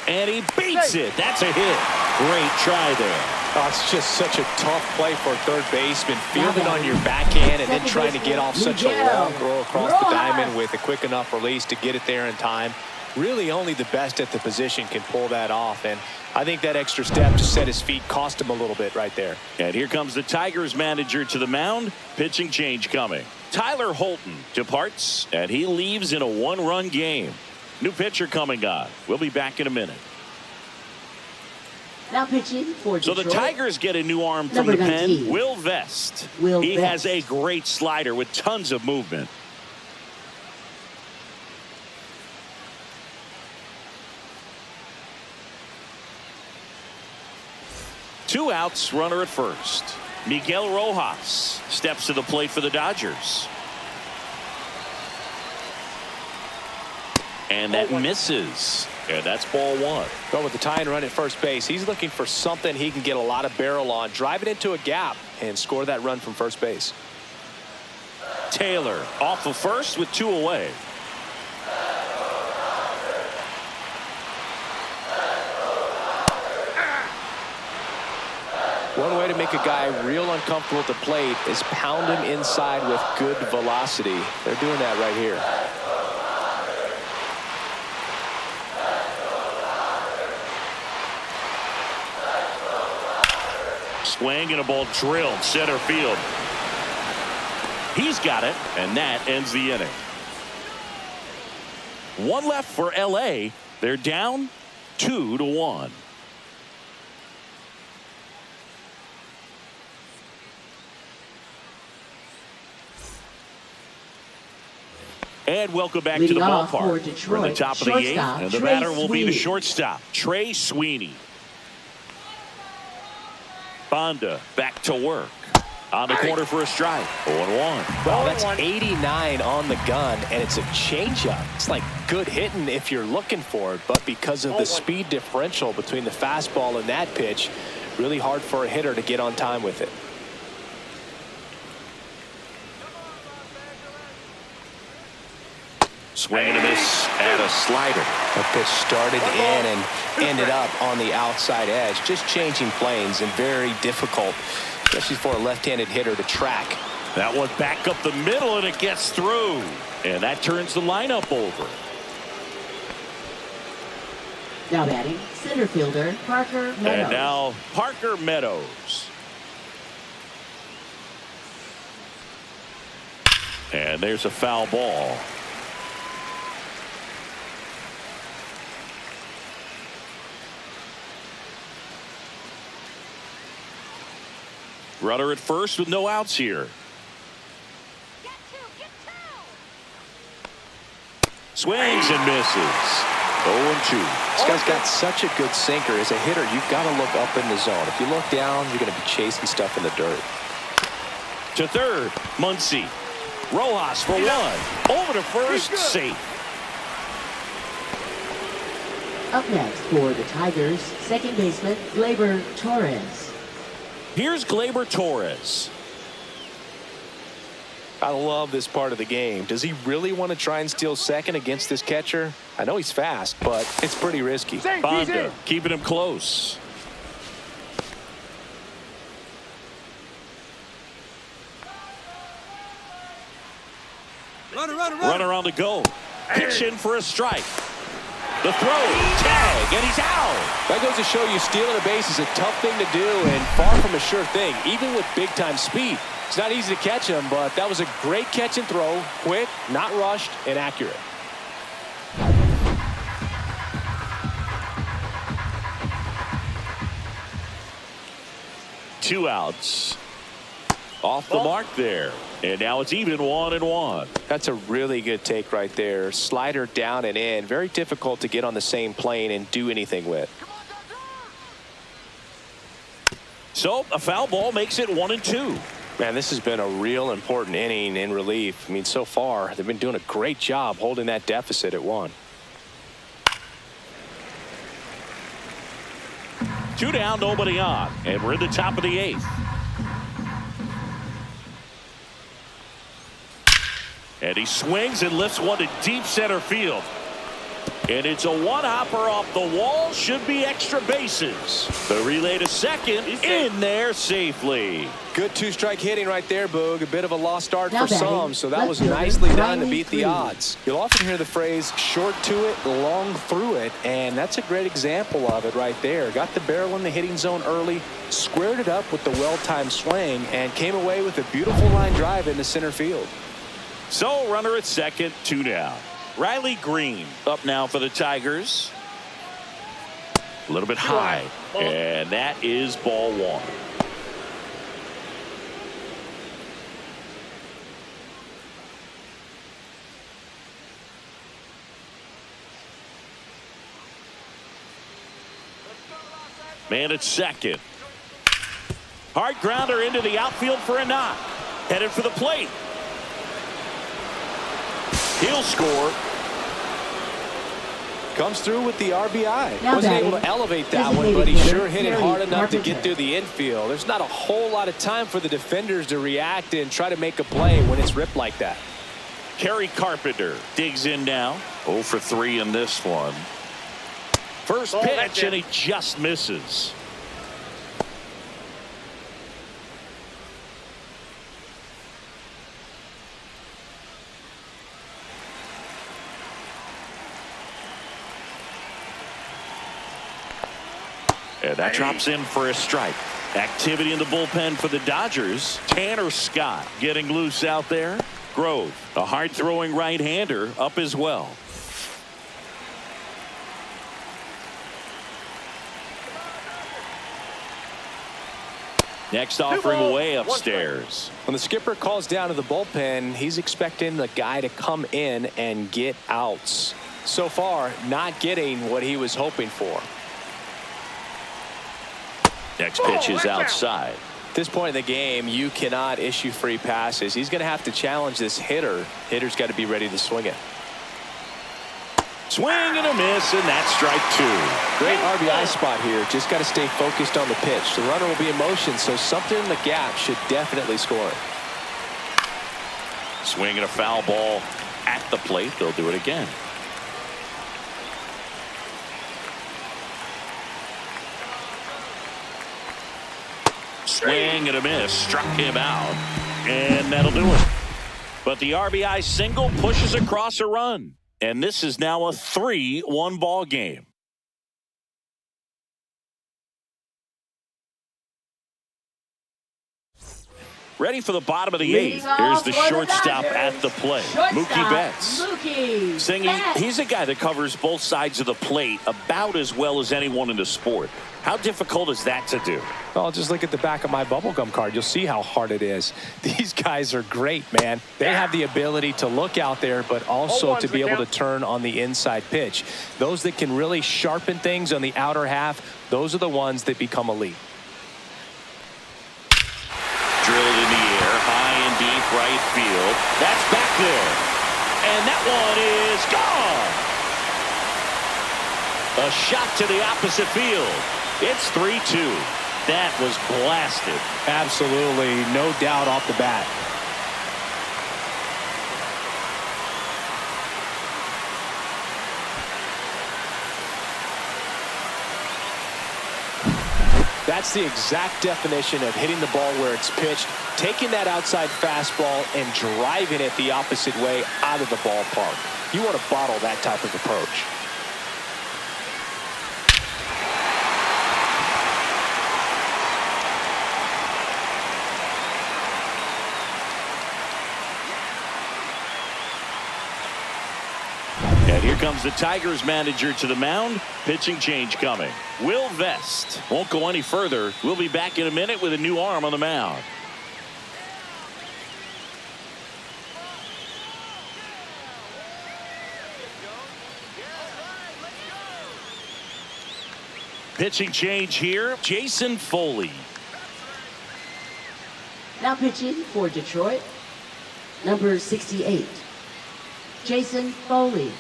And he beats it. That's a hit. Great try there. Oh, it's just such a tough play for a third baseman. Fielding on your backhand and then trying to get off such a long throw across the diamond with a quick enough release to get it there in time. Really only the best at the position can pull that off. And I think that extra step to set his feet cost him a little bit right there. And here comes the Tigers manager to the mound. Pitching change coming. Tyler Holton departs, and he leaves in a 1-run game. New pitcher coming on. We'll be back in a minute. Now pitching for So Detroit. the Tigers get a new arm from Number the pen. 19. Will Vest. Will He Vest. has a great slider with tons of movement. Two outs, runner at first. Miguel Rojas steps to the plate for the Dodgers. And that misses. And that's ball one. Well, with the tying run at first base, he's looking for something he can get a lot of barrel on, drive it into a gap, and score that run from first base. Taylor off of first with two away. One way to make a guy real uncomfortable at the plate is pound him inside with good velocity. They're doing that right here. Swing and a ball drilled center field. He's got it, and that ends the inning. One left for LA. They're down 2-1. And welcome back to the Leading off for ballpark. We're in Detroit, the top of the eighth, shortstop, and the Trey batter will be the Sweeney. shortstop, Trey Sweeney. Bonda back to work. On the corner for a strike. 0-1. Well, that's 89 on the gun, and it's a changeup. It's like good hitting if you're looking for it, but because of the speed differential between the fastball and that pitch, really hard for a hitter to get on time with it. Swing and a miss and a slider. That pitch started in and ended up on the outside edge, just changing planes and very difficult, especially for a left-handed hitter to track. That one back up the middle, and it gets through. And that turns the lineup over. Now batting, center fielder Parker Meadows. And now Parker Meadows. And there's a foul ball. Runner at first with no outs here. Get two. Swings and misses. 0-2. This guy's got such a good sinker. As a hitter, you've got to look up in the zone. If you look down, you're going to be chasing stuff in the dirt. To third, Muncy. Rojas for one. Over to first, safe. Up next for the Tigers, second baseman Gleyber Torres. Here's Gleyber Torres. I love this part of the game. Does he really want to try and steal second against this catcher? I know he's fast, but it's pretty risky. Bonda keeping him close. Runner on the go. Pitch in for a strike. The throw, tag, and he's out. That goes to show you stealing a base is a tough thing to do and far from a sure thing, even with big-time speed. It's not easy to catch him, but that was a great catch and throw. Quick, not rushed, and accurate. Two outs. Off the mark there. And now it's even 1-1. That's a really good take right there. Slider down and in. Very difficult to get on the same plane and do anything with. So a foul ball makes it 1-2. Man, this has been a real important inning in relief. I mean, so far, they've been doing a great job holding that deficit at 1. 2 down, nobody on. And we're in the top of the 8th. And he swings and lifts one to deep center field. And it's a one-hopper off the wall. Should be extra bases. The relay to second. In there safely. Good two-strike hitting right there, Boog. A bit of a lost start Now for batting, some, so that left was fielder, nicely done to Riley beat the Green. odds. You'll often hear the phrase short to it, long through it, and that's a great example of it right there. Got the barrel in the hitting zone early, squared it up with the well-timed swing, and came away with a beautiful line drive into center field. So runner at second, 2 down. Riley Green up now for the Tigers. A little bit high. And that is ball one. Man at second. Hard grounder into the outfield for a knock. Headed for the plate. He'll score. Comes through with the RBI. Now Wasn't batting, able to elevate that one, designated but he hitter, sure hit it Gary hard enough to Carpenter. get through the infield. There's not a whole lot of time for the defenders to react and try to make a play when it's ripped like that. Kerry Carpenter digs in now. 0 for 3 in this one. First Ball, that's pitch, and it. he just misses. And that drops in for a strike. Activity in the bullpen for the Dodgers. Tanner Scott getting loose out there. Grove, a hard-throwing right-hander, up as well. Next offering away upstairs. When the skipper calls down to the bullpen, he's expecting the guy to come in and get outs. So far, not getting what he was hoping for. Next pitch is outside. At this point in the game, you cannot issue free passes. He's going to have to challenge this hitter. Hitter's got to be ready to swing it. Swing and a miss, and that's strike two. Great RBI spot here. Just got to stay focused on the pitch. The runner will be in motion, so something in the gap should definitely score it. Swing and a foul ball at the plate. They'll do it again. Swing and a miss. Struck him out. And that'll do it. But the RBI single pushes across a run. And this is now a 3-1 ball game. Ready for the bottom of the eighth. Here's the shortstop at the plate. Mookie Betts. Singing, he's a guy that covers both sides of the plate about as well as anyone in the sport. How difficult is that to do? Oh, just look at the back of my bubblegum card. You'll see how hard it is. These guys are great, man. They have the ability to look out there, but also to be able to turn on the inside pitch. Those that can really sharpen things on the outer half, those are the ones that become elite. Drilled in the air, high and deep right field. That's back there. And that one is gone. A shot to the opposite field. It's 3-2. That was blasted. Absolutely, no doubt off the bat. That's the exact definition of hitting the ball where it's pitched, taking that outside fastball and driving it the opposite way out of the ballpark. You want to bottle that type of approach. And here comes the Tigers manager to the mound. Pitching change coming. Will Vest won't go any further. We'll be back in a minute with a new arm on the mound. Pitching change here. Jason Foley. Now pitching for Detroit, number 68, Jason Foley.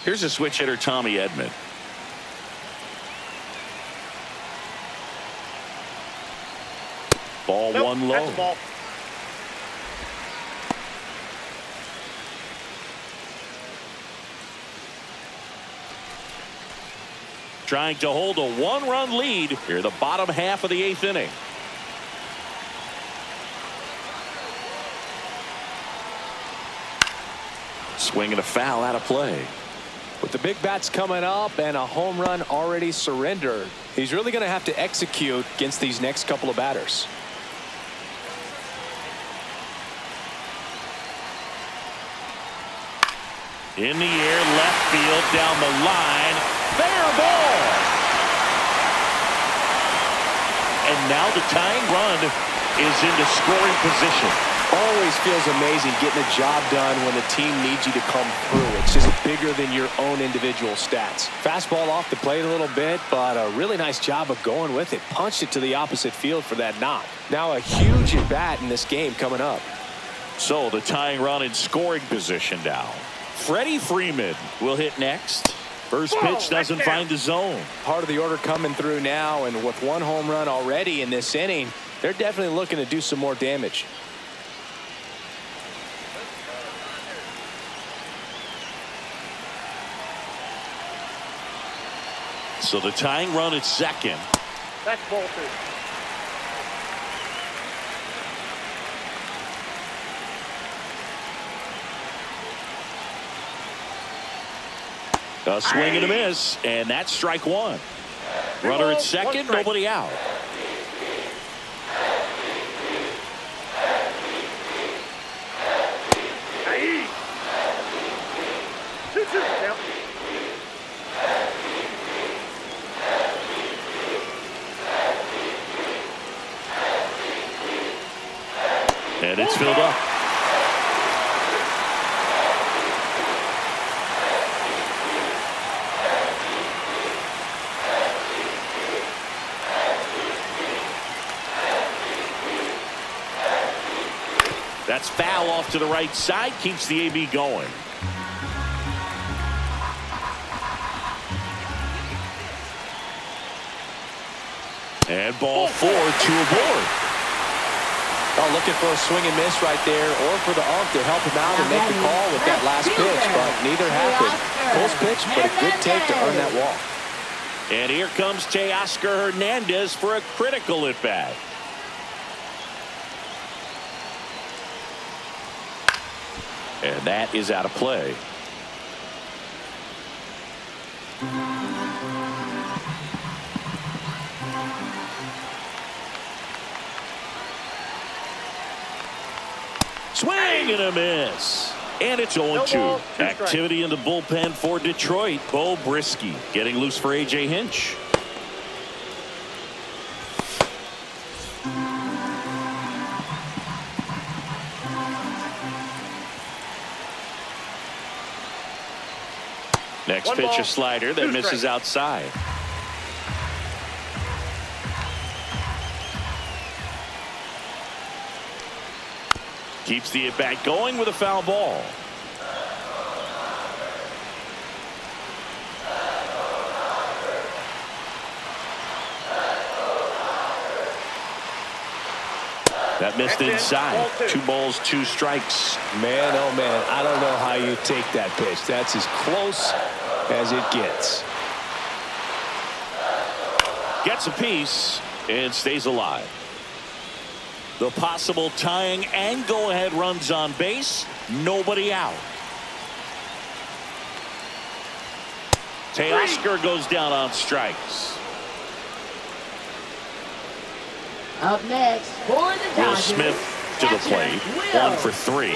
Here's a switch hitter, Tommy Edman. Ball one low. That's ball. Trying to hold a one-run lead here, the bottom half of the eighth inning. Swing and a foul out of play. With the big bats coming up and a home run already surrendered, he's really going to have to execute against these next couple of batters. In the air, left field, down the line. Fair ball. And now the tying run is into scoring position. Always feels amazing getting a job done when the team needs you to come through. It's just bigger than your own individual stats. Fastball off the plate a little bit, but a really nice job of going with it. Punched it to the opposite field for that knock. Now a huge at bat in this game coming up. So the tying run in scoring position now. Freddie Freeman will hit next. First pitch doesn't find the zone. Part of the order coming through now, and with one home run already in this inning, they're definitely looking to do some more damage. So the tying run at second. That's ball 2. A swing and a miss, and that's strike 1. Runner at second, nobody out. Aye. 2-2 count. And it's filled up. That's foul off to the right side, keeps the AB going. And ball 4, 2 aboard. Oh, looking for a swing and miss right there, or for the ump to help him out and make the call with that last pitch, but neither happened. Close pitch, but a good take to earn that walk. And here comes Teoscar Hernandez for a critical at bat. And that is out of play. Swing and a miss. And it's 0-2. Activity in the bullpen for Detroit. Bo Brisky getting loose for A.J. Hinch. Next pitch, a slider that misses outside. Keeps the at-bat going with a foul ball. That missed inside. 2 balls, 2 strikes. Man, oh man, I don't know how you take that pitch. That's as close as it gets. Gets a piece and stays alive. The possible tying and go-ahead runs on base. Nobody out. Teoscar goes down on strikes. Up next for the Dodgers, Will Smith to the plate. 1 for 3.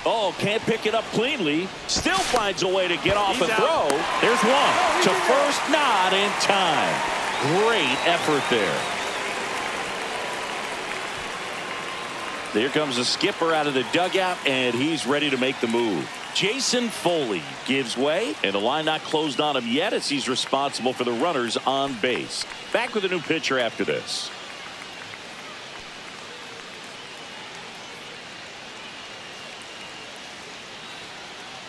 Oh, can't pick it up cleanly. Still finds a way to get off and throw. There's one. To first, not in time. Great effort there. Here comes the skipper out of the dugout, and he's ready to make the move. Jason Foley gives way, and the line not closed on him yet as he's responsible for the runners on base. Back with a new pitcher after this.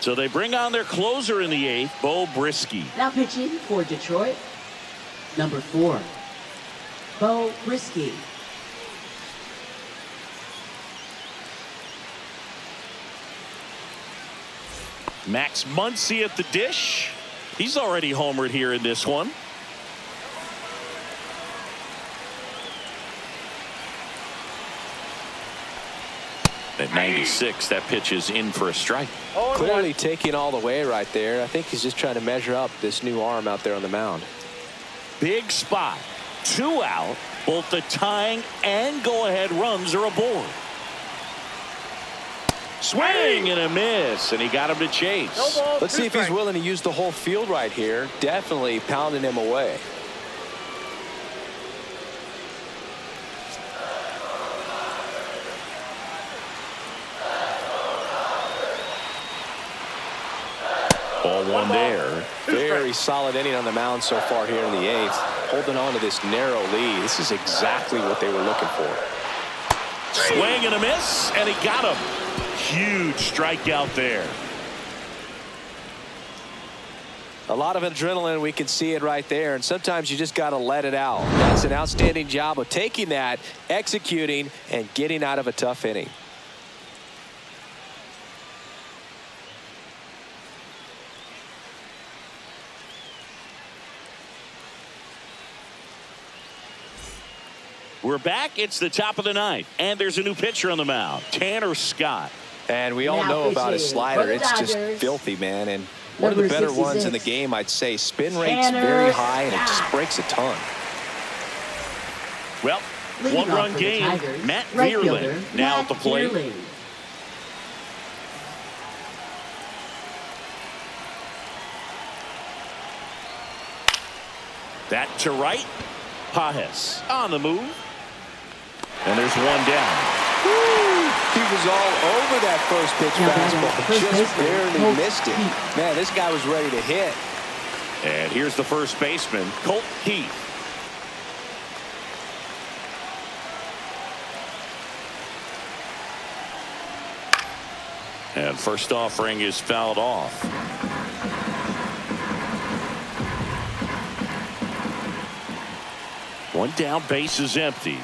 So they bring on their closer in the 8th, Bo Brisky. Now pitching for Detroit, number 4, Bo Brisky. Max Muncy at the dish. He's already homered here in this one. At 96, that pitch is in for a strike. Clearly taking all the way right there. I think he's just trying to measure up this new arm out there on the mound. Big spot. 2 out. Both the tying and go-ahead runs are aboard. Swing and a miss, and he got him to chase. Let's see if he's willing to use the whole field right here. Definitely pounding him away. Ball one there. Very solid inning on the mound so far here in the 8th. Holding on to this narrow lead. This is exactly what they were looking for. Swing and a miss, and he got him. Huge strikeout there. A lot of adrenaline. We can see it right there. And sometimes you just got to let it out. That's an outstanding job of taking that, executing, and getting out of a tough inning. We're back. It's the top of the 9th, and there's a new pitcher on the mound, Tanner Scott. And we all know about his slider. It's just filthy, man. And one of the better ones in the game, I'd say. Spin rate's very high, and it just breaks a ton. Well, one-run game. Matt Vierling now at the plate. That to right. Pajes on the move. And there's one down. Woo! He was all over that first pitch fastball. Just barely missed it. Man, this guy was ready to hit. And here's the first baseman, Colt Keith. And first offering is fouled off. One down, base is empty.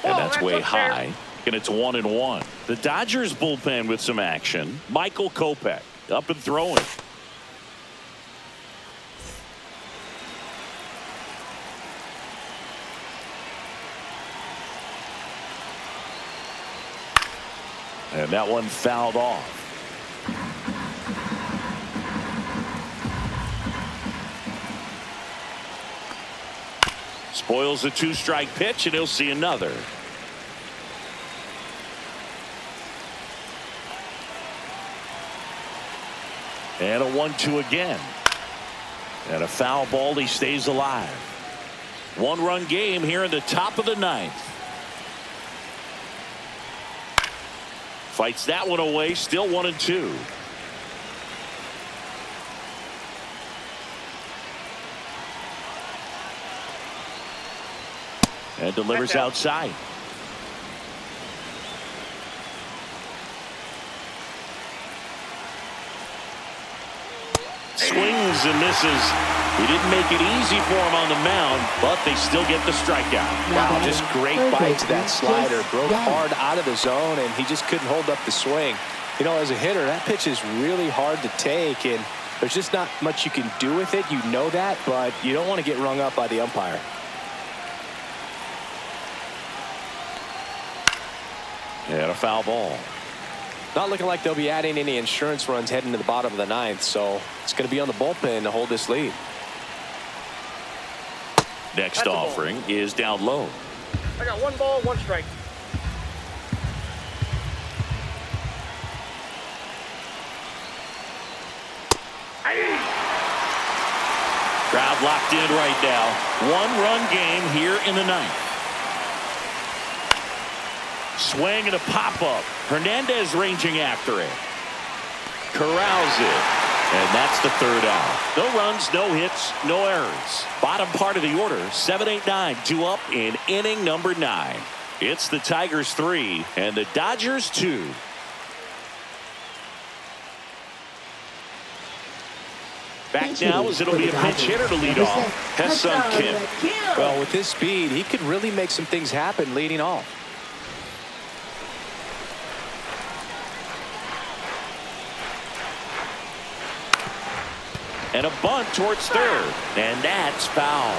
And that's way high. And it's 1-1. The Dodgers bullpen with some action. Michael Kopech up and throwing. And that one fouled off. Spoils a 2-strike pitch, and he'll see another. And a 1-2 again. And a foul ball. He stays alive. One-run game here in the top of the 9th. Fights that one away. Still 1-2. And delivers outside. Swings and misses. He didn't make it easy for him on the mound, but they still get the strikeout. Wow, just great bite to that slider. Broke hard out of the zone, and he just couldn't hold up the swing. You know, as a hitter, that pitch is really hard to take, and there's just not much you can do with it. You know that, but you don't want to get rung up by the umpire. And a foul ball. Not looking like they'll be adding any insurance runs heading to the bottom of the 9th, so it's going to be on the bullpen to hold this lead. Next offering is down low. I got 1 ball, 1 strike. Crowd locked in right now. 1-run game here in the 9th. Swing and a pop-up. Hernandez ranging after it. Corrals it. And that's the 3rd out. No runs, no hits, no errors. Bottom part of the order, 7-8-9, 2 up in inning number 9. It's the Tigers 3 and the Dodgers 2. Back now as it'll be a pinch hitter to lead off. Ha-Seong Kim. Well, with his speed, he could really make some things happen leading off. And a bunt towards 3rd. And that's foul.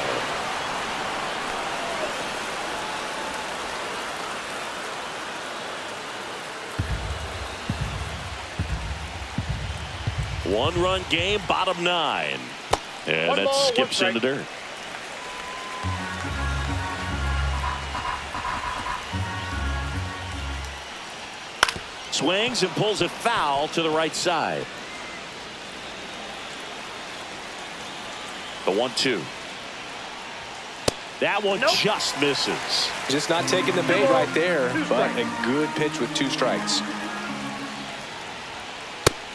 One-run game, bottom 9. And One that ball, skips one in the dirt. Swings and pulls it foul to the right side. The 1-2. That one just misses. Just not taking the bait right there, but a good pitch with 2 strikes.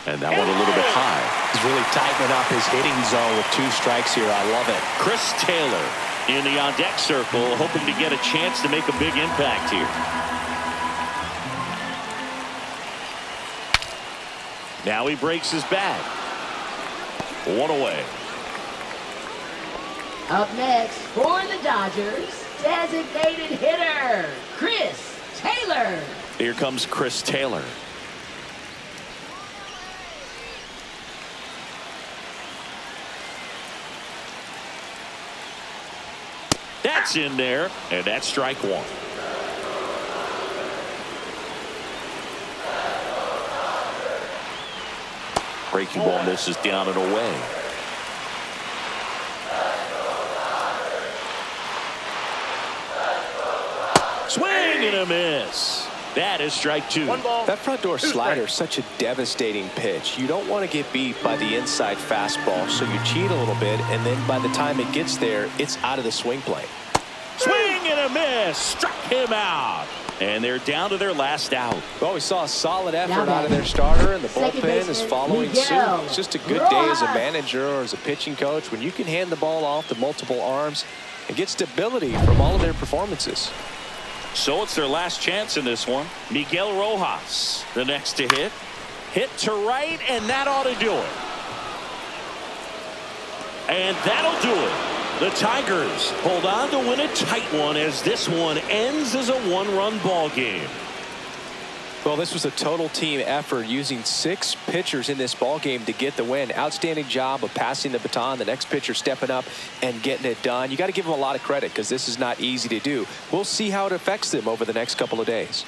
And that one a little bit high. He's really tightening up his hitting zone with 2 strikes here. I love it. Chris Taylor in the on-deck circle, hoping to get a chance to make a big impact here. Now he breaks his back. 1 away. Up next for the Dodgers, designated hitter, Chris Taylor. Here comes Chris Taylor. That's in there, and that's strike 1. Breaking ball misses down and away. Swing and a miss. That is strike 2. One ball. That front door 2 slider is strikes. such a devastating pitch. You don't want to get beat by the inside fastball, so you cheat a little bit, and then by the time it gets there, it's out of the swing plane. Swing and a miss. Struck him out. And they're down to their last out. Well, we saw a solid effort Now out of their starter, and the second bullpen is baseman, following Miguel suit. It's just a good day as a Rojas. manager or as a pitching coach when you can hand the ball off to multiple arms and get stability from all of their performances. So it's their last chance in this one. Miguel Rojas, the next to hit. Hit to right, and that ought to do it. And that'll do it. The Tigers hold on to win a tight one as this one ends as a 1-run ball game. Well, this was a total team effort using 6 pitchers in this ball game to get the win. Outstanding job of passing the baton, the next pitcher stepping up and getting it done. You got to give them a lot of credit because this is not easy to do. We'll see how it affects them over the next couple of days.